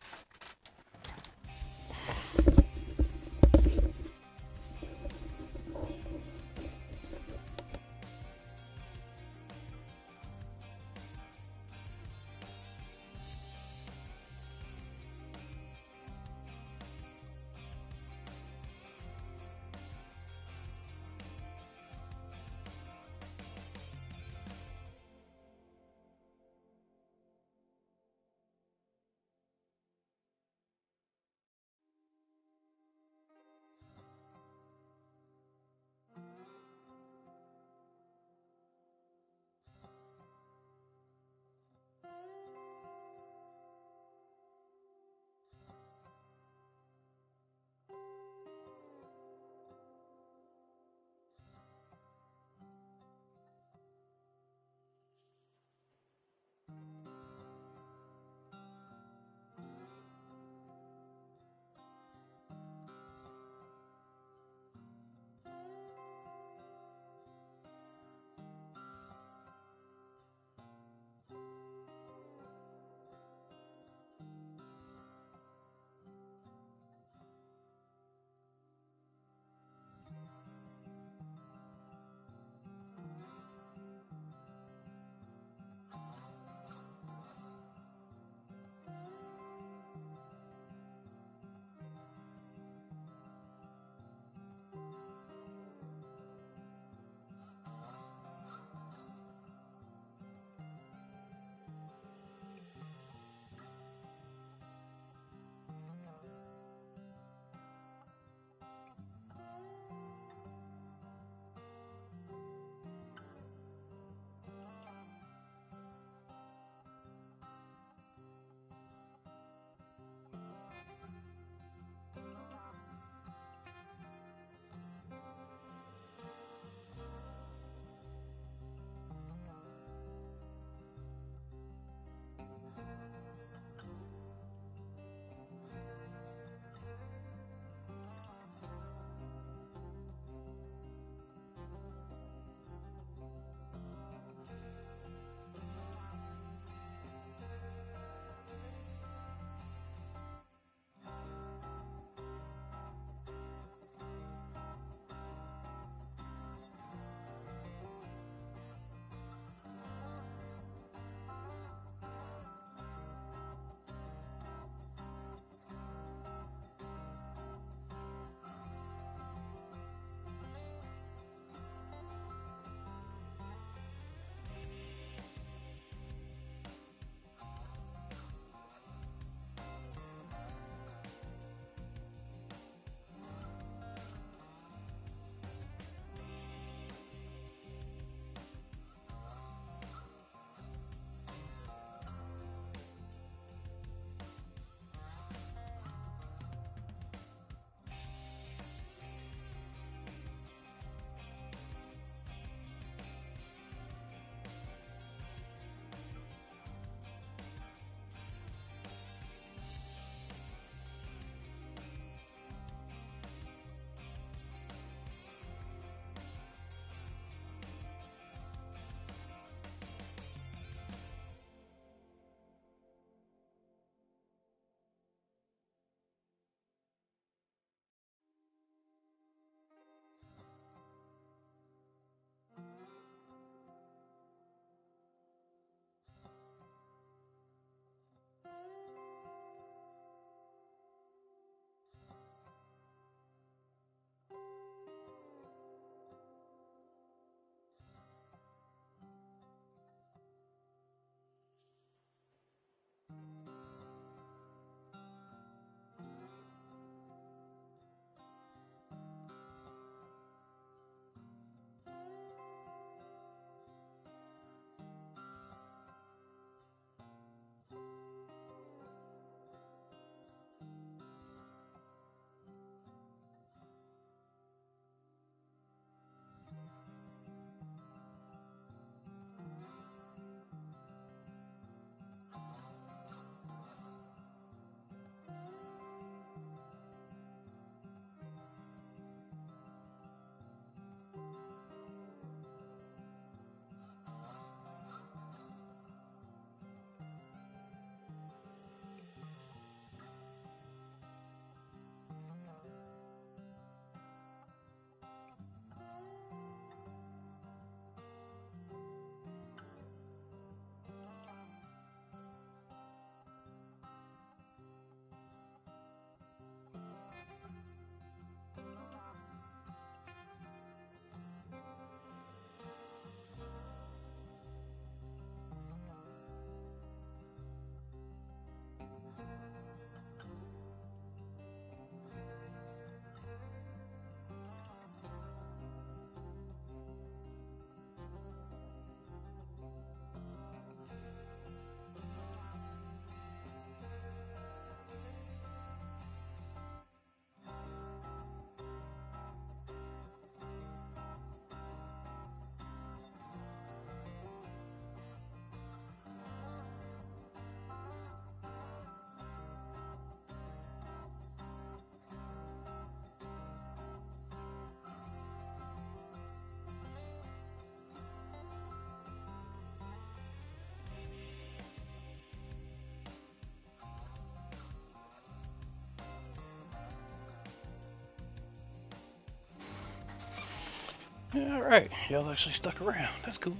All right, y'all actually stuck around. That's cool.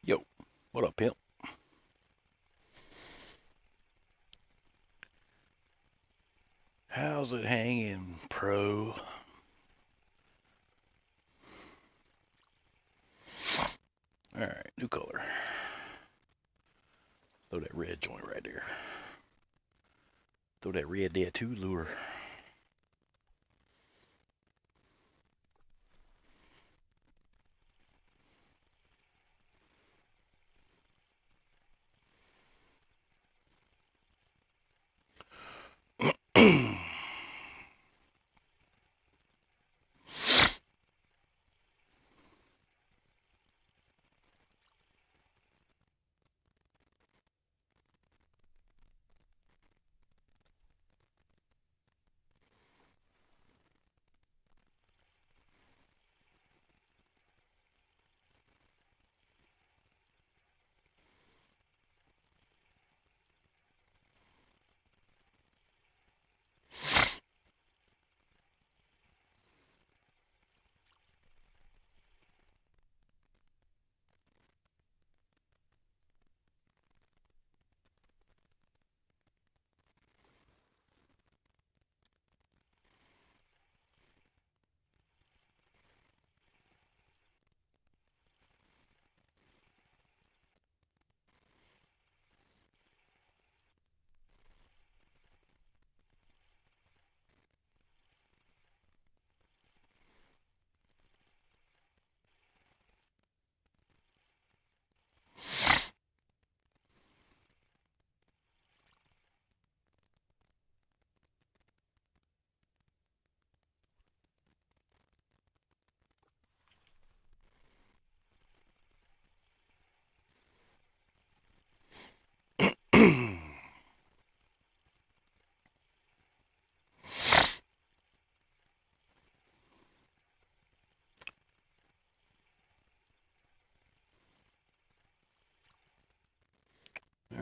Yo, what up, pimp? How's it hanging, pro? All right, new color. Throw that red joint right there. Throw that RDR2 lure.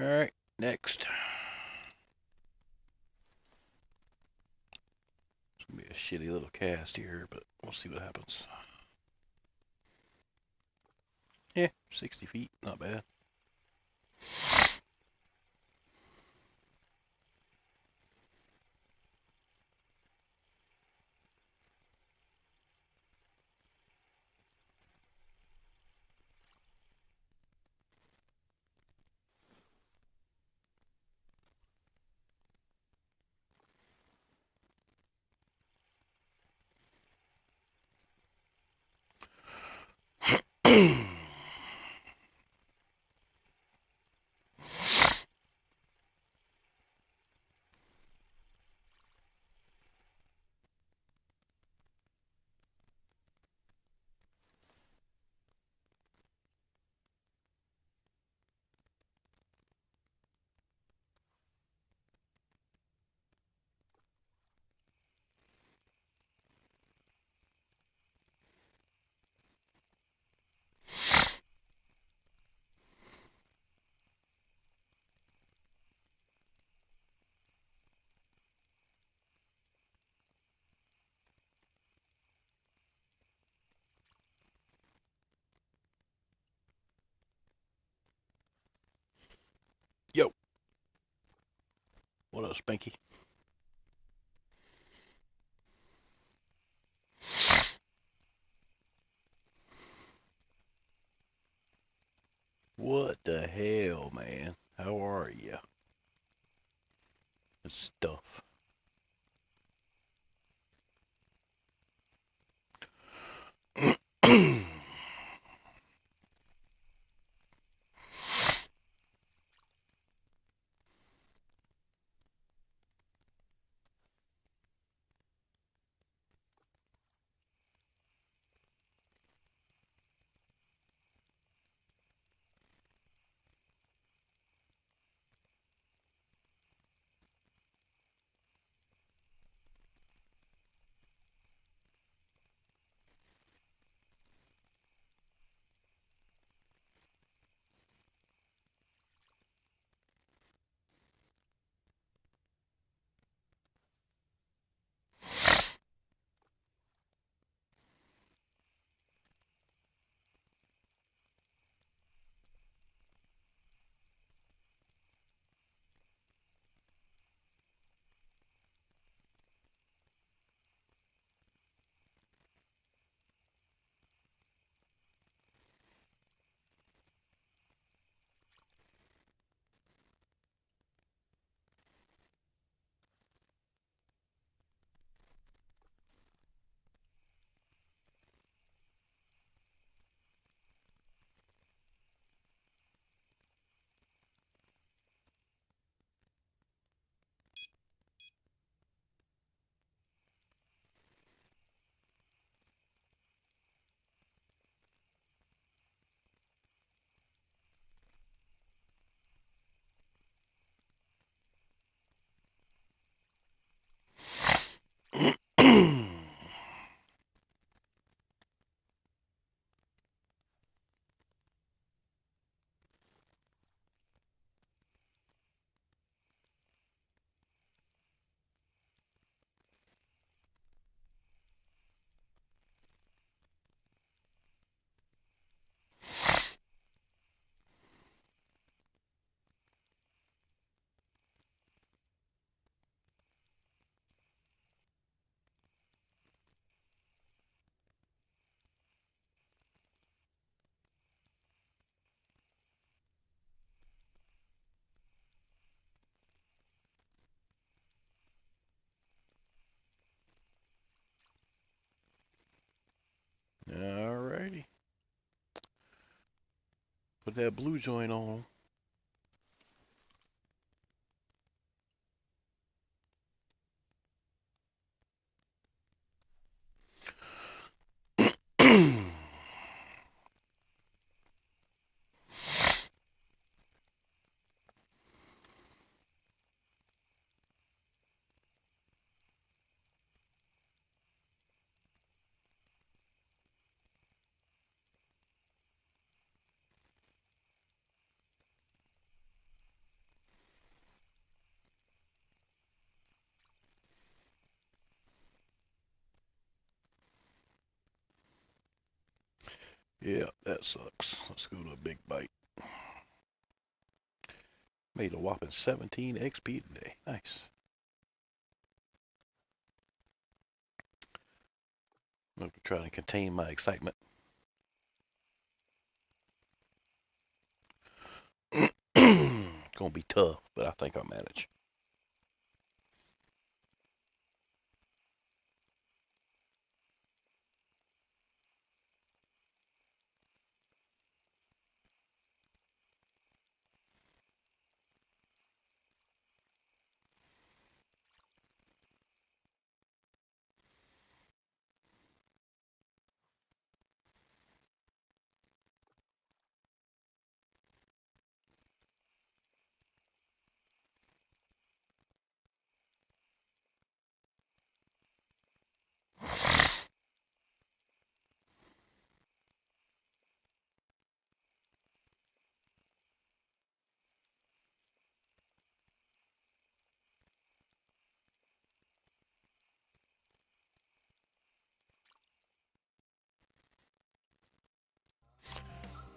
All right, next. It's gonna be a shitty little cast here, but we'll see what happens. Yeah, 60 feet, not bad. Yo, what up, Spanky? What the hell, man? How are you? And stuff. Put that blue joint on. Yeah, that sucks. Let's go to a big bite. Made a whopping 17 XP today. Nice. I'm going to try to contain my excitement. Gonna be tough, but I think I'll manage.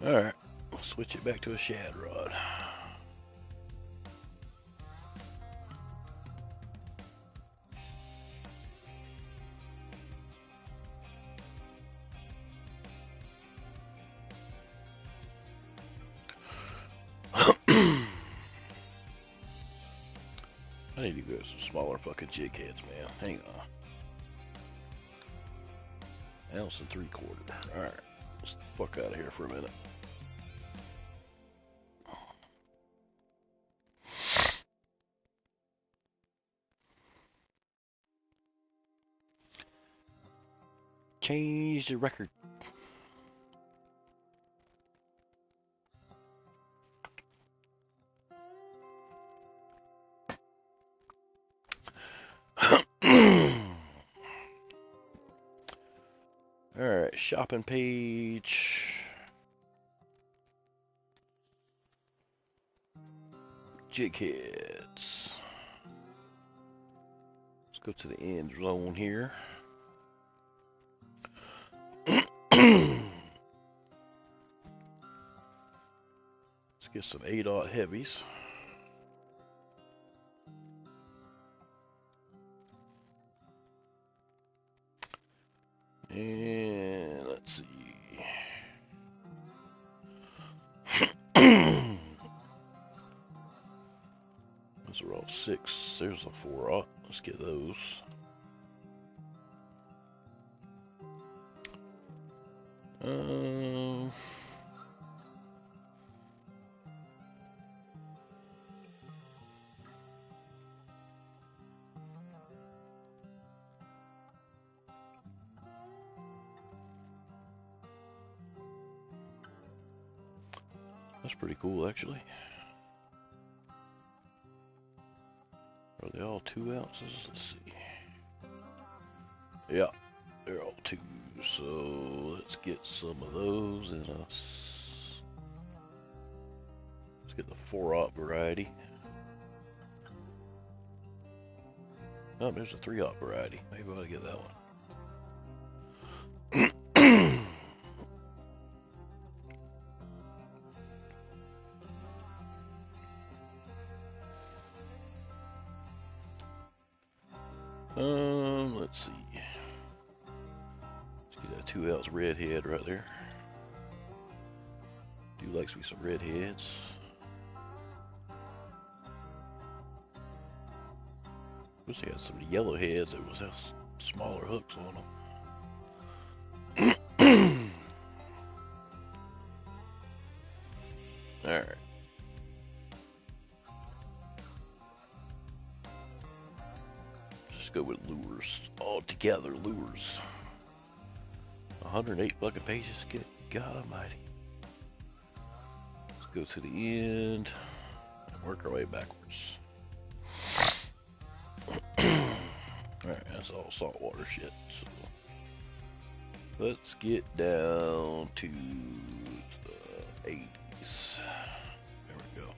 Alright, we'll switch it back to a shad rod. I need to go some smaller fucking jig heads, man. Hang on. 1 3/4 ounce. Alright, let's fuck out of here for a minute. Change the record. Alright, shopping page. Jig heads. Let's go to the end zone here. Let's get some 8/0 heavies. And let's see. Those are all 6. There's a 4/0. Let's get those. That's pretty cool, actually. Are they all 2 ounces? Let's see. Yeah, they're all 2. So let's get some of those in us. Let's get the 4/0 variety. Oh, there's a 3/0 variety. Maybe I ought to get that one. Let's see. Let's get that 2 ounce red head right there. Do likes me some red heads. Wish they had some yellow heads that was have smaller hooks on them. Alright. Just go with lures. All together, lures. 108 fucking pages. Good God almighty. Let's go to the end and work our way backwards. Alright, that's all saltwater shit. So let's get down to the 80s. There we go.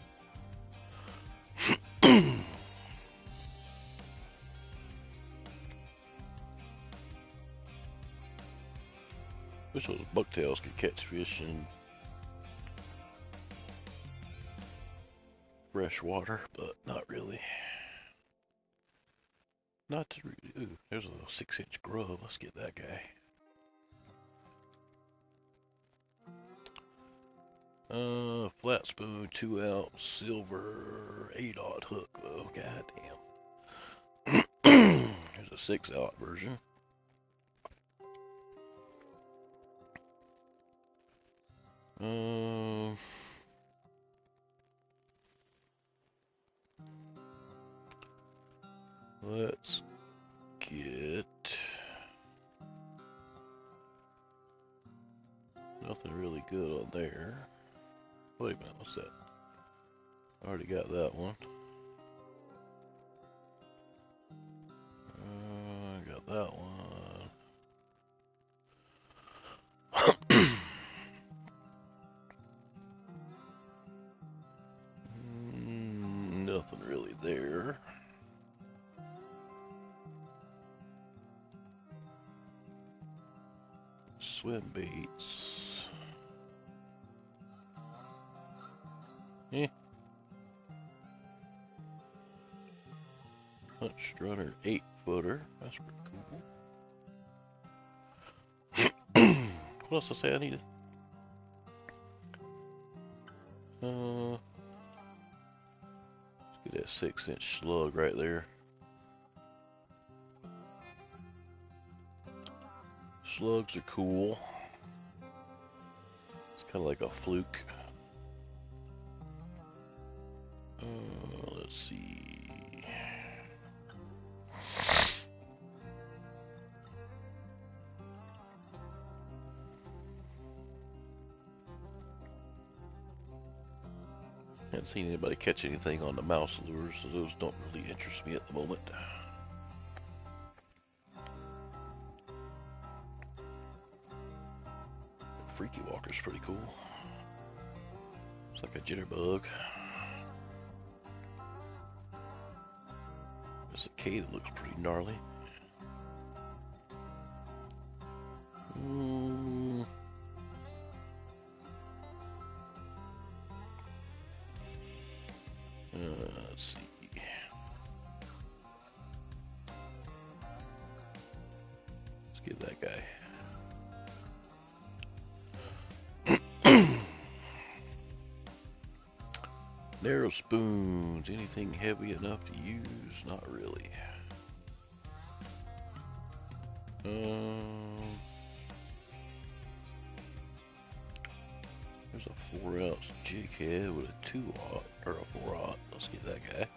Wish those bucktails could catch fish in fresh water, but not really. Not to really. Ooh, there's a 6-inch grub. Let's get that guy. Flat spoon, 2-ounce, silver, 8/0 hook though. God damn. There's a 6/0 version. Let's get nothing really good on there. Wait a minute, what's that? I already got that one. I got that one. Nothing really there. Swim baits. Eh. Punch runner 8-footer. That's pretty cool. What else to say I needed? Let's get that 6-inch slug right there. Slugs are cool. It's kind of like a fluke. Let's see. Haven't seen anybody catch anything on the mouse lures, so those don't really interest me at the moment. Freaky Walker's pretty cool. It's like a jitterbug. The cicada looks pretty gnarly. Let's see. Let's get that guy. Narrow spoons. Anything heavy enough to use? Not really. There's a 4-ounce jig head with a 2/0 or a 4/0. Let's get that guy.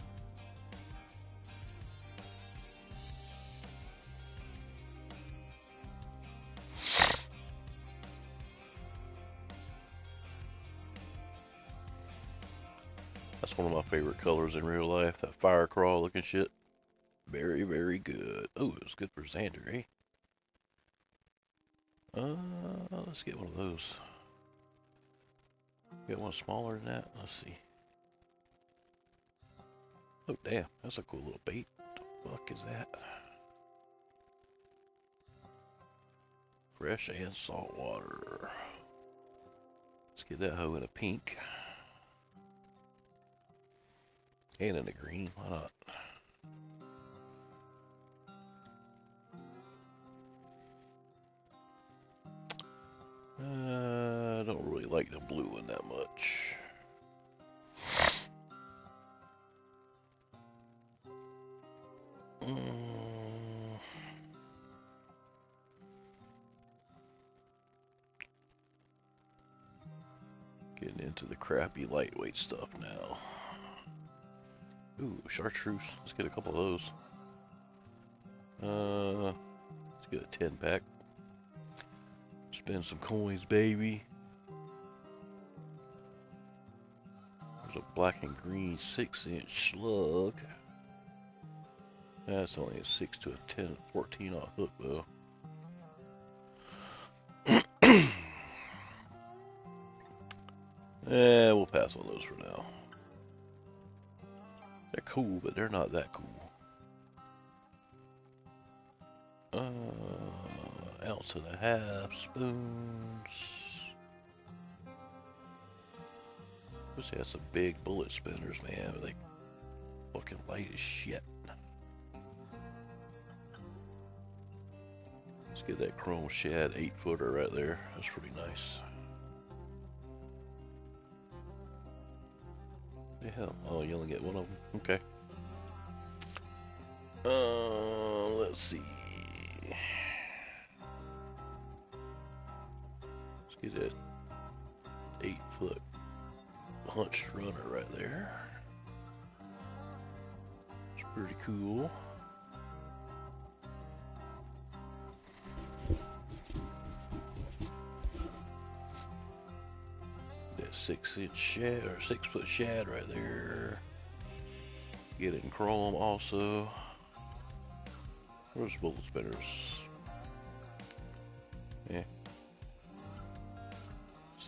That's one of my favorite colors in real life. That fire crawl looking shit. Very, very good. Oh, it was good for Xander, eh? Let's get one of those. Get one smaller than that. Let's see. Oh, damn. That's a cool little bait. What the fuck is that? Fresh and salt water. Let's get that hoe in a pink. And in a green. Why not? I don't really like the blue one that much. Getting into the crappy lightweight stuff now. Ooh, chartreuse. Let's get a couple of those. Let's get a 10-pack. Spend some coins, baby. There's a black and green 6-inch slug. That's only a 6 to a 10, 14 on hook though. Yeah, we'll pass on those for now. They're cool, but they're not that cool. Ounce and a half spoons. Wish they had some big bullet spinners, man, but they fucking light as shit. Let's get that chrome shad 8-footer right there. That's pretty nice. The hell? Oh, you only get one of them? Okay. Let's see. Let's get that 8-foot hunched runner right there. It's pretty cool. That 6-inch shad or 6-foot shad right there. Get it in chrome also. Where's bullet spinners? Yeah.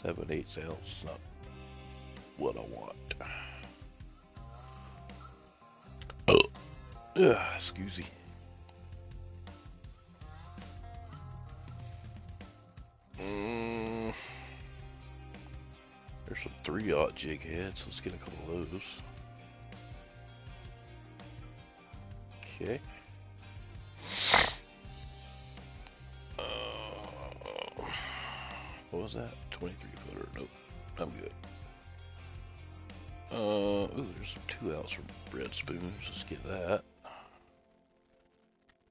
7/8 ounce, not what I want. Excuse me. There's some 3/0 jig heads. Let's get a couple of those. Okay. What was that? 23-footer. Nope. I'm good. Ooh, there's some 2-ounce red spoons. Let's get that.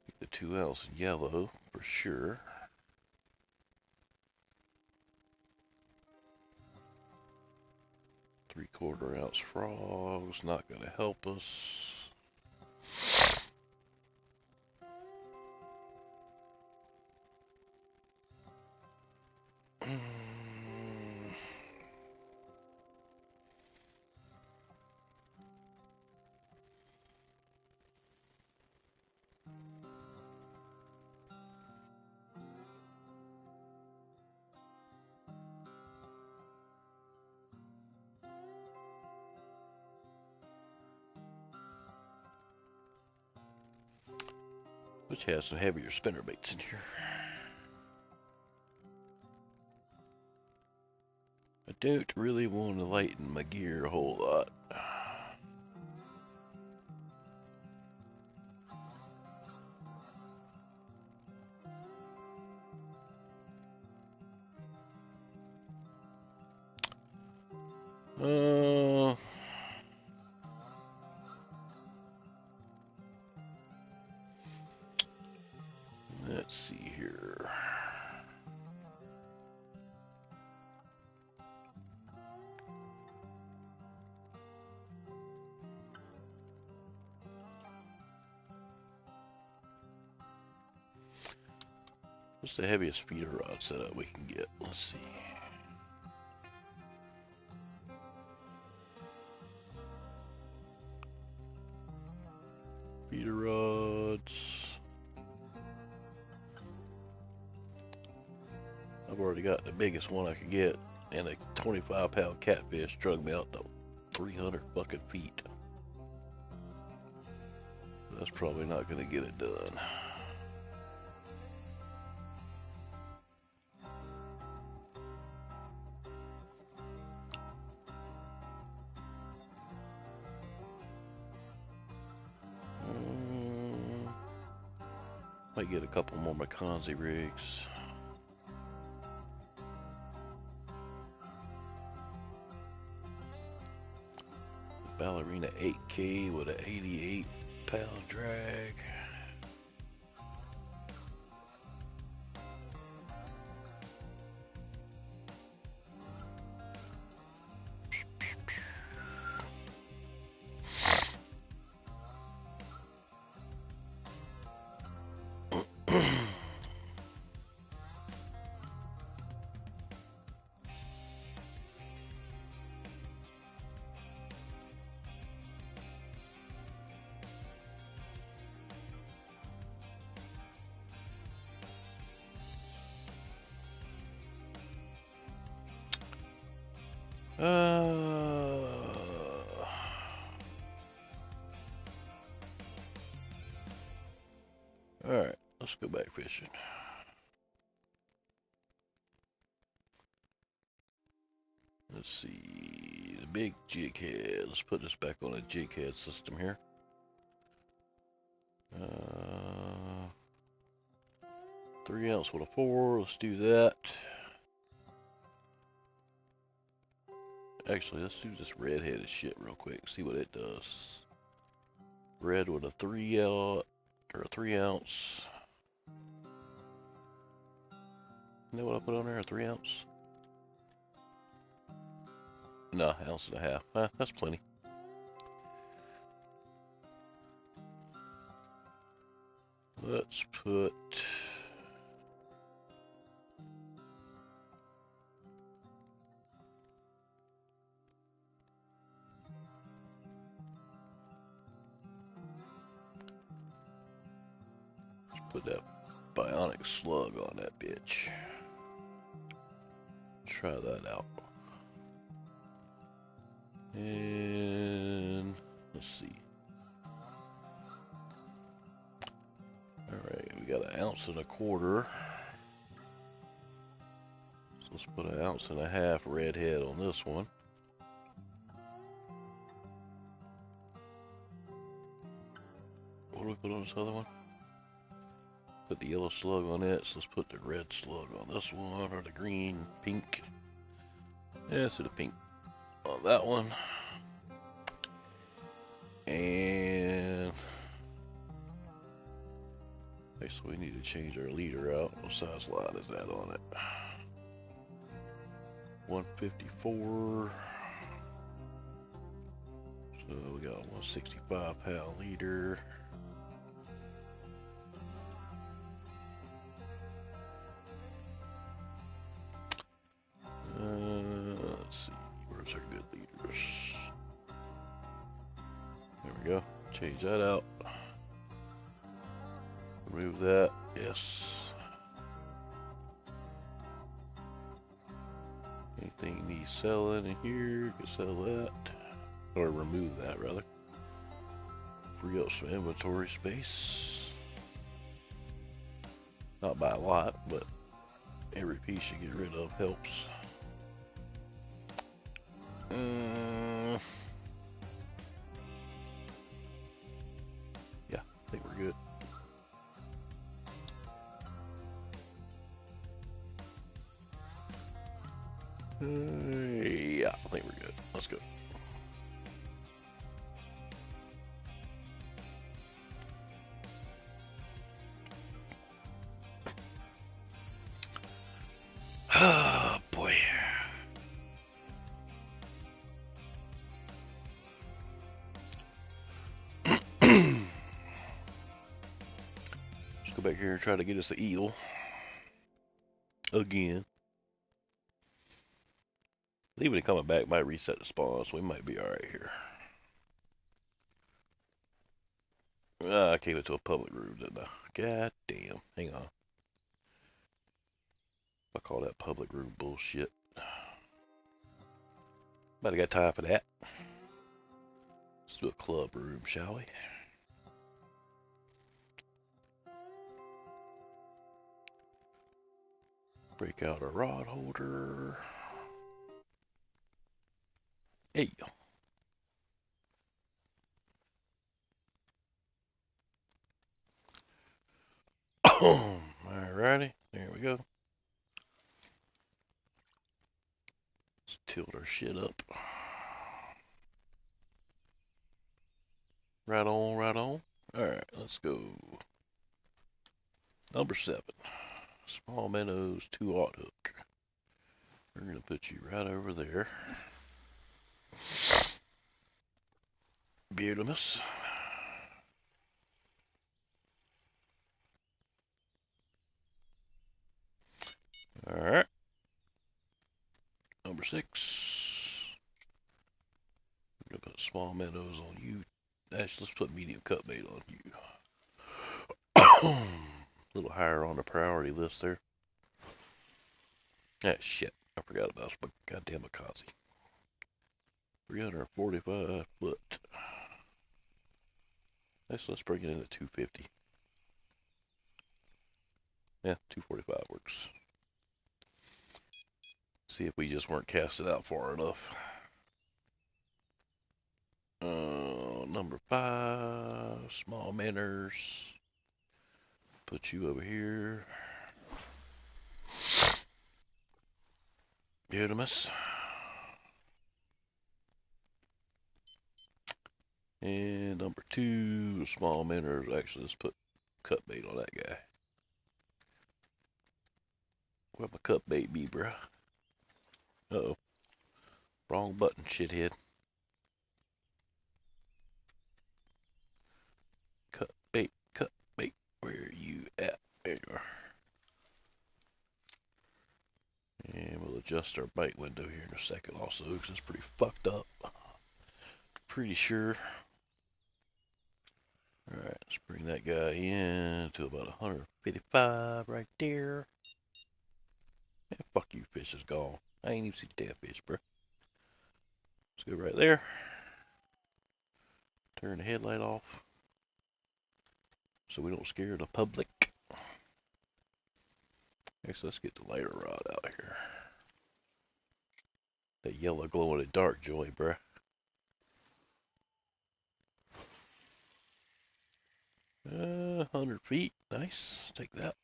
Get the 2-ounce yellow for sure. Three-quarter-ounce frogs. Not gonna help us. Which has some heavier spinner baits in here. I don't really want to lighten my gear a whole lot. Let's see here. What's the heaviest feeder rod setup we can get? Let's see. Feeder rods. I've already got the biggest one I could get, and a 25-pound catfish drug me out to 300 fucking feet. That's probably not going to get it done. Might get a couple more McConzie rigs. Ballerina 8K with an 88-pound drag. Alright, let's go back fishing. Let's see, the big jig head. Let's put this back on a jig head system here. 3 ounce with a 4, let's do that. Actually, let's do this red-headed shit real quick, see what it does. Red with a 3 ounce, or a 3 ounce. You know what I put on there, a 3 ounce? No, 1.5 ounces. That's plenty. Let's put... Put that bionic slug on that bitch. Try that out. And let's see. Alright, we got 1.25 ounces. So let's put 1.5 ounces redhead on this one. What do we put on this other one? Put the yellow slug on it, so let's put the red slug on this one, or the green, pink. Yeah, let's do the pink on that one. And okay, so we need to change our leader out. What size line is that on it? 154. So we got a 165-pound leader. Let's see, where's our good leaders? There we go. Change that out. Remove that. Yes. Anything needs selling in here, you can sell that. Or remove that, rather. Free up some inventory space. Not by a lot, but every piece you get rid of helps. Yeah, I think we're good. Yeah, I think we're good. Let's go. Oh boy. Let's go back here and try to get us an eel. Again. Leaving it coming back might reset the spawn, so we might be alright here. I came into a public room, didn't I? God damn. Hang on. I call that public room bullshit. But I got time for that. Let's do a club room, shall we? Break out a rod holder. Hey. Alrighty, there we go. Let's tilt our shit up. Right on, right on. Alright, let's go. Number 7. Small minnows, 2/0 hook. We're going to put you right over there. Beautimus. Alright. Number 6. We're going to put small minnows on you. Actually, let's put medium cut bait on you. A little higher on the priority list there. Ah, shit. I forgot about my goddamn Akazi. 345 foot. Let's bring it in at 250. Yeah, 245 works. See if we just weren't casted out far enough. Number 5, small manners. Put you over here. Beautimus. And number 2, small manners. Actually, let's put cut bait on that guy. Where'd my cut bait be, bruh? Uh-oh. Wrong button, shithead. Cut bait, cut bait. Where are you at? There you are. And we'll adjust our bite window here in a second also, because it's pretty fucked up. Pretty sure. Alright, let's bring that guy in to about 155 right there. And fuck you, fish is gone. I ain't even see the damn fish, bro. Let's go right there. Turn the headlight off so we don't scare the public. Next, let's get the lighter rod out of here. That yellow glow in the dark joy, bruh. Uh, 100 feet. Nice. Take that.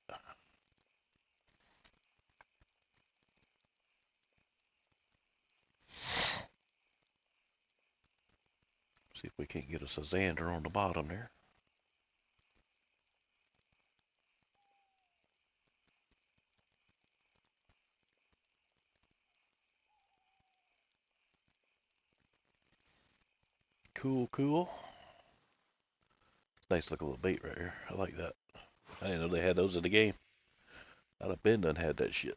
See if we can't get us a Xander on the bottom there. Cool, cool. Nice looking little bait right here. I like that. I didn't know they had those in the game. I'd have been done had that shit.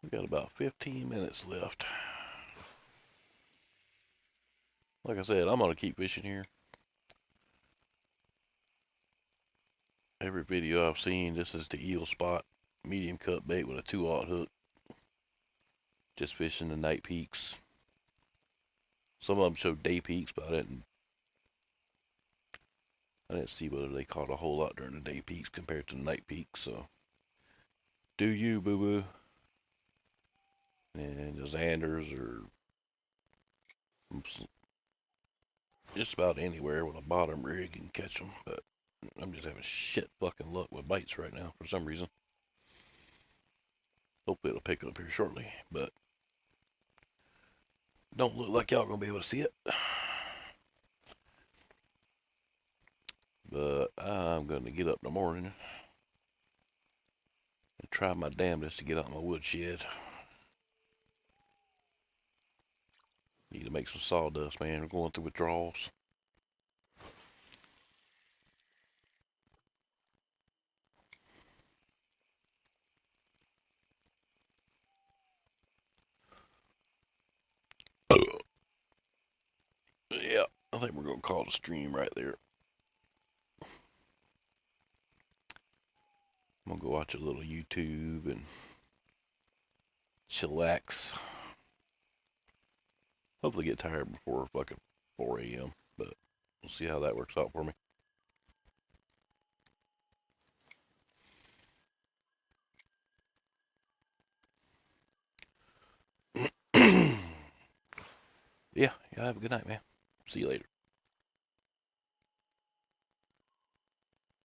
We got about 15 minutes left. Like I said, I'm gonna keep fishing here. Every video I've seen, this is the eel spot. Medium cut bait with a 2/0 hook. Just fishing the night peaks. Some of them show day peaks, but I didn't see whether they caught a whole lot during the day peaks compared to the night peaks. So, do you, boo boo? And the Xanders are just about anywhere with a bottom rig and catch them. But I'm just having shit fucking luck with bites right now for some reason. Hopefully it'll pick up here shortly, but don't look like y'all gonna be able to see it. But I'm gonna get up in the morning and try my damnedest to get out of my woodshed. Need to make some sawdust, man. We're going through withdrawals. Yeah, I think we're gonna call it a stream right there. I'm gonna go watch a little YouTube and chillax. Hopefully get tired before fucking 4 a.m. But we'll see how that works out for me. Yeah, have a good night, man. See you later.